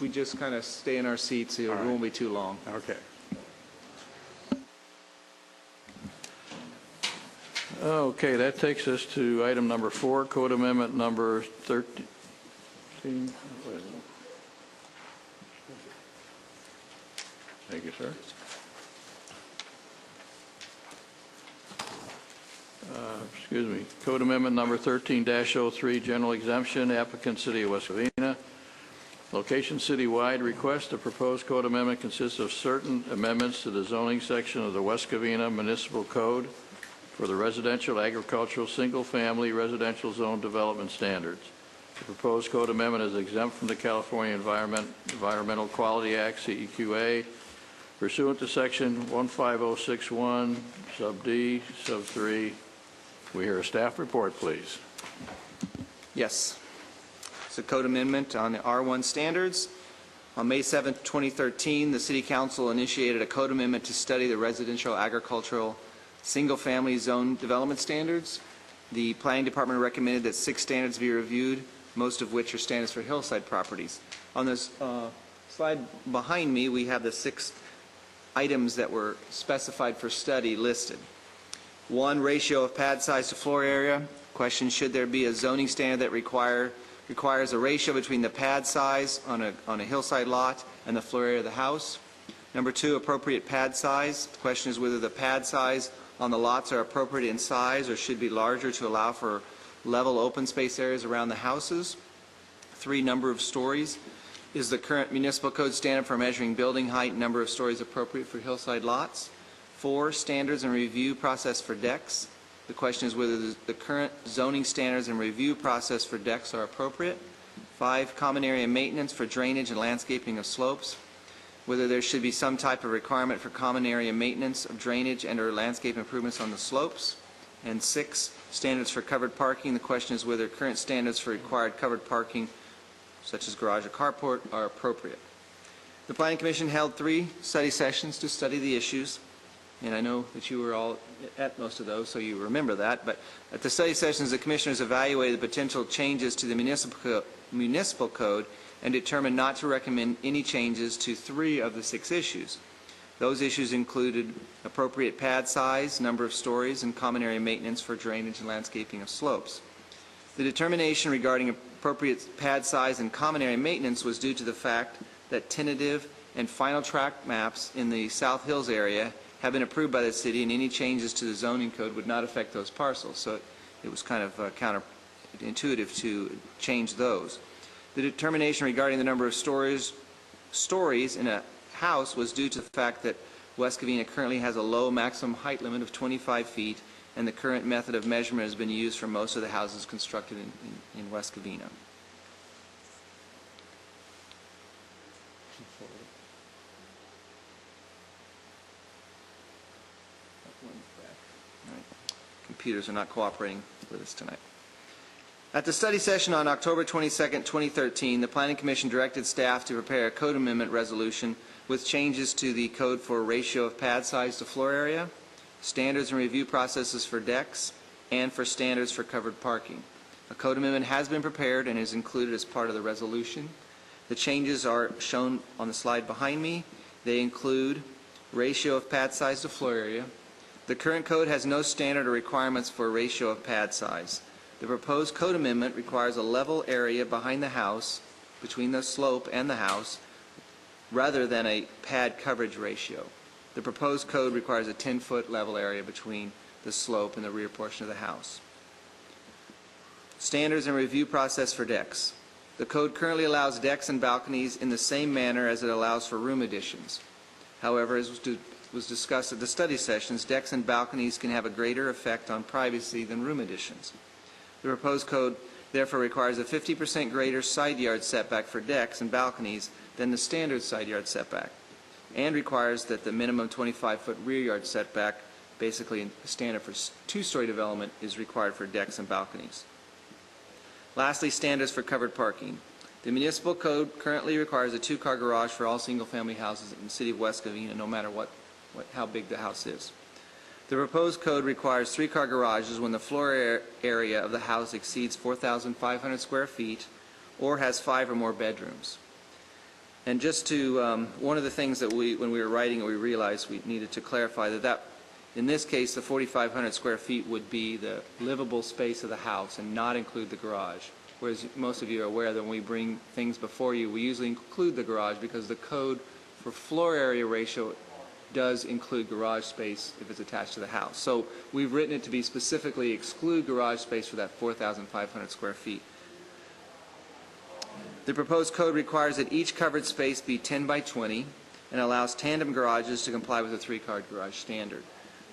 we just kind of stay in our seats. It won't be too long. Okay. Okay, that takes us to item number 4, Code Amendment number 13. Thank you, sir. Code Amendment number 13-03, general exemption, applicant City of West Covina. Location citywide. Request. The proposed code amendment consists of certain amendments to the zoning section of the West Covina Municipal Code for the residential, agricultural, single-family residential zone development standards. The proposed code amendment is exempt from the California Environmental Quality Act, CEQA, pursuant to Section 15061, sub D, sub 3. We hear a staff report, please. Yes. It's a code amendment on the R1 standards. On May 7, 2013, the City Council initiated a code amendment to study the residential, agricultural, single-family zone development standards. The Planning Department recommended that 6 standards be reviewed, most of which are standards for hillside properties. On this slide behind me, we have the 6 items that were specified for study listed. 1, ratio of pad size to floor area. Question, should there be a zoning standard that requires a ratio between the pad size on a hillside lot and the floor area of the house? Number 2, appropriate pad size. The question is whether the pad size on the lots are appropriate in size or should be larger to allow for level open space areas around the houses. 3, number of stories. Is the current municipal code standard for measuring building height and number of stories appropriate for hillside lots? 4, standards and review process for decks. The question is whether the current zoning standards and review process for decks are appropriate. 5, common area maintenance for drainage and landscaping of slopes. Whether there should be some type of requirement for common area maintenance of drainage and or landscape improvements on the slopes. And 6, standards for covered parking. The question is whether current standards for required covered parking, such as garage or carport, are appropriate. The Planning Commission held 3 study sessions to study the issues, and I know that you were all at most of those, so you remember that. But at the study sessions, the commissioners evaluated the potential changes to the municipal code and determined not to recommend any changes to 3 of the 6 issues. Those issues included appropriate pad size, number of stories, and common area maintenance for drainage and landscaping of slopes. The determination regarding appropriate pad size and common area maintenance was due to the fact that tentative and final tract maps in the South Hills area have been approved by the city, and any changes to the zoning code would not affect those parcels. So it was kind of counterintuitive to change those. The determination regarding the number of stories in a house was due to the fact that West Covina currently has a low maximum height limit of 25 feet, and the current method of measurement has been used for most of the houses constructed in West Covina. Computers are not cooperating with us tonight. At the study session on October 22, 2013, the Planning Commission directed staff to prepare a code amendment resolution with changes to the code for ratio of pad size to floor area, standards and review processes for decks, and for standards for covered parking. A code amendment has been prepared and is included as part of the resolution. The changes are shown on the slide behind me. They include ratio of pad size to floor area. The current code has no standard or requirements for ratio of pad size. The proposed code amendment requires a level area behind the house, between the slope and the house, rather than a pad coverage ratio. The proposed code requires a 10-foot level area between the slope and the rear portion of the house. Standards and review process for decks. The code currently allows decks and balconies in the same manner as it allows for room additions. However, as was discussed at the study sessions, decks and balconies can have a greater effect on privacy than room additions. The proposed code therefore requires a 50% greater side yard setback for decks and balconies than the standard side yard setback, and requires that the minimum 25-foot rear yard setback, basically a standard for 2-story development, is required for decks and balconies. Lastly, standards for covered parking. The municipal code currently requires a 2-car garage for all single-family houses in the city of West Covina, no matter how big the house is. The proposed code requires 3-car garages when the floor area of the house exceeds 4,500 square feet or has 5 or more bedrooms. And just to, one of the things that when we were writing it, we realized we needed to clarify that in this case, the 4,500 square feet would be the livable space of the house and not include the garage. Whereas most of you are aware that when we bring things before you, we usually include the garage because the code for floor area ratio does include garage space if it's attached to the house. So we've written it to be specifically exclude garage space for that 4,500 square feet. The proposed code requires that each covered space be 10 by 20 and allows tandem garages to comply with the 3-car garage standard.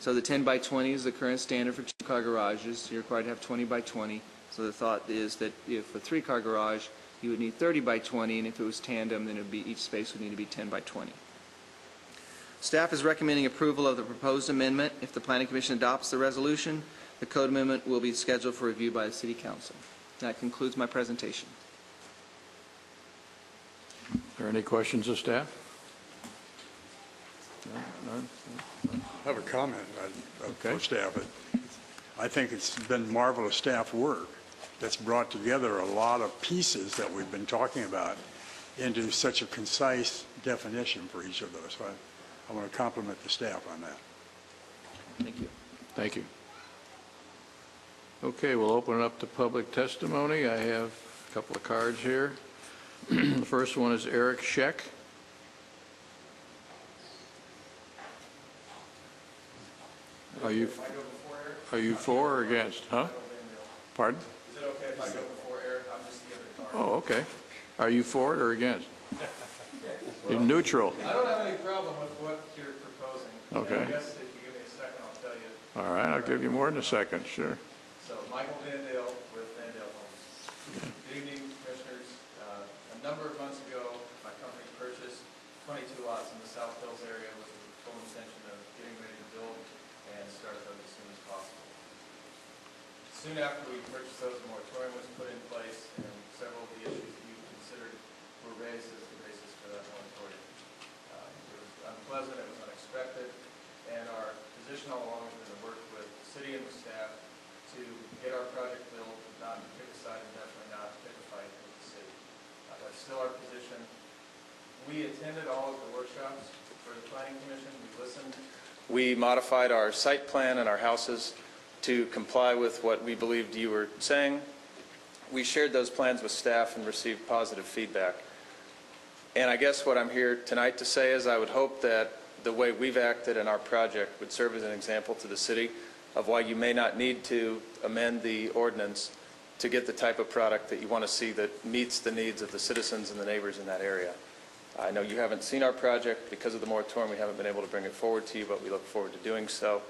So the 10 by 20 is the current standard for 2-car garages. You're required to have 20 by 20. So the thought is that if a 3-car garage, you would need 30 by 20, and if it was tandem, then it would be, each space would need to be 10 by 20. Staff is recommending approval of the proposed amendment. If the Planning Commission adopts the resolution, the code amendment will be scheduled for review by the City Council. That concludes my presentation. Are there any questions of staff? None? I have a comment for staff. I think it's been marvelous staff work that's brought together a lot of pieces that we've been talking about into such a concise definition for each of those. So I want to compliment the staff on that. Thank you. Thank you. Okay, we'll open it up to public testimony. I have a couple of cards here. The first one is Eric Scheck. Are you for or against? Huh? Pardon? Is it okay if I go before Eric? I'm just the other card. Oh, okay. Are you for it or against? You're neutral. I don't have any problem with what you're proposing. Okay. I guess if you give me a second, I'll tell you. All right, I'll give you more than a second, sure. So Michael Vandale with Vandale Homes. Good evening, commissioners. A number of months ago, my company purchased 22 lots in the South Hills area with the full intention of getting ready to build and start those as soon as possible. Soon after we purchased those, a moratorium was put in place, and several of the issues that you considered were raised as the basis for that moratorium. It was unpleasant, it was unexpected, and our position all along has been to work with the city and the staff to get our project built, not pick a side, and definitely not pick a fight with the city. That's still our position. We attended all of the workshops for the Planning Commission. We listened. We modified our site plan and our houses to comply with what we believed you were saying. We shared those plans with staff and received positive feedback. And I guess what I'm here tonight to say is I would hope that the way we've acted in our project would serve as an example to the city of why you may not need to amend the ordinance to get the type of product that you want to see that meets the needs of the citizens and the neighbors in that area. I know you haven't seen our project because of the moratorium. We haven't been able to bring it forward to you, but we look forward to doing so.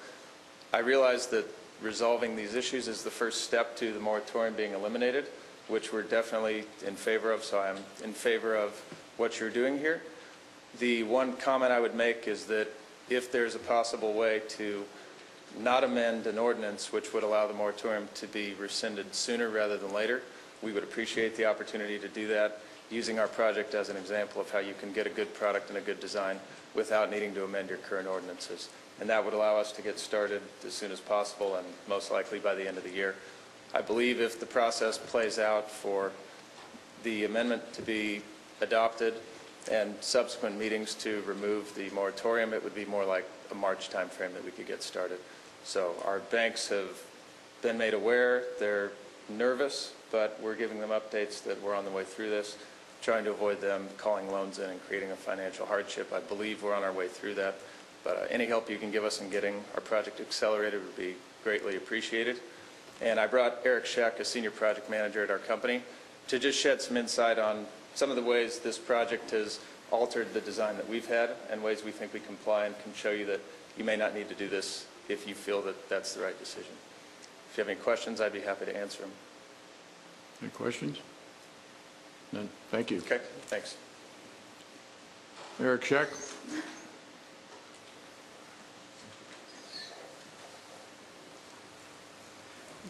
I realize that resolving these issues is the first step to the moratorium being eliminated, which we're definitely in favor of, so I'm in favor of what you're doing here. The one comment I would make is that if there's a possible way to not amend an ordinance which would allow the moratorium to be rescinded sooner rather than later, we would appreciate the opportunity to do that, using our project as an example of how you can get a good product and a good design without needing to amend your current ordinances. And that would allow us to get started as soon as possible and most likely by the end of the year. I believe if the process plays out for the amendment to be adopted and subsequent meetings to remove the moratorium, it would be more like a March timeframe that we could get started. So our banks have been made aware. They're nervous, but we're giving them updates that we're on the way through this, trying to avoid them calling loans in and creating a financial hardship. I believe we're on our way through that, but any help you can give us in getting our project accelerated would be greatly appreciated. And I brought Eric Scheck, a senior project manager at our company, to just shed some insight on some of the ways this project has altered the design that we've had and ways we think we comply, and can show you that you may not need to do this if you feel that that's the right decision. If you have any questions, I'd be happy to answer them. Any questions? None. Thank you. Okay, thanks. Eric Scheck.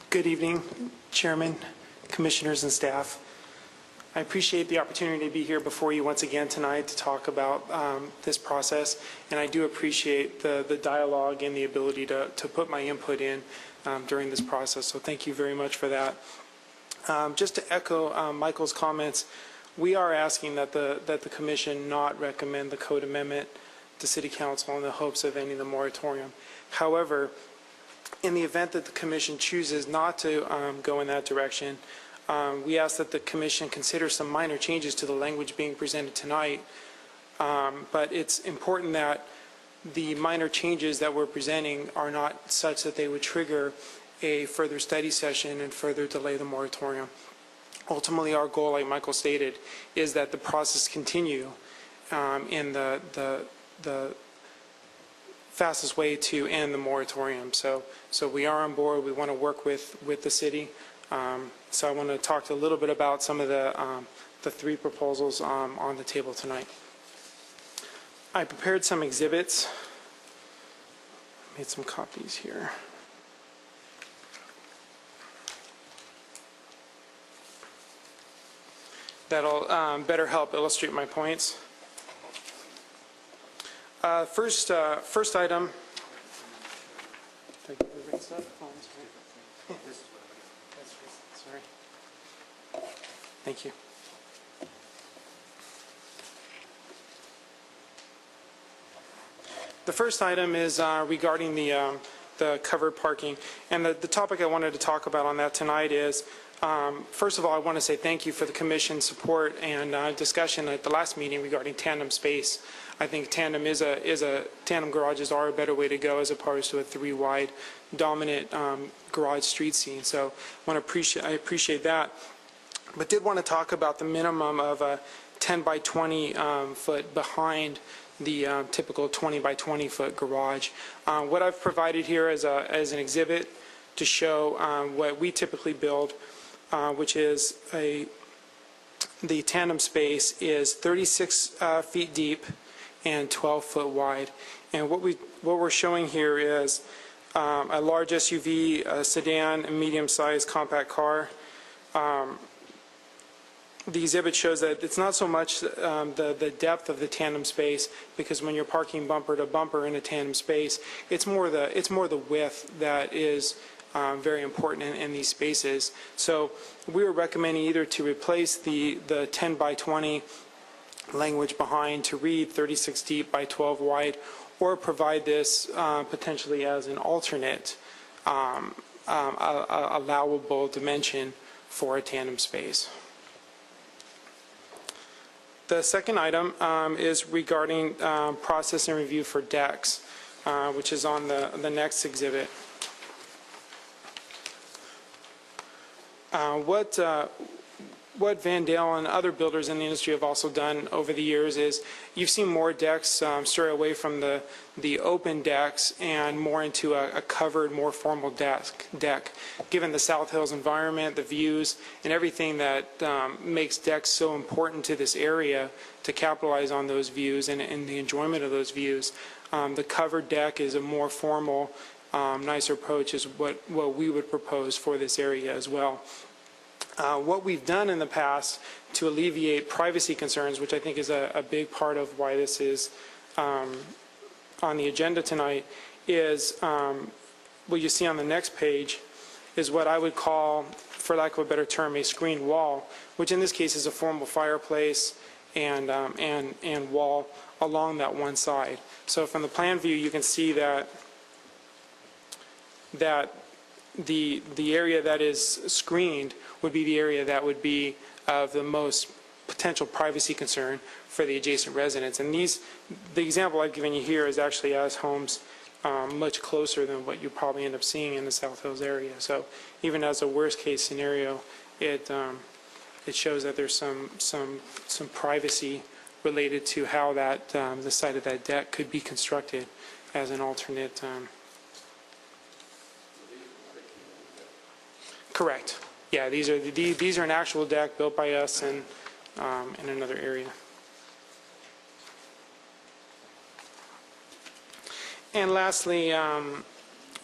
Good evening, Chairman, Commissioners, and staff. I appreciate the opportunity to be here before you once again tonight to talk about this process, and I do appreciate the dialogue and the ability to put my input in during this process, so thank you very much for that. Just to echo Michael's comments, we are asking that the Commission not recommend the code amendment to City Council in the hopes of ending the moratorium. However, in the event that the Commission chooses not to go in that direction, we ask that the Commission consider some minor changes to the language being presented tonight. But it's important that the minor changes that we're presenting are not such that they would trigger a further study session and further delay the moratorium. Ultimately, our goal, like Michael stated, is that the process continue in the fastest way to end the moratorium. So we are on board. We want to work with the city. So I want to talk a little bit about some of the three proposals on the table tonight. I prepared some exhibits. Made some copies here. That'll better help illustrate my points. First item. Did I give the right stuff? Oh, I'm sorry. Sorry. Thank you. The first item is regarding the covered parking, and the topic I wanted to talk about on that tonight is, first of all, I want to say thank you for the commission's support and discussion at the last meeting regarding tandem space. I think tandem garages are a better way to go as opposed to a 3-wide dominant garage street scene. So I appreciate that, but did want to talk about the minimum of a 10 by 20 foot behind the typical 20 by 20 foot garage. What I've provided here as an exhibit to show what we typically build, which is the tandem space is 36 feet deep and 12 foot wide. And what we're showing here is a large SUV, a sedan, a medium-sized compact car. The exhibit shows that it's not so much the depth of the tandem space, because when you're parking bumper to bumper in a tandem space, it's more the width that is very important in these spaces. So we were recommending either to replace the 10 by 20 language behind to read 36 deep by 12 wide, or provide this potentially as an alternate allowable dimension for a tandem space. The second item is regarding process and review for decks, which is on the next exhibit. What Van Dale and other builders in the industry have also done over the years is you've seen more decks stray away from the open decks and more into a covered, more formal deck. Given the South Hills environment, the views, and everything that makes decks so important to this area to capitalize on those views and the enjoyment of those views, the covered deck is a more formal, nicer approach is what we would propose for this area as well. What we've done in the past to alleviate privacy concerns, which I think is a big part of why this is on the agenda tonight, is what you see on the next page is what I would call, for lack of a better term, a screened wall, which in this case is a formal fireplace and wall along that one side. So from the plan view, you can see that the area that is screened would be the area that would be of the most potential privacy concern for the adjacent residents. And the example I've given you here is actually as homes much closer than what you probably end up seeing in the South Hills area. So even as a worst case scenario, it shows that there's some privacy related to how that the site of that deck could be constructed as an alternate. Correct. Yeah, these are an actual deck built by us in another area. And lastly,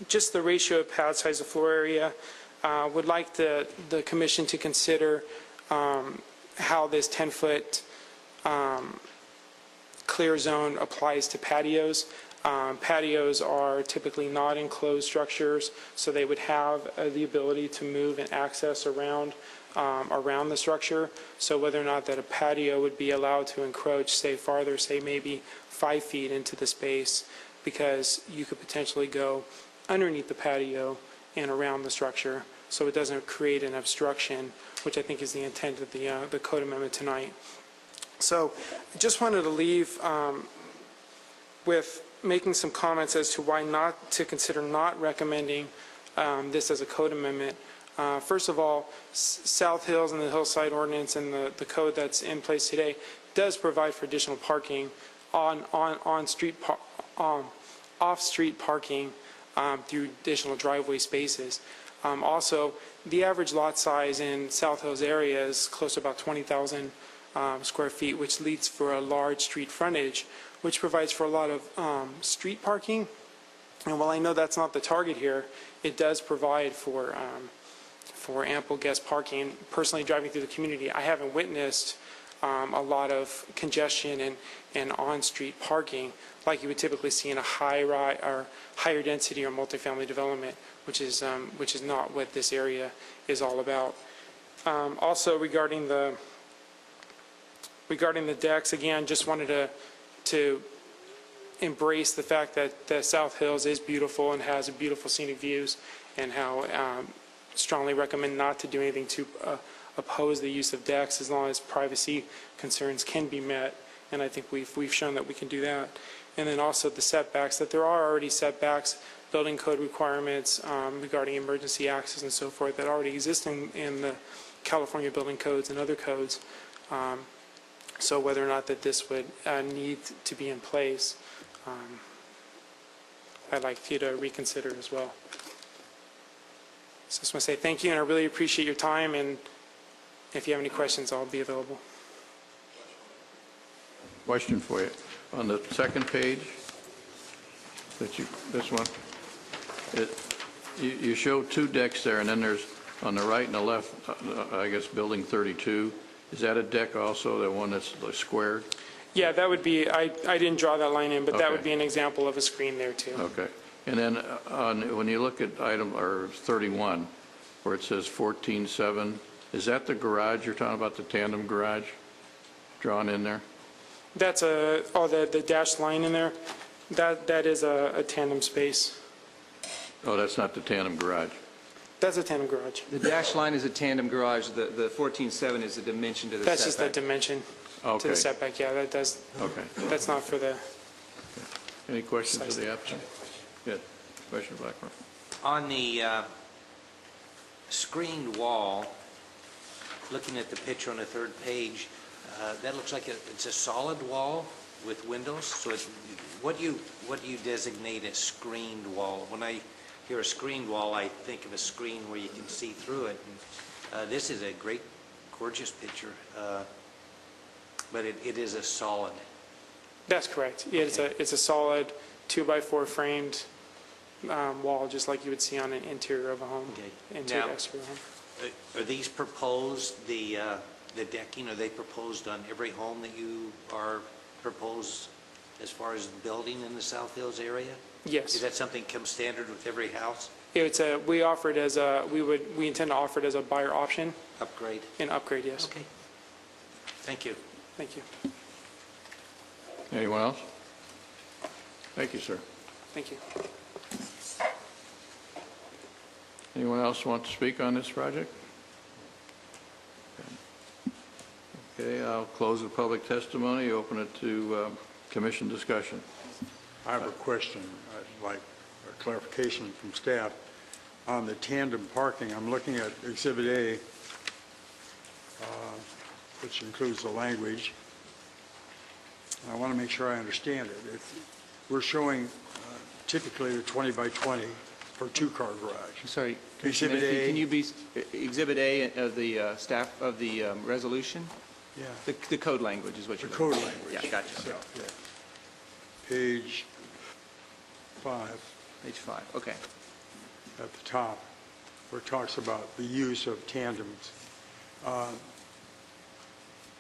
just the ratio of pad size to floor area. Would like the commission to consider how this 10-foot clear zone applies to patios. Patios are typically not enclosed structures, so they would have the ability to move and access around the structure. So whether or not that a patio would be allowed to encroach, say farther, say maybe 5 feet into the space, because you could potentially go underneath the patio and around the structure, so it doesn't create an obstruction, which I think is the intent of the code amendment tonight. So I just wanted to leave with making some comments as to why not to consider not recommending this as a code amendment. First of all, South Hills and the Hillside Ordinance and the code that's in place today does provide for additional parking off-street parking through additional driveway spaces. Also, the average lot size in South Hills area is close to about 20,000 square feet, which leads for a large street frontage, which provides for a lot of street parking. And while I know that's not the target here, it does provide for ample guest parking. Personally, driving through the community, I haven't witnessed a lot of congestion and on-street parking like you would typically see in a higher density or multifamily development, which is not what this area is all about. Also, regarding the decks, again, just wanted to embrace the fact that the South Hills is beautiful and has beautiful scenic views, and how strongly recommend not to do anything to oppose the use of decks as long as privacy concerns can be met, and I think we've shown that we can do that. And then also the setbacks, that there are already setbacks, building code requirements regarding emergency access and so forth that already exist in the California building codes and other codes. So whether or not that this would need to be in place, I'd like you to reconsider as well. So I just want to say thank you, and I really appreciate your time, and if you have any questions, I'll be available. Question for you. On the second page, this one, you show two decks there, and then there's on the right and the left, I guess, building 32. Is that a deck also, the one that's squared? Yeah, that would be, I didn't draw that line in, but that Okay. would be an example of a screen there too. Okay. And then when you look at item 31, where it says 14.7, is that the garage you're talking about, the tandem garage drawn in there? That's the dashed line in there, that is a tandem space. Oh, that's not the tandem garage. That's a tandem garage. The dashed line is a tandem garage. The 14.7 is the dimension to the That's setback. just the dimension to Okay. the setback, yeah, that does, Okay. that's not for the, Any questions of the applicant? Good. Commissioner Blackburn. On the screened wall, looking at the picture on the third page, that looks like it's a solid wall with windows. So what do you designate a screened wall? When I hear a screened wall, I think of a screen where you can see through it. And, this is a great, gorgeous picture, but it is a solid. that's correct. Yeah, it's a solid 2x4 framed wall, just like you would see on an interior of a home, interior Now, exterior home. Are these proposed, the decking, are they proposed on every home that you are proposed as far as building in the South Hills area? Yes. Is that something come standard with every house? We offer it as we intend to offer it as a buyer option. Upgrade? An upgrade, yes. Okay. Thank you. Thank you. Anyone else? Thank you, sir. Thank you. Anyone else want to speak on this project? Okay, I'll close the public testimony, open it to commission discussion. I have a question. I'd like a clarification from staff. On the tandem parking, I'm looking at Exhibit A, which includes the language. I want to make sure I understand it. We're showing typically the 20 by 20 for two-car garage. Sorry, Exhibit A. Can you be Exhibit A of the staff of the resolution? Yeah. The code language is what you're The code looking for. language. Yeah, gotcha. So, yeah. Page 5. Page 5, okay. At the top, where it talks about the use of tandems.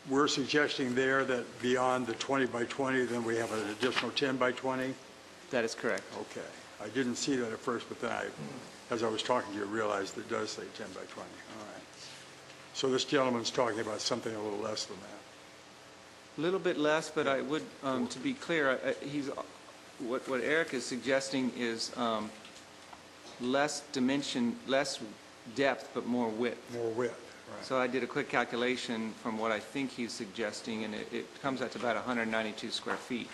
We're suggesting there that beyond the 20 by 20, then we have an additional 10 by 20? That is correct. Okay. I didn't see that at first, but then as I was talking to you, I realized it does say 10 by 20. All right. So this gentleman's talking about something a little less than that. A little bit less, but I would, to be clear, what Eric is suggesting is less dimension, less depth, but more width. More width, right. So I did a quick calculation from what I think he's suggesting, and it comes out to about 192 square feet.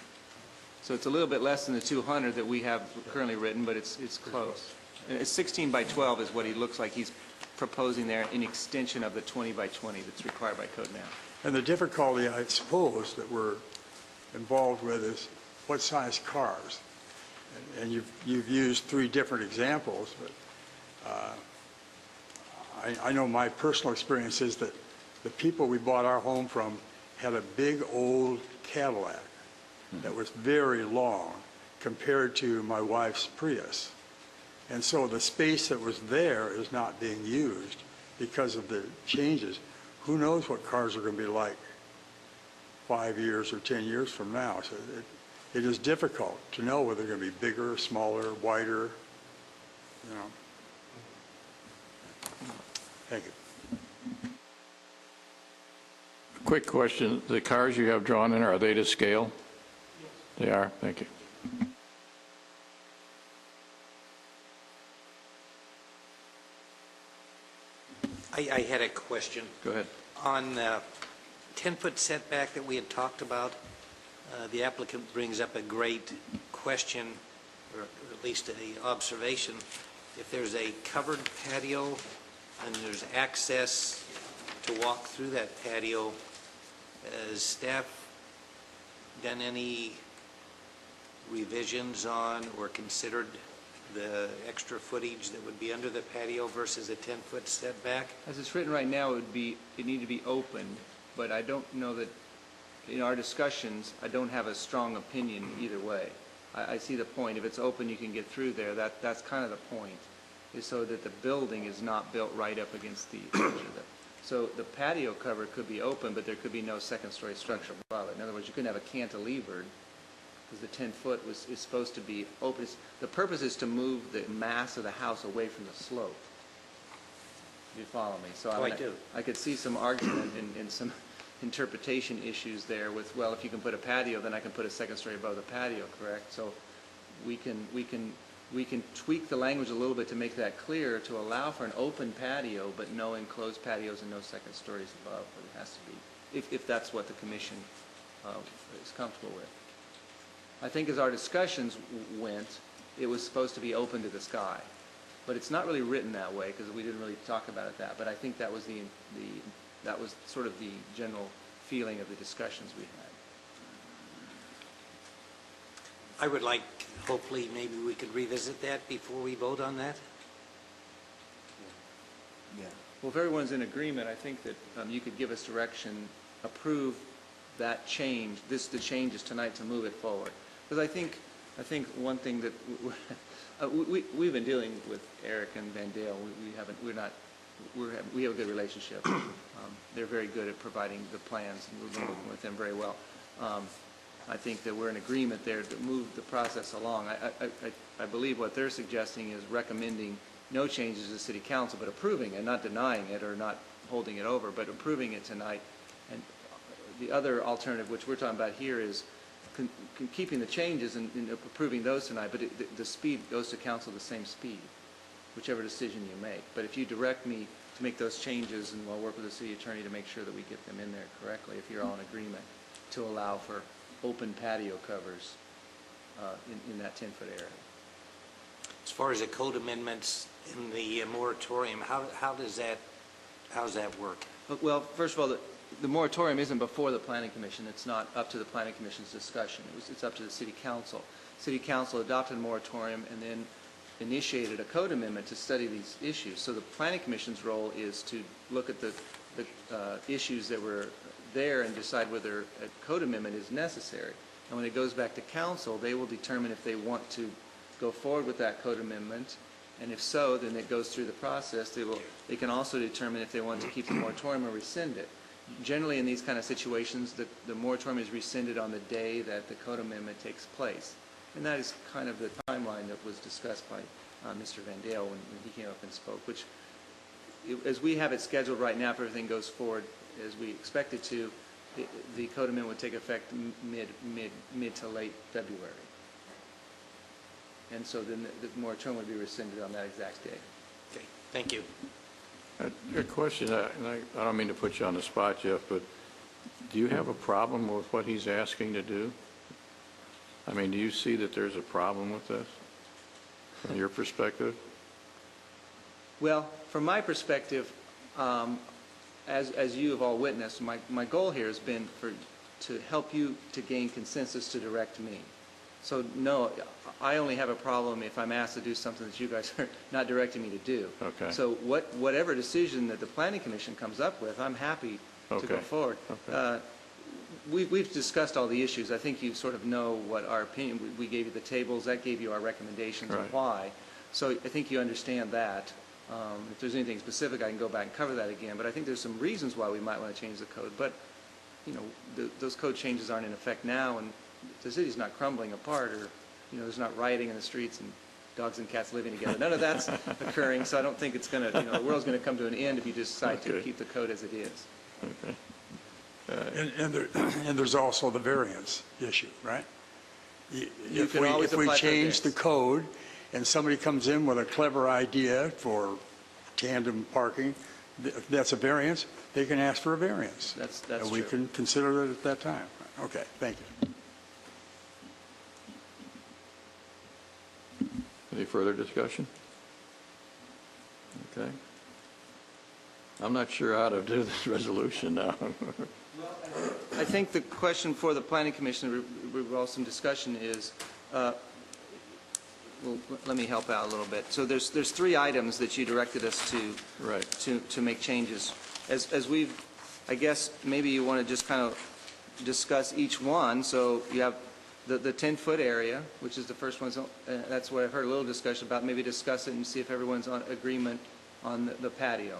So it's a little bit less than the 200 that we have currently written, but it's close. And it's 16 by 12 is what he looks like he's proposing there in extension of the 20 by 20 that's required by code now. And the difficulty, I suppose, that we're involved with is what size cars? And you've used 3 different examples, but I know my personal experience is that the people we bought our home from had a big old Cadillac that was very long compared to my wife's Prius. And so the space that was there is not being used because of the changes. Who knows what cars are going to be like 5 years or 10 years from now. So it is difficult to know whether they're going to be bigger, smaller, wider, you know. Thank you. Quick question. The cars you have drawn in, are they to scale? Yes. They are? Thank you. I had a question. Go ahead. On 10-foot setback that we had talked about, the applicant brings up a great question, or at least an observation. If there's a covered patio and there's access to walk through that patio, has staff done any revisions on or considered the extra footage that would be under the patio versus a 10-foot setback? As it's written right now, it need to be opened, but I don't know that, in our discussions, I don't have a strong opinion either way. I see the point. If it's open, you can get through there. That's kind of the point, is so that the building is not built right up against the edge of it. So the patio cover could be open, but there could be no second-story structure above it. In other words, you couldn't have a cantilevered, because the 10-foot is supposed to be open. The purpose is to move the mass of the house away from the slope. You follow me? So I do. I could see some argument and some interpretation issues there with, well, if you can put a patio, then I can put a second story above the patio, correct? So we can tweak the language a little bit to make that clear, to allow for an open patio, but no enclosed patios and no second stories above. But it has to be, if that's what the commission is comfortable with. I think as our discussions went, it was supposed to be open to the sky. But it's not really written that way because we didn't really talk about it that. But I think that was that was sort of the general feeling of the discussions we had. I would like, hopefully, maybe we could revisit that before we vote on that. Yeah. Well, if everyone's in agreement, I think that you could give us direction, approve that change, the changes tonight to move it forward. Because I think one thing that we've been dealing with Eric and Van Dale. We have a good relationship. They're very good at providing the plans, and we've been working with them very well. I think that we're in agreement there to move the process along. I believe what they're suggesting is recommending no changes to City Council, but approving it, not denying it or not holding it over, but approving it tonight. And the other alternative, which we're talking about here, is keeping the changes and approving those tonight, but the speed goes to council the same speed, whichever decision you make. But if you direct me to make those changes, and I'll work with the city attorney to make sure that we get them in there correctly, if you're all in agreement, to allow for open patio covers in that 10-foot area. As far as the code amendments in the moratorium, how does that work? Well, first of all, the moratorium isn't before the Planning Commission. It's not up to the Planning Commission's discussion. It's up to the City Council. City Council adopted a moratorium and then initiated a code amendment to study these issues. So the Planning Commission's role is to look at the issues that were there and decide whether a code amendment is necessary. And when it goes back to Council, they will determine if they want to go forward with that code amendment. And if so, then it goes through the process. They can also determine if they want to keep the moratorium or rescind it. Generally, in these kind of situations, the moratorium is rescinded on the day that the code amendment takes place. And that is kind of the timeline that was discussed by Mr. Van Dale when he came up and spoke, which, as we have it scheduled right now, if everything goes forward as we expect it to, the code amendment would take effect mid to late February. And so then the moratorium would be rescinded on that exact day. Okay, thank you. A question, and I don't mean to put you on the spot, Jeff, but do you have a problem with what he's asking to do? I mean, do you see that there's a problem with this from your perspective? Well, from my perspective, as you have all witnessed, my goal here has been to help you to gain consensus to direct me. So no, I only have a problem if I'm asked to do something that you guys are not directing me to do. Okay. So whatever decision that the Planning Commission comes up with, I'm happy to go Okay. forward. Okay. We've discussed all the issues. I think you sort of know what our opinion, we gave you the tables, that gave you our recommendations and Right. why. So I think you understand that. If there's anything specific, I can go back and cover that again. But I think there's some reasons why we might want to change the code. But, you know, those code changes aren't in effect now, and the city's not crumbling apart, or, you know, there's not rioting in the streets and dogs and cats living together. None of that's occurring, so I don't think it's going to, you know, the world's going to come to an end if you decide to Okay. keep the code as it is. Okay. And there's also the variance issue, right? You can always If we apply for a change the variance. code and somebody comes in with a clever idea for tandem parking, that's a variance, they can ask for a variance. That's And we true. can consider it at that time. Okay, thank you. Any further discussion? Okay. I'm not sure how to do this resolution now. I think the question for the Planning Commission, revolves some discussion, is, well, let me help out a little bit. So there's three items that you directed us to, Right. to make changes. As we've, I guess, maybe you want to just kind of discuss each one. So you have the 10-foot area, which is the first one. That's what I heard a little discussion about. Maybe discuss it and see if everyone's on agreement on the patio,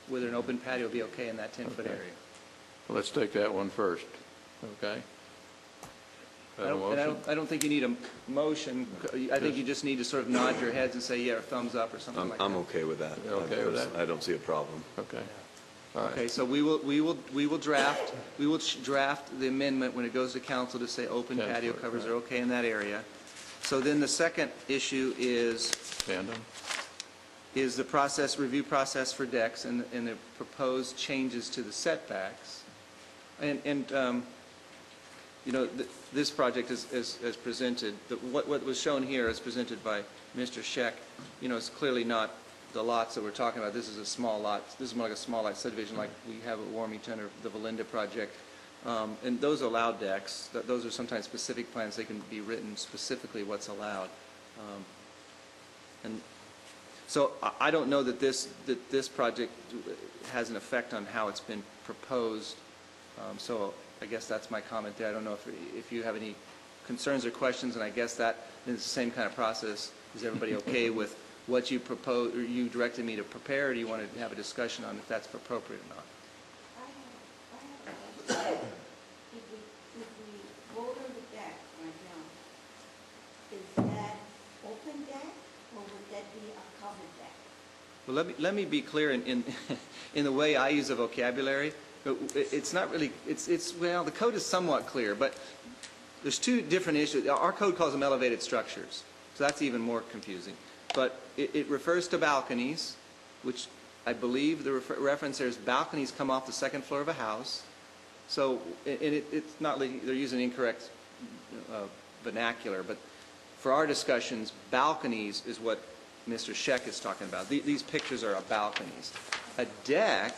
whether an open patio would be okay in that 10-foot Okay. area. Well, let's take that one first, okay? Have a motion? I don't think you need a motion. I think you just need to sort of nod your heads and say, yeah, or thumbs up or something like that. I'm okay with that. You're okay with that? I don't see a problem. Okay. All right. Okay, so we will draft the amendment when it goes to council to say open 10 patio foot, covers right. are okay in that area. So then the second issue is Tandem? the review process for decks and the proposed changes to the setbacks. And you know, this project is presented, what was shown here as presented by Mr. Scheck, you know, it's clearly not the lots that we're talking about. This is a small lot. This is more like a small lot subdivision like we have at Warmington or the Valinda project. And those allow decks. Those are sometimes specific plans. They can be written specifically what's allowed. And so I don't know that this project has an effect on how it's been proposed. So I guess that's my comment there. I don't know if you have any concerns or questions, and I guess that is the same kind of process. Is everybody okay with what you propose, or you directed me to prepare, or do you want to have a discussion on if that's appropriate or not? I have a question. If we vote on the deck right now, is that open deck or would that be a covered deck? Well, let me be clear in the way I use the vocabulary. It's not really, well, the code is somewhat clear, but there's two different issues. Our code calls them elevated structures, so that's even more confusing. But it refers to balconies, which I believe the reference there is balconies come off the second floor of a house. So it's not, they're using incorrect vernacular, but for our discussions, balconies is what Mr. Scheck is talking about. These pictures are of balconies. A deck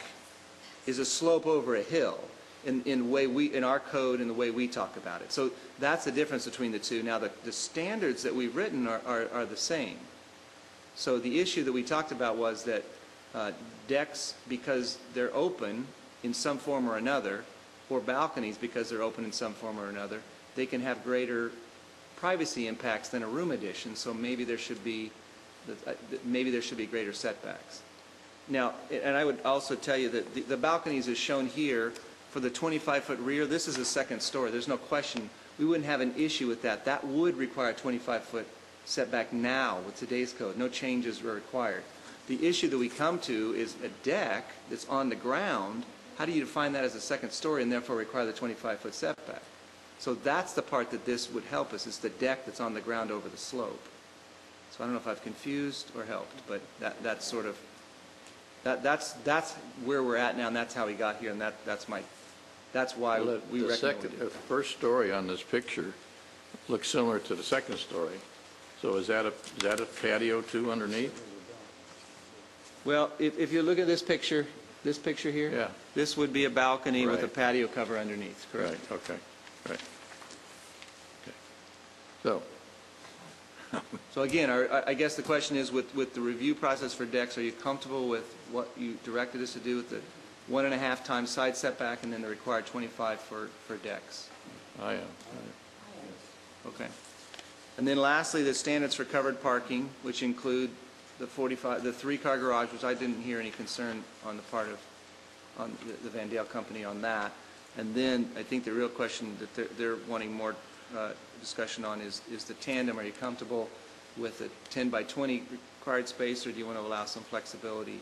is a slope over a hill in our code and the way we talk about it. So that's the difference between the two. Now, the standards that we've written are the same. So the issue that we talked about was that decks, because they're open in some form or another, or balconies, because they're open in some form or another, they can have greater privacy impacts than a room addition. So maybe there should be greater setbacks. Now, and I would also tell you that the balconies is shown here for the 25-foot rear. This is a second story. There's no question. We wouldn't have an issue with that. That would require a 25-foot setback now with today's code. No changes are required. The issue that we come to is a deck that's on the ground. How do you define that as a second story and therefore require the 25-foot setback? So that's the part that this would help us. It's the deck that's on the ground over the slope. So I don't know if I've confused or helped, but that's sort of that's where we're at now, and that's how we got here, and that's why we recommend The first story on this picture looks similar to the second story. So is that a patio too underneath? Well, if you look at this picture here, Yeah. this would be a balcony with a Right. patio cover underneath, correct? Right, okay, right. Okay. So, So again, I guess the question is, with the review process for decks, are you comfortable with what you directed us to do with the 1.5 times side setback and then the required 25 for decks? I am. Okay. And then lastly, the standards for covered parking, which include the 3-car garage, which I didn't hear any concern on the part of the Van Dale company on that. And then I think the real question that they're wanting more discussion on is the tandem. Are you comfortable with a 10 by 20 required space, or do you want to allow some flexibility,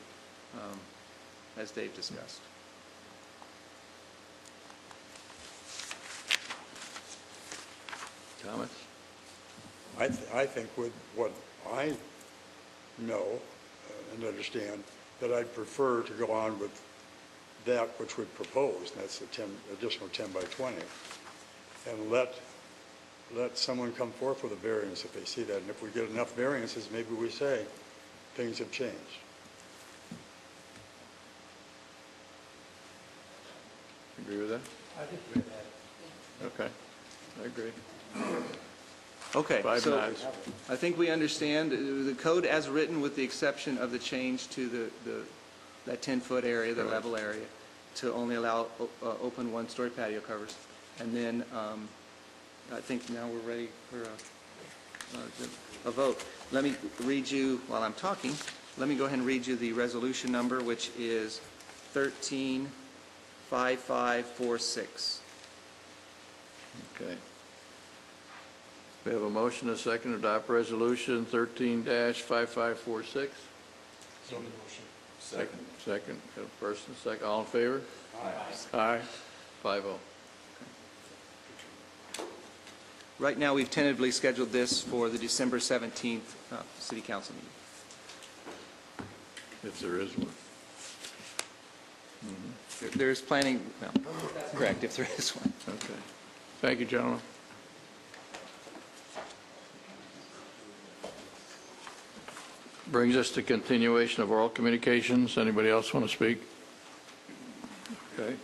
as Dave discussed? Comments? I think with what I know and understand, that I'd prefer to go on with that which we proposed, and that's the additional 10 by 20, and let someone come forth with a variance if they see that. And if we get enough variances, maybe we say things have changed. Agree with that? I think we're that. Okay, I agree. Okay, 5 so nods. I think we understand the code as written, with the exception of the change to that 10-foot area, the level area, to only allow open one-story patio covers. And then I think now we're ready for a vote. Let me read you, while I'm talking, let me go ahead and read you the resolution number, which is 135546. Okay. We have a motion, a second, to adopt resolution 13-5546. So the motion. Second. Second, got a first and second, all in favor? Aye. Aye. 5-0. Right now, we've tentatively scheduled this for the December 17th City Council meeting. If there is one. There's planning, well, correct, if there is one. Okay. Thank you, gentlemen. Brings us to continuation of oral communications. Anybody else want to speak? Okay.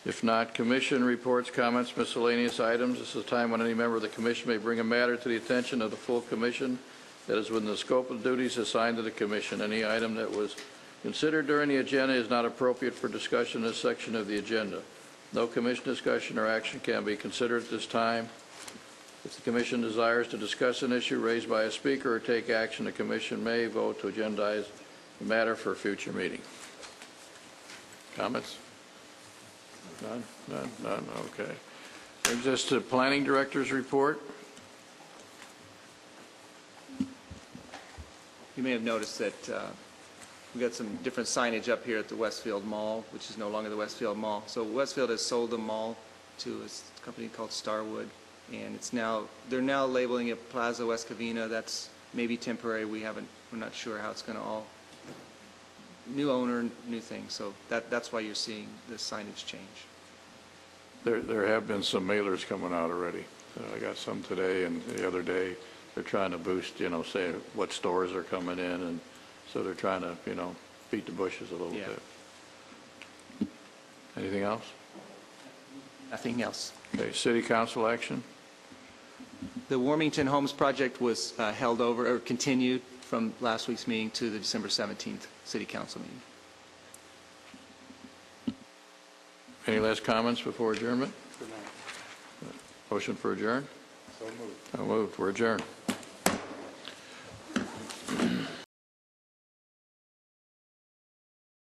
If not, commission reports, comments, miscellaneous items. This is a time when any member of the commission may bring a matter to the attention of the full commission that is within the scope of duties assigned to the commission. Any item that was considered during the agenda is not appropriate for discussion in this section of the agenda. No commission discussion or action can be considered at this time. If the commission desires to discuss an issue raised by a speaker or take action, the commission may vote to agendize the matter for a future meeting. Comments? None? None? None? Okay. Brings us to planning director's report. You may have noticed that we got some different signage up here at the Westfield Mall, which is no longer the Westfield Mall. So Westfield has sold the mall to a company called Starwood, and they're now labeling it Plaza West Covina. That's maybe temporary. We're not sure how it's going to all. New owner, new thing. So that's why you're seeing the signage change. There have been some mailers coming out already. I got some today and the other day. They're trying to boost, say what stores are coming in, and so they're trying to, beat the bushes a little bit. Anything else? Nothing else. Okay, city council action? The Warmington Homes project was held over, or continued from last week's meeting to the December 17th City Council meeting. Any last comments before adjournment? Motion for adjourn? So moved. So moved. We're adjourned.